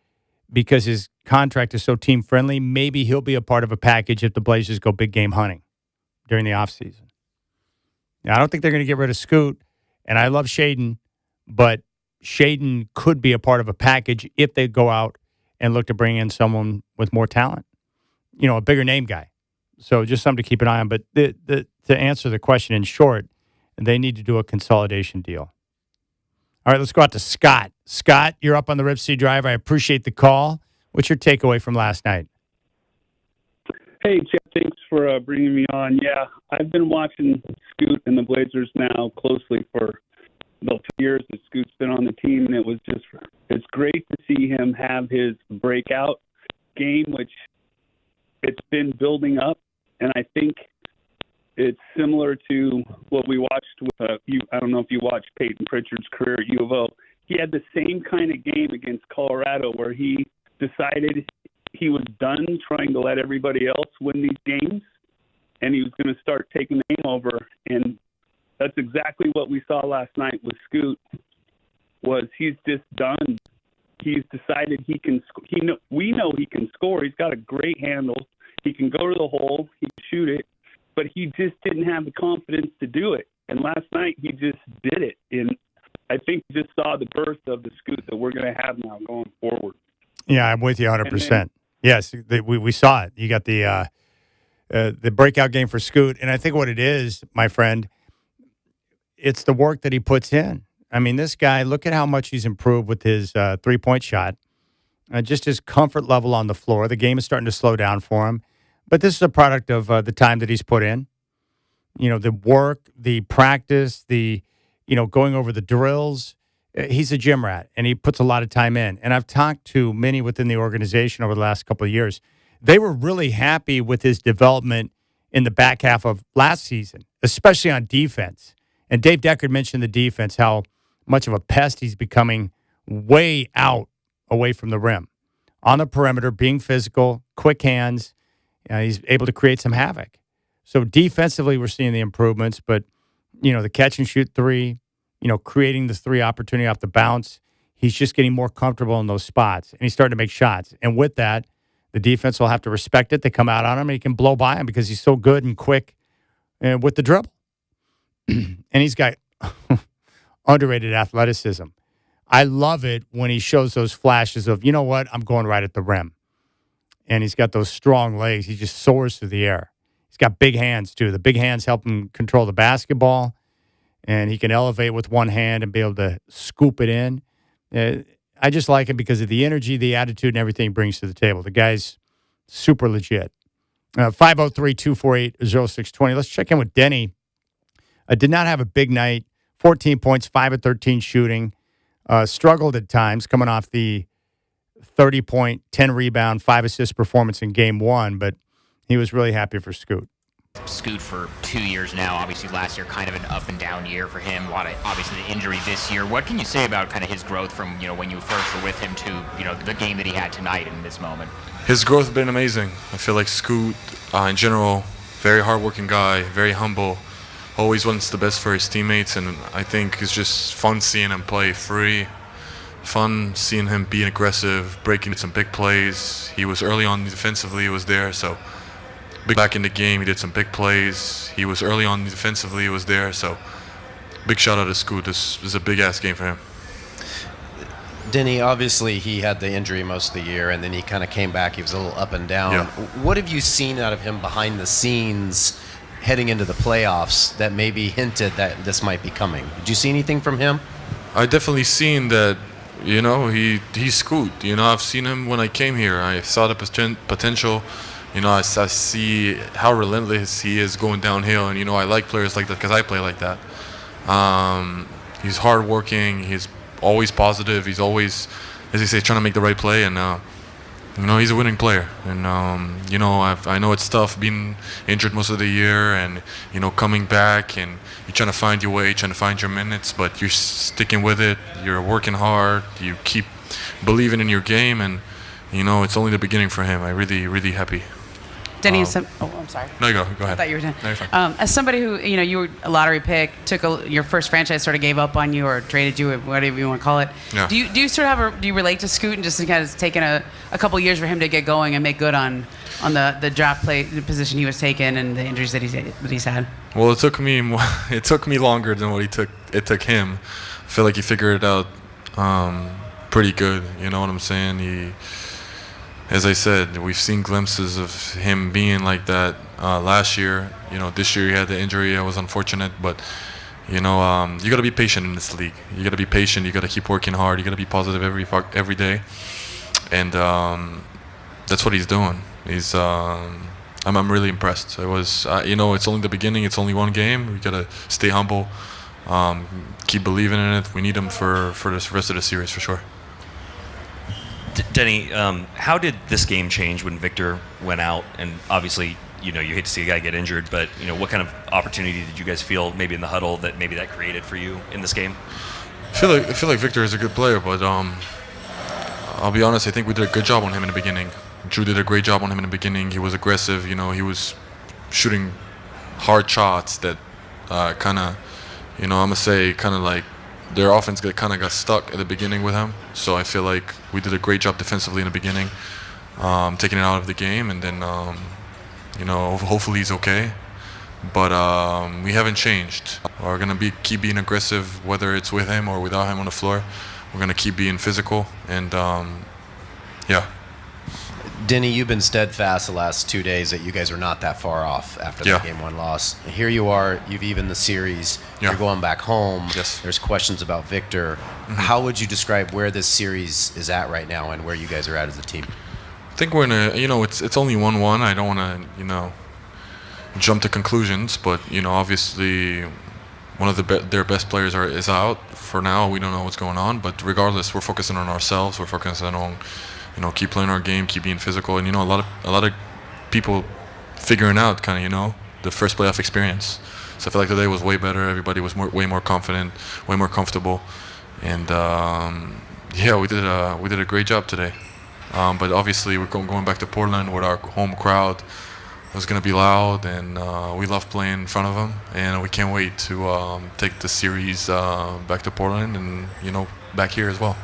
because his contract is so team-friendly. Maybe he'll be a part of a package if the Blazers go big game hunting during the offseason. Now, I don't think they're going to get rid of Scoot, and I love Shaedon, but Shaedon could be a part of a package if they go out and look to bring in someone with more talent. A bigger name guy. So just something to keep an eye on. But to answer the question in short, they need to do a consolidation deal. All right, let's go out to Scott. Scott, you're up on the Rip C Drive. I appreciate the call. What's your takeaway from last night? Hey, Chad, thanks for bringing me on. Yeah, I've been watching Scoot and the Blazers now closely for about 2 years that Scoot's been on the team, and it's great to see him have his breakout game, which it's been building up. And I think it's similar to what we watched with I don't know if you watched Peyton Pritchard's career at U of O. He had the same kind of game against Colorado where he decided he was done trying to let everybody else win these games, and he was going to start taking the game over. And that's exactly what we saw last night with Scoot. Was he's just done. He's decided he can. We know he can score. He's got a great handle. He can go to the hole. He can shoot it, but he just didn't have the confidence to do it. And last night he just did it. And I think we just saw the birth of the Scoot that we're going to have now going forward. Yeah, I'm with you 100%. Yes, we saw it. You got the breakout game for Scoot. And I think what it is, my friend, it's the work that he puts in. I mean, this guy, look at how much he's improved with his three-point shot. Just his comfort level on the floor. The game is starting to slow down for him. But this is a product of the time that he's put in. You know, the work, the practice, going over the drills. He's a gym rat, and he puts a lot of time in. And I've talked to many within the organization over the last couple of years. They were really happy with his development in the back half of last season, especially on defense. And Dave Deckard mentioned the defense, how much of a pest he's becoming way out away from the rim. On the perimeter, being physical, quick hands, he's able to create some havoc. So defensively, we're seeing the improvements, but, the catch and shoot three, creating the three opportunity off the bounce, he's just getting more comfortable in those spots, and he's starting to make shots. And with that, the defense will have to respect it. They come out on him, and he can blow by him because he's so good and quick with the dribble. And he's got underrated athleticism. I love it when he shows those flashes of, you know what, I'm going right at the rim. And he's got those strong legs. He just soars through the air. He's got big hands, too. The big hands help him control the basketball, and he can elevate with one hand and be able to scoop it in. I just like him because of the energy, the attitude, and everything he brings to the table. The guy's super legit. 503-248-0620. Let's check in with Denny. Did not have a big night. 14 points, 5 of 13 shooting. Struggled at times coming off the 30-point, 10-rebound, 5-assist performance in Game 1, but he was really happy for Scoot. Scoot for 2 years now. Obviously, last year kind of an up-and-down year for him. Obviously, the injury this year. What can you say about kind of his growth from, when you first were with him to, the game that he had tonight in this moment? His growth has been amazing. I feel like Scoot, in general, very hardworking guy, very humble, always wants the best for his teammates, and I think it's just fun seeing him play free, fun seeing him being aggressive, breaking some big plays. He was early on defensively, he was there, so back in the game, he did some big plays. He was early on defensively, he was there, so big shout out to Scoot. This is a big-ass game for him. Denny, obviously he had the injury most of the year, and then he kind of came back. He was a little up and down. Yeah. What have you seen out of him behind the scenes heading into the playoffs that maybe hinted that this might be coming? Did you see anything from him? I definitely seen that, he's Scoot. I've seen him when I came here. I saw the potential. I see how relentless he is going downhill, and, I like players like that because I play like that. He's hardworking. He's always positive. He's always, as they say, trying to make the right play, and, he's a winning player. And, I know it's tough being injured most of the year and, coming back, and you're trying to find your way, trying to find your minutes, but you're sticking with it. You're working hard. You keep believing in your game, and, it's only the beginning for him. I'm really, really happy. Denny, I'm sorry. No, go ahead. I thought you were done. No, you're fine. As somebody who, you were a lottery pick, your first franchise sort of gave up on you or traded you, whatever you want to call it. Yeah. Do you sort of do you relate to Scoot and just kind of taking a couple years for him to get going and make good on the draft play the position he was taking and the injuries that he's had? Well, it took me longer than what it took him. I feel like he figured it out pretty good. You know what I'm saying? As I said, we've seen glimpses of him being like that last year. This year he had the injury. It was unfortunate, but you got to be patient in this league. You got to be patient. You got to keep working hard. You got to be positive every day, and that's what he's doing. I'm really impressed. It was, it's only the beginning. It's only one game. We got to stay humble, keep believing in it. We need him for the rest of the series for sure. Denny, how did this game change when Victor went out? And obviously, you hate to see a guy get injured, but what kind of opportunity did you guys feel maybe in the huddle that created for you in this game? I feel like Victor is a good player, but I'll be honest. I think we did a good job on him in the beginning. Drew did a great job on him in the beginning. He was aggressive. He was shooting hard shots that kind of, I'm gonna say, kind of like. Their offense kind of got stuck at the beginning with him, so I feel like we did a great job defensively in the beginning, taking it out of the game, and then, hopefully he's okay. But we haven't changed. We're going to keep being aggressive, whether it's with him or without him on the floor. We're going to keep being physical, and yeah. Denny, you've been steadfast the last 2 days that you guys are not that far off after that Game 1 loss. Here you are, you've evened the series, you're going back home. Yes. There's questions about Victor. How would you describe where this series is at right now and where you guys are at as a team? I think we're in a, it's only 1-1. I don't want to, jump to conclusions, but, obviously one of their best players is out for now. We don't know what's going on, but regardless, we're focusing on ourselves. We're focusing on, keep playing our game, keep being physical, and a lot of people figuring out kind of the first playoff experience. So I feel like today was way better. Everybody was way more confident, way more comfortable, and we did a great job today. But obviously we're going back to Portland with our home crowd. It was going to be loud, and we love playing in front of them, and we can't wait to take the series back to Portland and back here as well.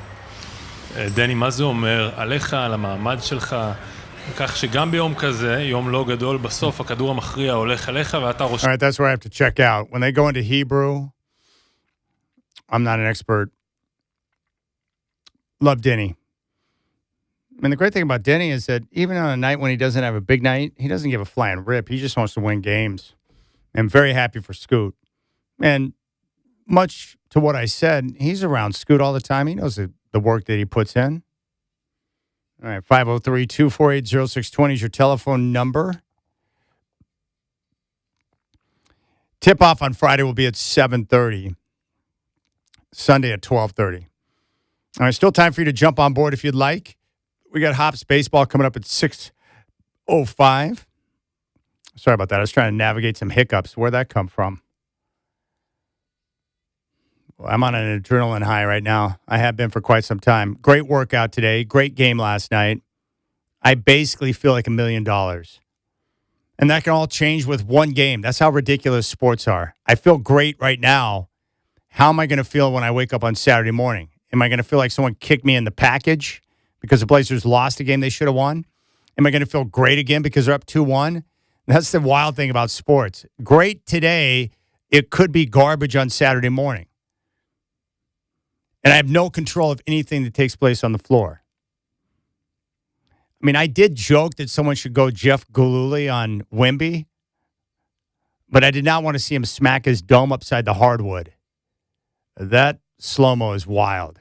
דני, מה זה אומר עליך, על המעמד שלך, כך שגם ביום כזה, יום לא גדול, בסוף הכדור המכריע הולך אליך ואתה ראש... All right, that's where I have to check out. When they go into Hebrew, I'm not an expert. Love Denny. The great thing about Denny is that even on a night when he doesn't have a big night, he doesn't give a flying rip. He just wants to win games. I'm very happy for Scoot. And much to what I said, he's around Scoot all the time. He knows the work that he puts in. All right, 503-248-0620 is your telephone number. Tip-off on Friday will be at 7:30. Sunday at 12:30. All right, still time for you to jump on board if you'd like. We got Hops Baseball coming up at 6:05. Sorry about that. I was trying to navigate some hiccups. Where'd that come from? Well, I'm on an adrenaline high right now. I have been for quite some time. Great workout today. Great game last night. I basically feel like $1 million. And that can all change with one game. That's how ridiculous sports are. I feel great right now. How am I going to feel when I wake up on Saturday morning? Am I going to feel like someone kicked me in the package because the Blazers lost a game they should have won? Am I going to feel great again because they're up 2-1? That's the wild thing about sports. Great today, it could be garbage on Saturday morning. And I have no control of anything that takes place on the floor. I did joke that someone should go Jeff Gululi on Wemby, but I did not want to see him smack his dome upside the hardwood. That slow-mo is wild.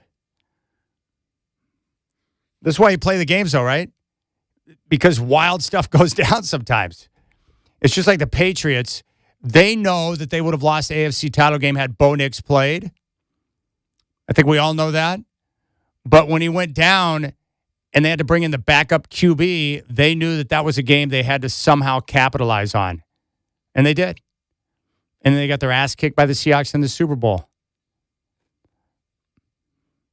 That's why you play the games, though, right? Because wild stuff goes down sometimes. It's just like the Patriots. They know that they would have lost the AFC title game had Bo Nix played. I think we all know that. But when he went down and they had to bring in the backup QB, they knew that that was a game they had to somehow capitalize on. And they did. And then they got their ass kicked by the Seahawks in the Super Bowl.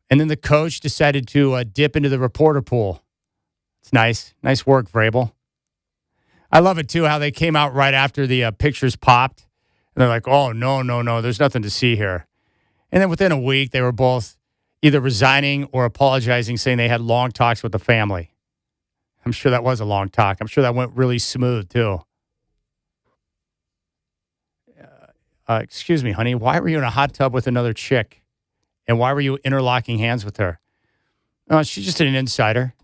And then the coach decided to dip into the reporter pool. It's nice. Nice work, Vrabel. I love it, too, how they came out right after the pictures popped. And they're like, oh, no, there's nothing to see here. And then within a week, they were both either resigning or apologizing, saying they had long talks with the family. I'm sure that was a long talk. I'm sure that went really smooth, too. Excuse me, honey, why were you in a hot tub with another chick? And why were you interlocking hands with her? Oh, she's just an insider.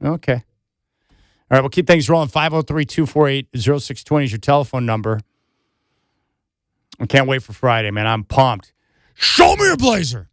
Okay. All right, we'll keep things rolling. 503-248-0620 is your telephone number. I can't wait for Friday, man. I'm pumped. Show me your Blazer.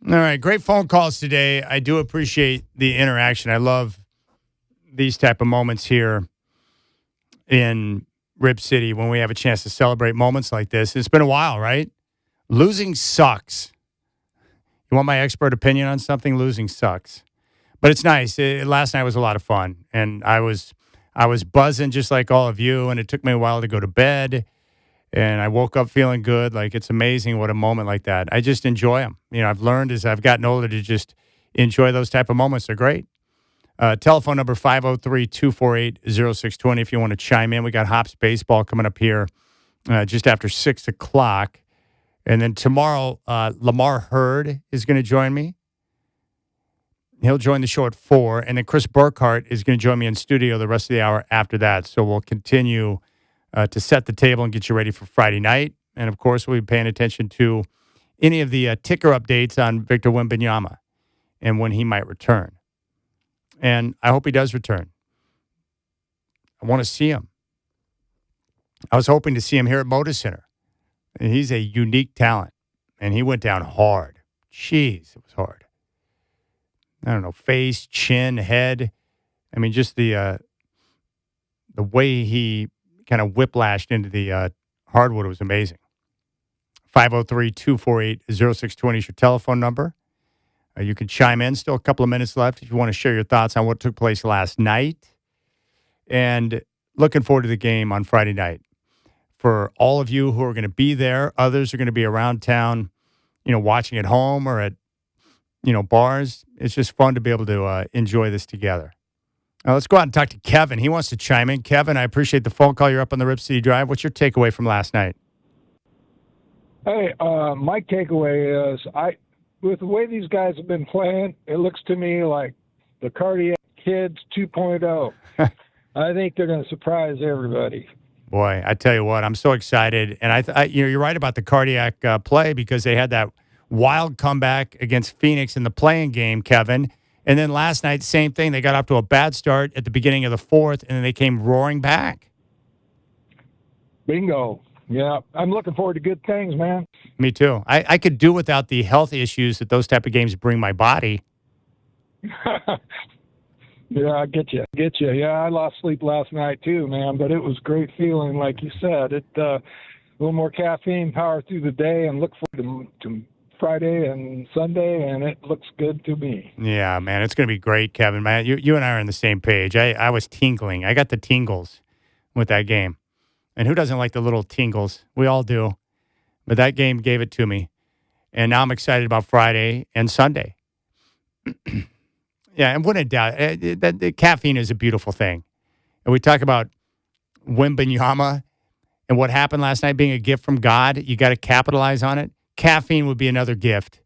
All right, great phone calls today. I do appreciate the interaction. I love these type of moments here in Rip City when we have a chance to celebrate moments like this. It's been a while, right? Losing sucks. You want my expert opinion on something? Losing sucks. But it's nice. Last night was a lot of fun, and I was buzzing just like all of you, and it took me a while to go to bed, and I woke up feeling good. Like, it's amazing what a moment like that. I just enjoy them. I've learned as I've gotten older to just enjoy those type of moments. They're great. Telephone number 503-248-0620 if you want to chime in. We got Hops Baseball coming up here just after 6 o'clock. And then tomorrow, Lamar Hurd is going to join me. He'll join the show at 4. And then Chris Burkhart is going to join me in studio the rest of the hour after that. So we'll continue to set the table and get you ready for Friday night. And, of course, we'll be paying attention to any of the ticker updates on Victor Wembanyama and when he might return. And I hope he does return. I want to see him. I was hoping to see him here at Moda Center. And he's a unique talent. And he went down hard. Jeez, it was hard. I don't know, face, chin, head. I mean, just the way he kind of whiplashed into the hardwood was amazing. 503-248-0620 is your telephone number. You can chime in. Still a couple of minutes left if you want to share your thoughts on what took place last night. And looking forward to the game on Friday night. For all of you who are going to be there, others are going to be around town, watching at home or at, bars. It's just fun to be able to enjoy this together. Now, let's go out and talk to Kevin. He wants to chime in. Kevin, I appreciate the phone call. You're up on the Rip City Drive. What's your takeaway from last night? Hey, my takeaway is with the way these guys have been playing, it looks to me like the Cardiac Kids 2.0. I think they're going to surprise everybody. Boy, I tell you what, I'm so excited. And you're right about the Cardiac play because they had that wild comeback against Phoenix in the play-in game, Kevin. And then last night, same thing. They got off to a bad start at the beginning of the fourth, and then they came roaring back. Bingo. Yeah, I'm looking forward to good things, man. Me too. I could do without the health issues that those type of games bring my body. Yeah, I get you. Yeah, I lost sleep last night too, man, but it was great feeling, like you said. A little more caffeine, power through the day, and look forward to Friday and Sunday, and it looks good to me. Yeah, man, it's going to be great, Kevin. Man, you and I are on the same page. I was tingling. I got the tingles with that game. And who doesn't like the little tingles? We all do. But that game gave it to me. And now I'm excited about Friday and Sunday. Yeah, and when in doubt, the caffeine is a beautiful thing. And we talk about Wembanyama and what happened last night being a gift from God. You got to capitalize on it. Caffeine would be another gift.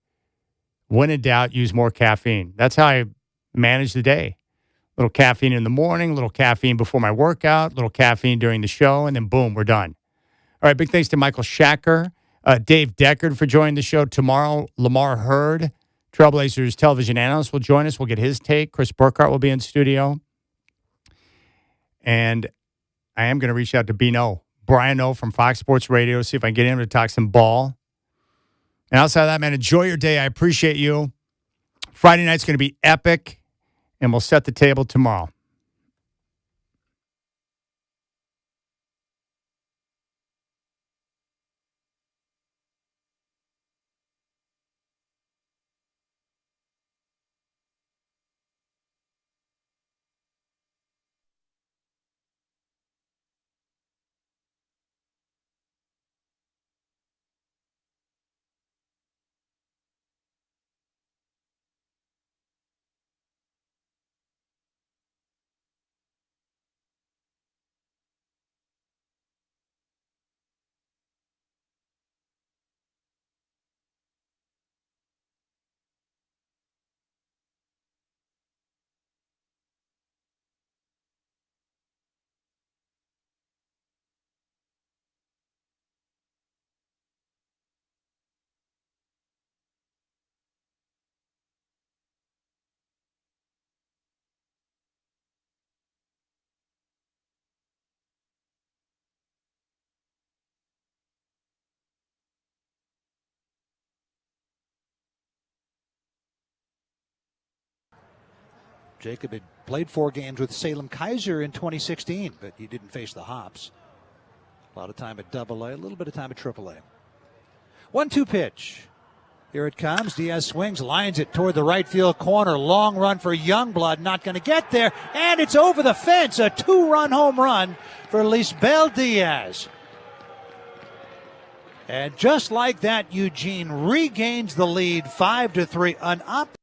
When in doubt, use more caffeine. That's how I manage the day. Little caffeine in the morning, little caffeine before my workout, little caffeine during the show, and then boom, we're done. All right, big thanks to Michael Shacker, Dave Deckard for joining the show. Tomorrow, Lamar Hurd, Trailblazers television analyst, will join us. We'll get his take. Chris Burkhart will be in studio. And I am going to reach out to Brian O from Fox Sports Radio, see if I can get him to talk some ball. And outside of that, man, enjoy your day. I appreciate you. Friday night's going to be epic. And we'll set the table tomorrow. Jacob had played 4 games with Salem Kaiser in 2016, but he didn't face the Hops. A lot of time at Double-A, a little bit of time at Triple-A. 1-2 pitch. Here it comes. Diaz swings, lines it toward the right field corner. Long run for Youngblood. Not going to get there. And it's over the fence. A 2-run home run for Lisbel Diaz. And just like that, Eugene regains the lead 5-3. An up.